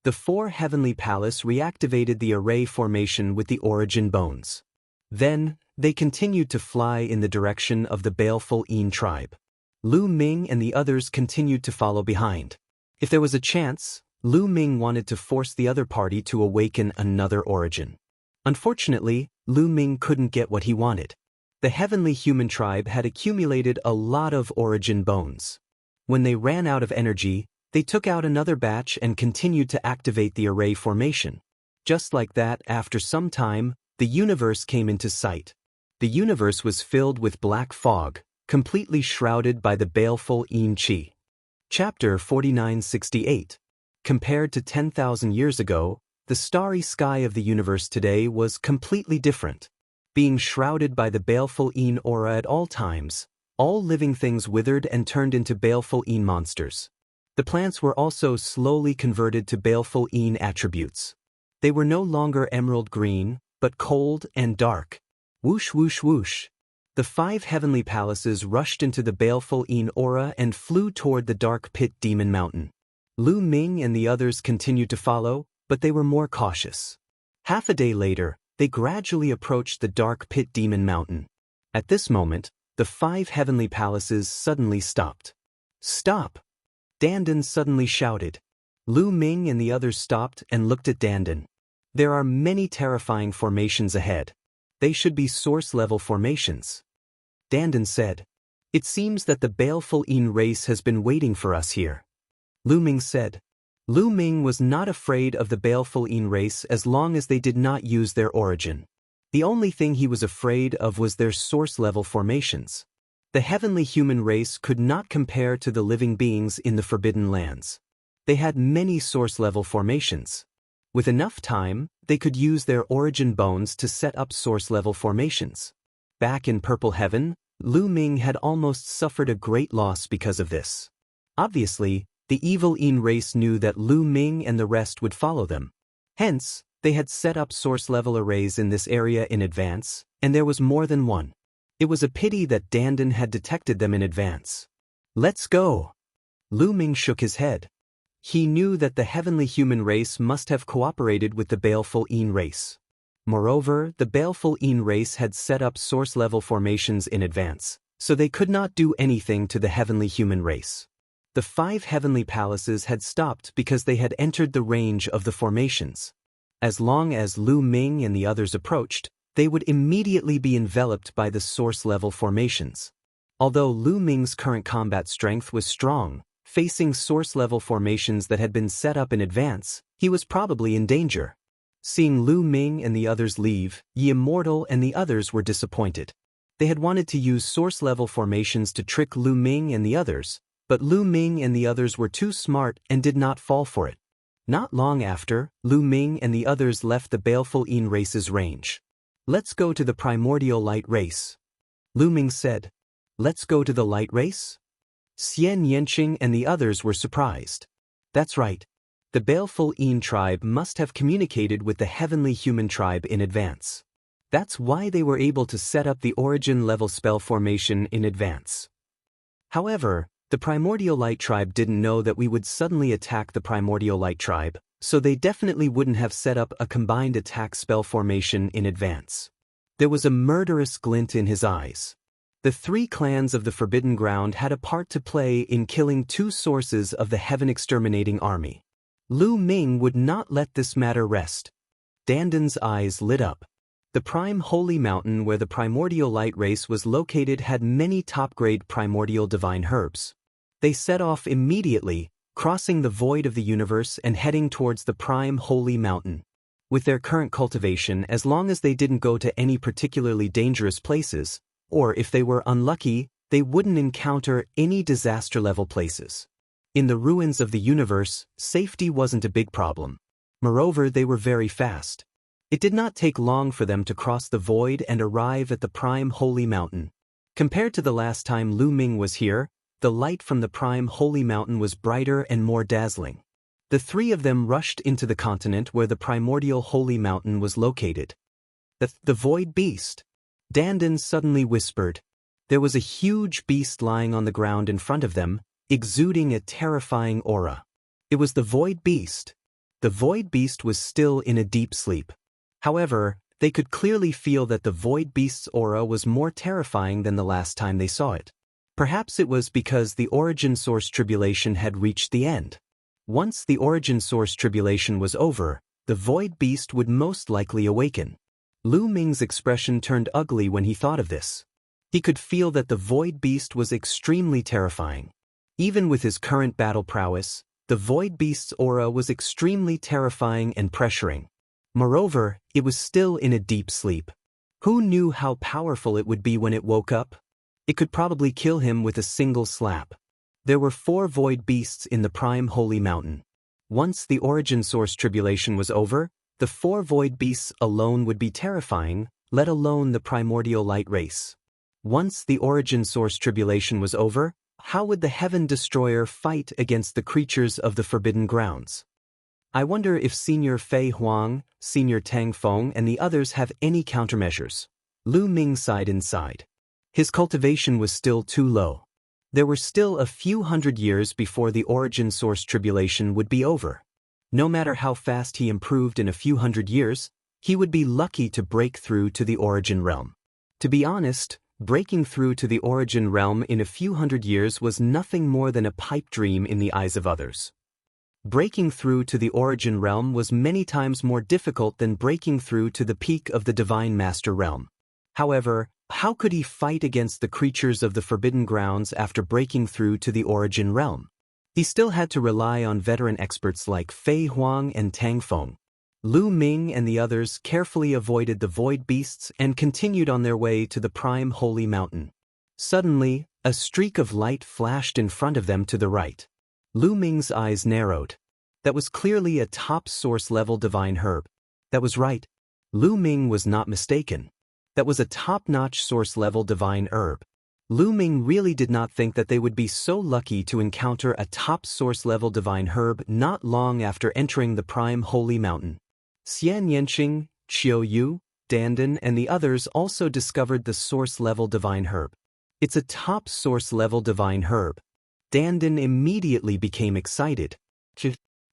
S1: The 4 heavenly palace reactivated the array formation with the origin bones. Then, they continued to fly in the direction of the Baleful Een tribe. Lu Ming and the others continued to follow behind. If there was a chance, Lu Ming wanted to force the other party to awaken another origin. Unfortunately, Lu Ming couldn't get what he wanted. The heavenly human tribe had accumulated a lot of origin bones. When they ran out of energy, they took out another batch and continued to activate the array formation. Just like that, after some time, the universe came into sight. The universe was filled with black fog, completely shrouded by the Baleful Een Chi. Chapter 4968. Compared to 10,000 years ago, the starry sky of the universe today was completely different. Being shrouded by the Baleful Een aura at all times, all living things withered and turned into Baleful Een monsters. The plants were also slowly converted to Baleful Een attributes. They were no longer emerald green, but cold and dark. Whoosh whoosh whoosh. The 5 heavenly palaces rushed into the Baleful Een aura and flew toward the dark pit demon mountain. Lu Ming and the others continued to follow, but they were more cautious. Half a day later, they gradually approached the dark pit demon mountain. At this moment, the 5 heavenly palaces suddenly stopped. Stop! Dandan suddenly shouted. Lu Ming and the others stopped and looked at Dandan. There are many terrifying formations ahead. They should be source-level formations. Dandan said. It seems that the baleful Yin race has been waiting for us here. Lu Ming said. Lu Ming was not afraid of the baleful Yin race as long as they did not use their origin. The only thing he was afraid of was their source-level formations. The heavenly human race could not compare to the living beings in the Forbidden Lands. They had many source-level formations. With enough time, they could use their origin bones to set up source-level formations. Back in Purple Heaven, Lu Ming had almost suffered a great loss because of this. Obviously, the evil Yin race knew that Lu Ming and the rest would follow them. Hence, they had set up source-level arrays in this area in advance, and there was more than one. It was a pity that Dandan had detected them in advance. Let's go! Lu Ming shook his head. He knew that the heavenly human race must have cooperated with the baleful Yin race. Moreover, the baleful Yin race had set up source-level formations in advance, so they could not do anything to the heavenly human race. The 5 heavenly palaces had stopped because they had entered the range of the formations. As long as Lu Ming and the others approached, they would immediately be enveloped by the source-level formations. Although Lu Ming's current combat strength was strong, facing source-level formations that had been set up in advance, he was probably in danger. Seeing Lu Ming and the others leave, Immortal and the others were disappointed. They had wanted to use source-level formations to trick Lu Ming and the others, but Lu Ming and the others were too smart and did not fall for it. Not long after, Lu Ming and the others left the baleful Yin race's range. Let's go to the primordial light race. Lu Ming said. Let's go to the light race? Xian Yanqing and the others were surprised. That's right. The baleful Yin tribe must have communicated with the heavenly human tribe in advance. That's why they were able to set up the origin-level spell formation in advance. However, the primordial light tribe didn't know that we would suddenly attack the primordial light tribe, so they definitely wouldn't have set up a combined attack spell formation in advance. There was a murderous glint in his eyes. The 3 clans of the Forbidden Ground had a part to play in killing 2 sources of the Heaven Exterminating Army. Lu Ming would not let this matter rest. Dandan's eyes lit up. The Prime Holy Mountain where the primordial light race was located had many top-grade primordial divine herbs. They set off immediately, crossing the void of the universe and heading towards the Prime Holy Mountain. With their current cultivation, as long as they didn't go to any particularly dangerous places, or if they were unlucky, they wouldn't encounter any disaster-level places. In the ruins of the universe, safety wasn't a big problem. Moreover, they were very fast. It did not take long for them to cross the void and arrive at the Prime Holy Mountain. Compared to the last time Lu Ming was here, the light from the Prime Holy Mountain was brighter and more dazzling. The 3 of them rushed into the continent where the primordial Holy Mountain was located. The Void Beast. Dandan suddenly whispered. There was a huge beast lying on the ground in front of them, exuding a terrifying aura. It was the Void Beast. The Void Beast was still in a deep sleep. However, they could clearly feel that the Void Beast's aura was more terrifying than the last time they saw it. Perhaps it was because the Origin Source Tribulation had reached the end. Once the Origin Source Tribulation was over, the Void Beast would most likely awaken. Lu Ming's expression turned ugly when he thought of this. He could feel that the Void Beast was extremely terrifying. Even with his current battle prowess, the Void Beast's aura was extremely terrifying and pressuring. Moreover, it was still in a deep sleep. Who knew how powerful it would be when it woke up? It could probably kill him with a single slap. There were 4 Void Beasts in the Prime Holy Mountain. Once the Origin Source Tribulation was over, the 4 Void Beasts alone would be terrifying, let alone the primordial light race. Once the Origin Source Tribulation was over, how would the Heaven Destroyer fight against the creatures of the Forbidden Grounds? I wonder if Senior Fei Huang, Senior Tang Feng and the others have any countermeasures. Lu Ming sighed inside. His cultivation was still too low. There were still a few hundred years before the Origin Source Tribulation would be over. No matter how fast he improved in a few hundred years, he would be lucky to break through to the Origin Realm. To be honest, breaking through to the Origin Realm in a few hundred years was nothing more than a pipe dream in the eyes of others. Breaking through to the Origin Realm was many times more difficult than breaking through to the peak of the Divine Master Realm. However, How could he fight against the creatures of the Forbidden Grounds after breaking through to the Origin Realm? He still had to rely on veteran experts like Fei Huang and Tang Feng. Lu Ming and the others carefully avoided the void beasts and continued on their way to the prime holy mountain. Suddenly, a streak of light flashed in front of them to the right. Lu Ming's eyes narrowed. That was clearly a top source level divine herb. That was right. Lu Ming was not mistaken. That was a top-notch source level divine herb. Lu Ming really did not think that they would be so lucky to encounter a top source level divine herb not long after entering the prime holy mountain. Xian Yanqing, Qiu Yu, Dandan and the others also discovered the source level divine herb. It's a top source level divine herb. Dandan immediately became excited.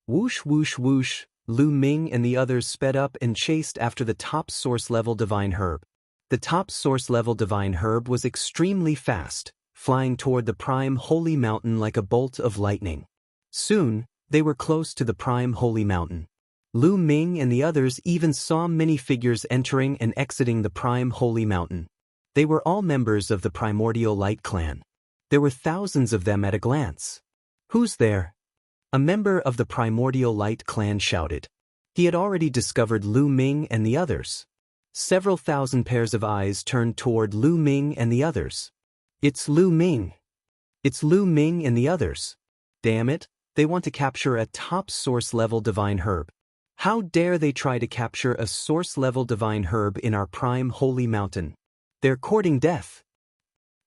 S1: Whoosh whoosh whoosh, Lu Ming and the others sped up and chased after the top source level divine herb. The top source level divine herb was extremely fast, flying toward the prime holy mountain like a bolt of lightning. Soon, they were close to the prime holy mountain. Lu Ming and the others even saw many figures entering and exiting the prime holy mountain. They were all members of the Primordial Light Clan. There were thousands of them at a glance. "Who's there?" A member of the Primordial Light Clan shouted. He had already discovered Lu Ming and the others. Several thousand pairs of eyes turned toward Lu Ming and the others. "It's Lu Ming. It's Lu Ming and the others. Damn it, they want to capture a top source level divine herb. How dare they try to capture a source level divine herb in our prime holy mountain? They're courting death.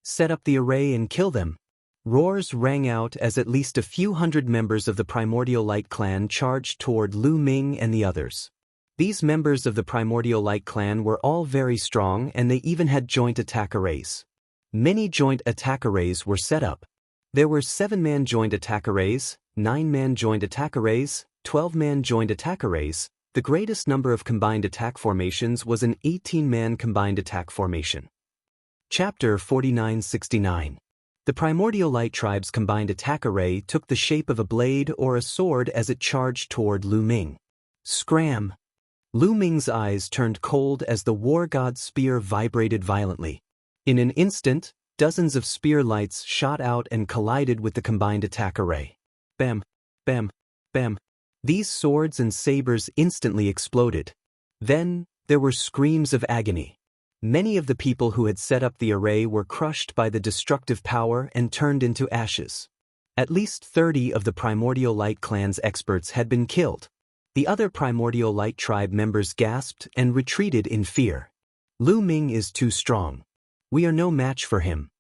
S1: Set up the array and kill them." Roars rang out as at least a few hundred members of the Primordial Light Clan charged toward Lu Ming and the others. These members of the Primordial Light Clan were all very strong and they even had joint attack arrays. Many joint attack arrays were set up. There were 7-man joint attack arrays, 9-man joint attack arrays, 12-man joint attack arrays. The greatest number of combined attack formations was an 18-man combined attack formation. Chapter 4969. The Primordial Light Tribe's combined attack array took the shape of a blade or a sword as it charged toward Lu Ming. Scram! Lu Ming's eyes turned cold as the war god's spear vibrated violently. In an instant, dozens of spear lights shot out and collided with the combined attack array. Bam! Bam! Bam! These swords and sabers instantly exploded. Then, there were screams of agony. Many of the people who had set up the array were crushed by the destructive power and turned into ashes. At least 30 of the Primordial Light Clan's experts had been killed. The other Primordial Light Tribe members gasped and retreated in fear. "Lu Ming is too strong. We are no match for him.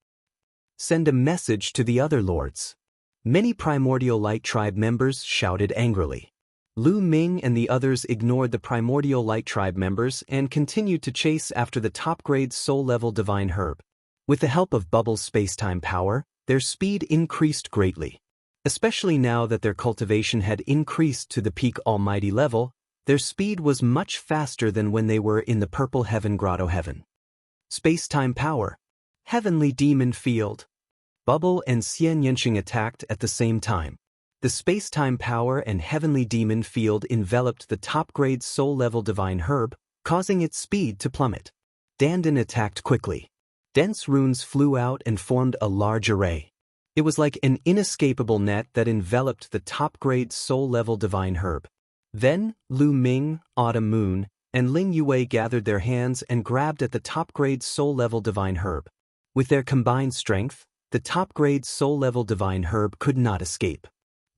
S1: Send a message to the other lords." Many Primordial Light Tribe members shouted angrily. Lu Ming and the others ignored the Primordial Light Tribe members and continued to chase after the top-grade soul-level divine herb. With the help of Bubble's space-time power, their speed increased greatly. Especially now that their cultivation had increased to the peak almighty level, their speed was much faster than when they were in the Purple Heaven Grotto Heaven. Space-time power. Heavenly Demon Field. Bubble and Xian Yanqing attacked at the same time. The space-time power and Heavenly Demon Field enveloped the top-grade soul-level divine herb, causing its speed to plummet. Dandan attacked quickly. Dense runes flew out and formed a large array. It was like an inescapable net that enveloped the top-grade soul-level divine herb. Then, Lu Ming, Autumn Moon, and Ling Yue gathered their hands and grabbed at the top-grade soul-level divine herb. With their combined strength, the top-grade soul-level divine herb could not escape.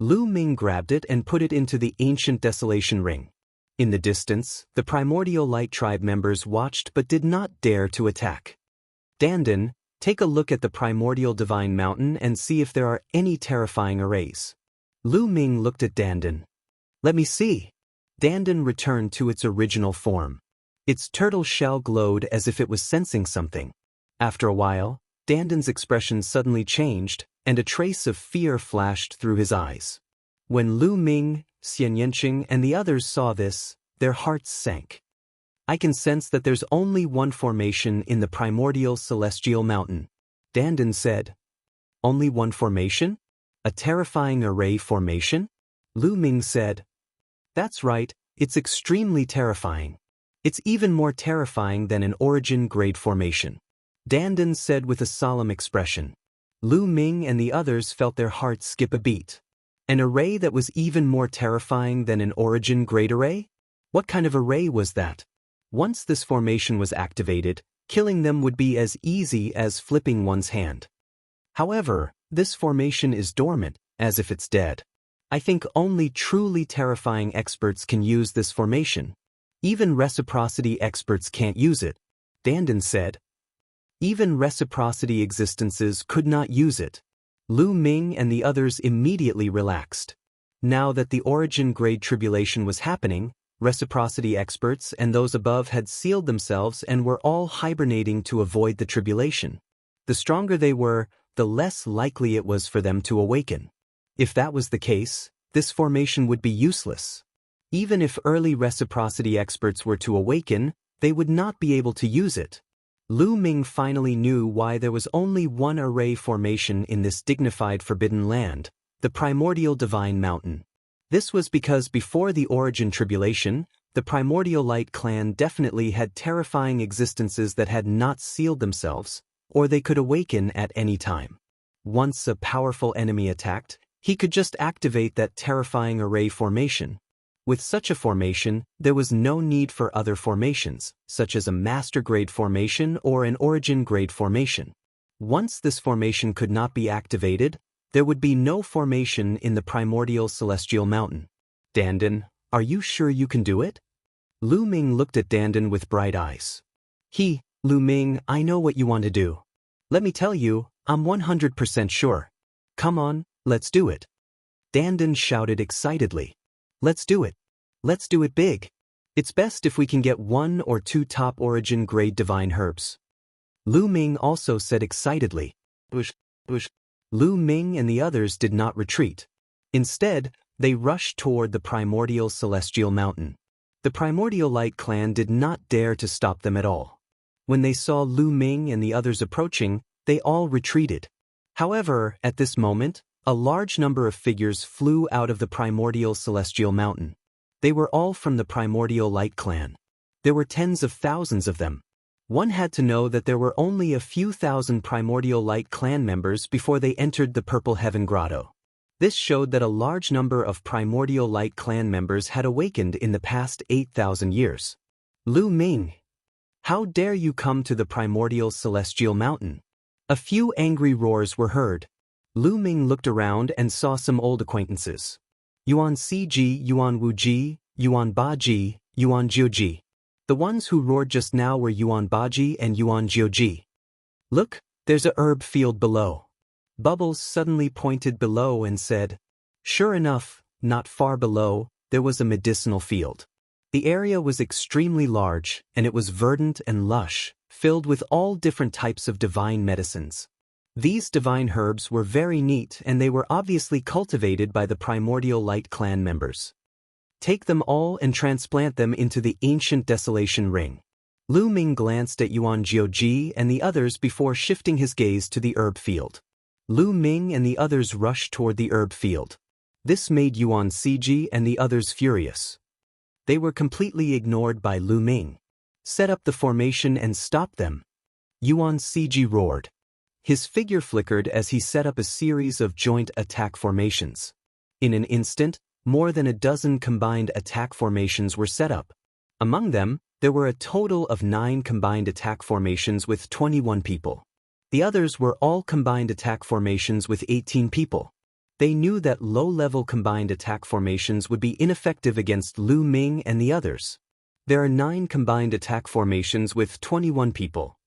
S1: Lu Ming grabbed it and put it into the ancient desolation ring. In the distance, the Primordial Light Tribe members watched but did not dare to attack. Dandan, take a look at the Primordial Divine Mountain and see if there are any terrifying arrays. Lu Ming looked at Dandan. "Let me see." Dandan returned to its original form. Its turtle shell glowed as if it was sensing something. After a while, Dandan's expression suddenly changed, and a trace of fear flashed through his eyes. When Lu Ming, Xian Yanqing, and the others saw this, their hearts sank. "I can sense that there's only one formation in the Primordial Celestial Mountain," Dandan said. "Only one formation? A terrifying array formation?" Lu Ming said. "That's right, it's extremely terrifying. It's even more terrifying than an origin grade formation. Dandan said with a solemn expression. Lu Ming and the others felt their hearts skip a beat. An array that was even more terrifying than an origin grade array? What kind of array was that? Once this formation was activated, killing them would be as easy as flipping one's hand. However, this formation is dormant, as if it's dead. I think only truly terrifying experts can use this formation. Even reciprocity experts can't use it, Dandan said. Even reciprocity existences could not use it. Lu Ming and the others immediately relaxed. Now that the origin grade tribulation was happening, reciprocity experts and those above had sealed themselves and were all hibernating to avoid the tribulation. The stronger they were, the less likely it was for them to awaken. If that was the case, this formation would be useless. Even if early reciprocity experts were to awaken, they would not be able to use it. Lu Ming finally knew why there was only one array formation in this dignified forbidden land, the primordial divine mountain. This was because before the origin tribulation, the primordial light clan definitely had terrifying existences that had not sealed themselves, or they could awaken at any time. Once a powerful enemy attacked, he could just activate that terrifying array formation. With such a formation, there was no need for other formations, such as a master grade formation or an origin grade formation. Once this formation could not be activated, there would be no formation in the primordial celestial mountain. Dandan, are you sure you can do it? Lu Ming looked at Dandan with bright eyes. Lu Ming, I know what you want to do. Let me tell you, I'm 100% sure. Come on, let's do it. Dandan shouted excitedly. Let's do it. Let's do it big. It's best if we can get 1 or 2 top origin grade divine herbs. Lu Ming also said excitedly. Bush. Lu Ming and the others did not retreat. Instead, they rushed toward the primordial celestial mountain. The primordial light clan did not dare to stop them at all. When they saw Lu Ming and the others approaching, they all retreated. However, at this moment, a large number of figures flew out of the primordial celestial mountain. They were all from the primordial light clan. There were tens of thousands of them. One had to know that there were only a few thousand primordial light clan members before they entered the Purple Heaven Grotto. This showed that a large number of primordial light clan members had awakened in the past 8,000 years. Lu Ming, how dare you come to the primordial celestial mountain? A few angry roars were heard. Lu Ming looked around and saw some old acquaintances. Yuan Ciji, Yuan Wuji, Yuan Baji, Yuan Jiuji. The ones who roared just now were Yuan Baji and Yuan Jiuji. Look, there's a herb field below. Bubbles suddenly pointed below and said, sure enough, not far below, there was a medicinal field. The area was extremely large, and it was verdant and lush, filled with all different types of divine medicines. These divine herbs were very neat and they were obviously cultivated by the primordial light clan members. Take them all and transplant them into the ancient desolation ring. Lu Ming glanced at Yuan Jiuji and the others before shifting his gaze to the herb field. Lu Ming and the others rushed toward the herb field. This made Yuan Ciji and the others furious. They were completely ignored by Lu Ming. Set up the formation and stop them. Yuan Ciji roared. His figure flickered as he set up a series of joint attack formations. In an instant, more than a dozen combined attack formations were set up. Among them, there were a total of 9 combined attack formations with 21 people. The others were all combined attack formations with 18 people. They knew that low-level combined attack formations would be ineffective against Lu Ming and the others. There are 9 combined attack formations with 21 people.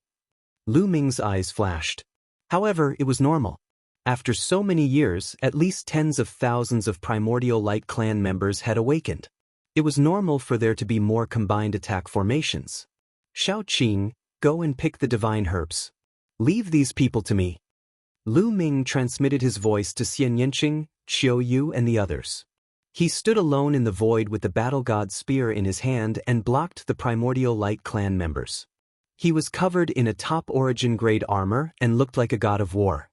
S1: Lu Ming's eyes flashed. However, it was normal. After so many years, at least tens of thousands of primordial light clan members had awakened. It was normal for there to be more combined attack formations. Shao Qing, go and pick the divine herbs. Leave these people to me. Lu Ming transmitted his voice to Xian Yanqing, Qiu Yu and the others. He stood alone in the void with the battle god's spear in his hand and blocked the primordial light clan members. He was covered in a top origin grade armor and looked like a god of war.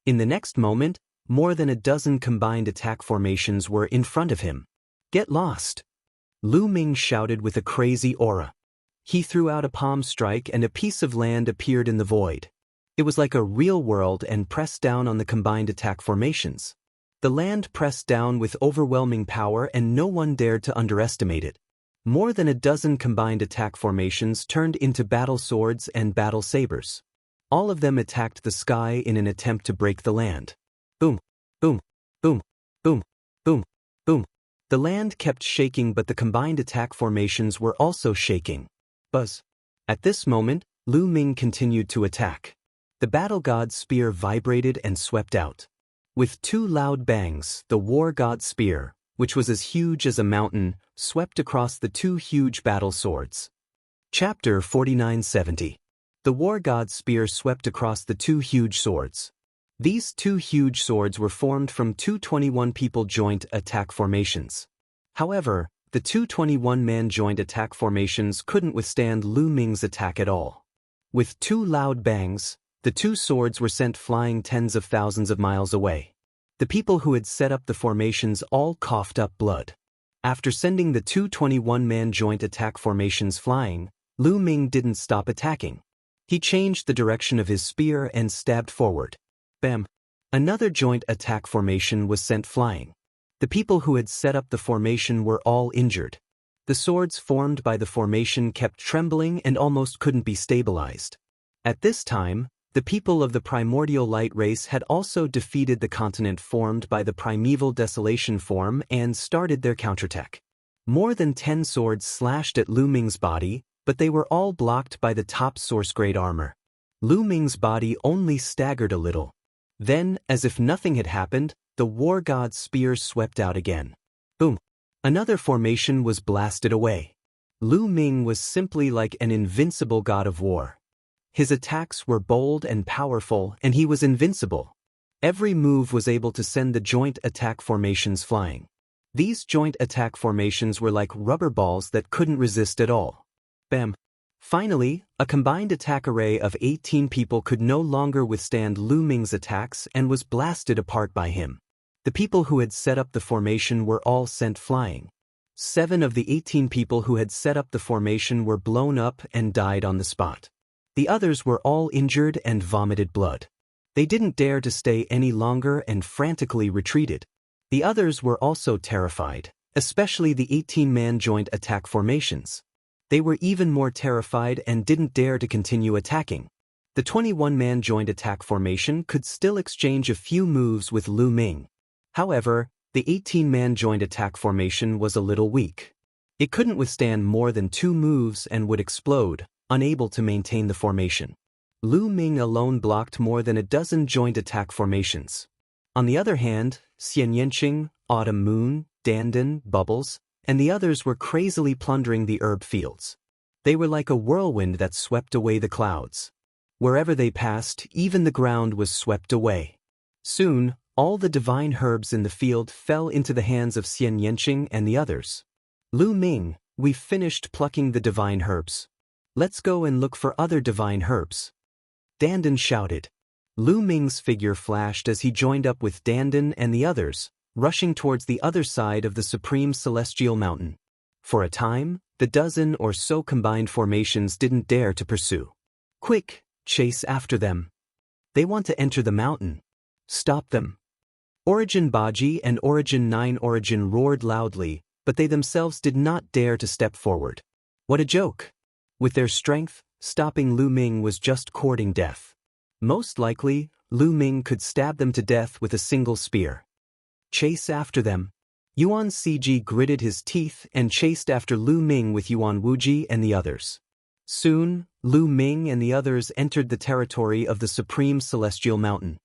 S1: In the next moment, more than a dozen combined attack formations were in front of him. Get lost! Lu Ming shouted with a crazy aura. He threw out a palm strike and a piece of land appeared in the void. It was like a real world and pressed down on the combined attack formations. The land pressed down with overwhelming power and no one dared to underestimate it. More than a dozen combined attack formations turned into battle swords and battle sabers. All of them attacked the sky in an attempt to break the land. Boom, boom, boom, boom, boom, boom. The land kept shaking, but the combined attack formations were also shaking. Buzz. At this moment, Lu Ming continued to attack. The battle god's spear vibrated and swept out. With two loud bangs, the war god's spear, which was as huge as a mountain, swept across the two huge battle swords. Chapter 4970. The war god's spear swept across the two huge swords. These two huge swords were formed from two 21-people joint attack formations. However, the two 21-man joint attack formations couldn't withstand Lu Ming's attack at all. With two loud bangs, the two swords were sent flying tens of thousands of miles away. The people who had set up the formations all coughed up blood. After sending the two 21-man joint attack formations flying, Lu Ming didn't stop attacking. He changed the direction of his spear and stabbed forward. Bam! Another joint attack formation was sent flying. The people who had set up the formation were all injured. The swords formed by the formation kept trembling and almost couldn't be stabilized. At this time, the people of the primordial light race had also defeated the continent formed by the primeval desolation form and started their counterattack. More than 10 swords slashed at Lu Ming's body, but they were all blocked by the top source-grade armor. Lu Ming's body only staggered a little. Then, as if nothing had happened, the war god's spear swept out again. Boom! Another formation was blasted away. Lu Ming was simply like an invincible god of war. His attacks were bold and powerful, and he was invincible. Every move was able to send the joint attack formations flying. These joint attack formations were like rubber balls that couldn't resist at all. Bam! Finally, a combined attack array of 18 people could no longer withstand Lu Ming's attacks and was blasted apart by him. The people who had set up the formation were all sent flying. 7 of the 18 people who had set up the formation were blown up and died on the spot. The others were all injured and vomited blood. They didn't dare to stay any longer and frantically retreated. The others were also terrified, especially the 18-man joint attack formations. They were even more terrified and didn't dare to continue attacking. The 21-man joint attack formation could still exchange a few moves with Lu Ming. However, the 18-man joint attack formation was a little weak. It couldn't withstand more than 2 moves and would explode, unable to maintain the formation. Lu Ming alone blocked more than a dozen joint attack formations. On the other hand, Xian Yanqing, Autumn Moon, Dandan, Bubbles, and the others were crazily plundering the herb fields. They were like a whirlwind that swept away the clouds. Wherever they passed, even the ground was swept away. Soon, all the divine herbs in the field fell into the hands of Xian Yanqing and the others. Lu Ming, we've finished plucking the divine herbs. Let's go and look for other divine herbs. Dandan shouted. Lu Ming's figure flashed as he joined up with Dandan and the others, rushing towards the other side of the supreme celestial mountain. For a time, the dozen or so combined formations didn't dare to pursue. Quick, chase after them. They want to enter the mountain. Stop them. Origin Baji and Origin 9 Origin roared loudly, but they themselves did not dare to step forward. What a joke! With their strength, stopping Lu Ming was just courting death. Most likely, Lu Ming could stab them to death with a single spear. Chase after them. Yuan Ciji gritted his teeth and chased after Lu Ming with Yuan Wuji and the others. Soon, Lu Ming and the others entered the territory of the Supreme Celestial Mountain.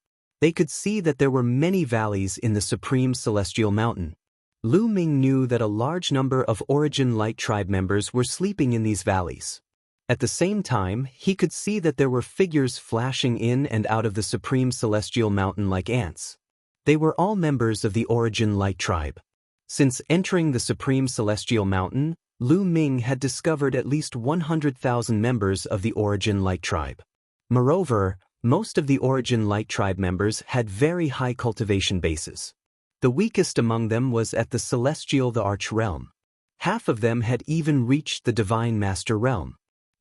S1: They could see that there were many valleys in the Supreme Celestial Mountain. Lu Ming knew that a large number of Origin Light Tribe members were sleeping in these valleys. At the same time, he could see that there were figures flashing in and out of the Supreme Celestial Mountain like ants. They were all members of the Origin Light Tribe. Since entering the Supreme Celestial Mountain, Lu Ming had discovered at least 100,000 members of the Origin Light Tribe. Moreover, most of the Origin Light Tribe members had very high cultivation bases. The weakest among them was at the Celestial the Arch Realm. Half of them had even reached the Divine Master Realm.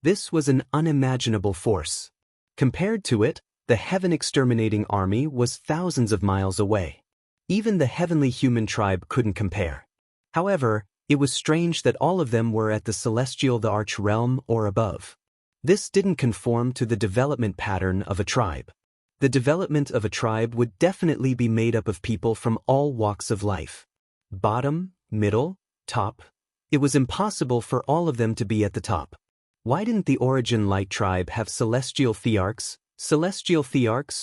S1: This was an unimaginable force. Compared to it, the heaven-exterminating army was thousands of miles away. Even the heavenly human tribe couldn't compare. However, it was strange that all of them were at the celestial the arch realm or above. This didn't conform to the development pattern of a tribe. The development of a tribe would definitely be made up of people from all walks of life. Bottom, middle, top. It was impossible for all of them to be at the top. Why didn't the Origin Light tribe have celestial thearchs,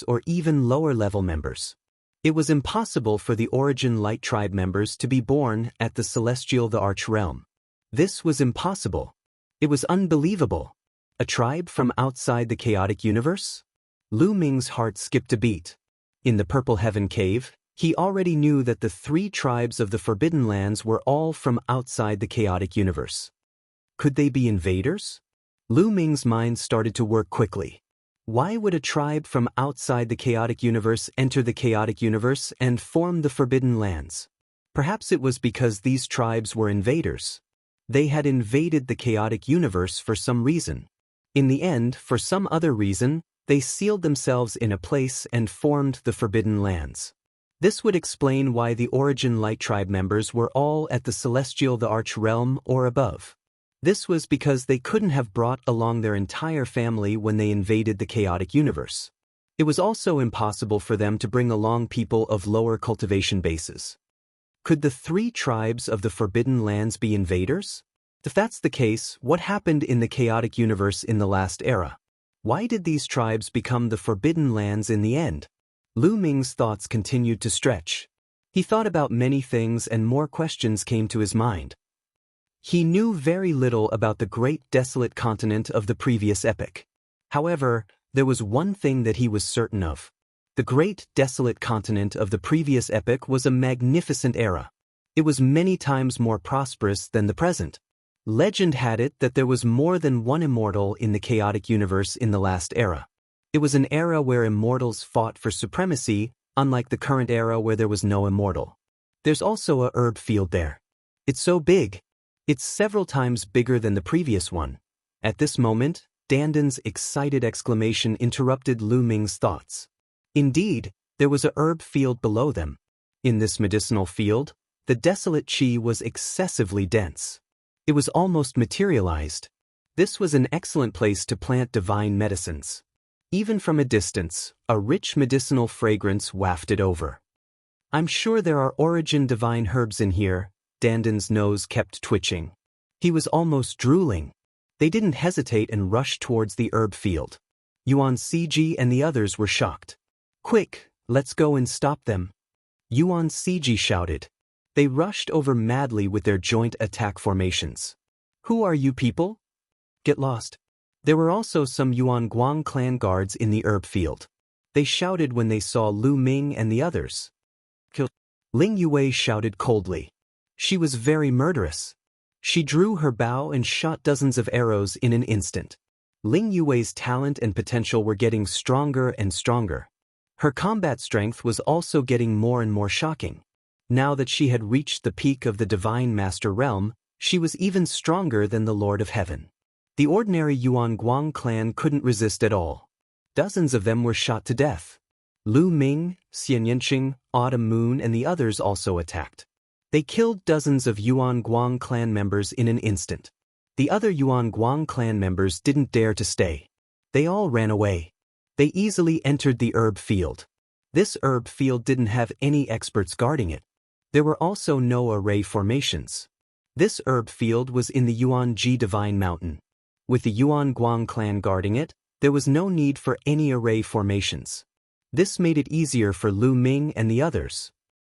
S1: or even lower-level members? It was impossible for the Origin Light tribe members to be born at the celestial the arch realm. This was impossible. It was unbelievable. A tribe from outside the chaotic universe? Lu Ming's heart skipped a beat. In the Purple Heaven Cave, he already knew that the 3 tribes of the Forbidden Lands were all from outside the chaotic universe. Could they be invaders? Lu Ming's mind started to work quickly. Why would a tribe from outside the chaotic universe enter the chaotic universe and form the Forbidden Lands? Perhaps it was because these tribes were invaders. They had invaded the chaotic universe for some reason. In the end, for some other reason, they sealed themselves in a place and formed the Forbidden Lands. This would explain why the Origin Light tribe members were all at the celestial the arch realm or above. This was because they couldn't have brought along their entire family when they invaded the chaotic universe. It was also impossible for them to bring along people of lower cultivation bases. Could the 3 tribes of the Forbidden Lands be invaders? If that's the case, what happened in the chaotic universe in the last era? Why did these tribes become the Forbidden Lands in the end? Lu Ming's thoughts continued to stretch. He thought about many things and more questions came to his mind. He knew very little about the great desolate continent of the previous epoch. However, there was one thing that he was certain of. The great desolate continent of the previous epoch was a magnificent era. It was many times more prosperous than the present. Legend had it that there was more than one immortal in the chaotic universe in the last era. It was an era where immortals fought for supremacy, unlike the current era where there was no immortal. There's also a herb field there. It's so big. It's several times bigger than the previous one. At this moment, Danden's excited exclamation interrupted Lu Ming's thoughts. Indeed, there was a herb field below them. In this medicinal field, the desolate qi was excessively dense. It was almost materialized. This was an excellent place to plant divine medicines. Even from a distance, a rich medicinal fragrance wafted over. I'm sure there are origin divine herbs in here. Danden's nose kept twitching. He was almost drooling. They didn't hesitate and rushed towards the herb field. Yuan Ciji and the others were shocked. Quick, let's go and stop them. Yuan Ciji shouted. They rushed over madly with their joint attack formations. Who are you people? Get lost. There were also some Yuan Guang clan guards in the herb field. They shouted when they saw Lu Ming and the others. Kill. Ling Yue shouted coldly. She was very murderous. She drew her bow and shot dozens of arrows in an instant. Ling Yue's talent and potential were getting stronger and stronger. Her combat strength was also getting more and more shocking. Now that she had reached the peak of the Divine Master Realm, she was even stronger than the Lord of Heaven. The ordinary Yuan Guang clan couldn't resist at all. Dozens of them were shot to death. Lu Ming, Xian Yanqing, Autumn Moon and the others also attacked. They killed dozens of Yuan Guang clan members in an instant. The other Yuan Guang clan members didn't dare to stay. They all ran away. They easily entered the herb field. This herb field didn't have any experts guarding it. There were also no array formations. This herb field was in the Yuan Ji Divine Mountain. With the Yuan Guang clan guarding it, there was no need for any array formations. This made it easier for Lu Ming and the others.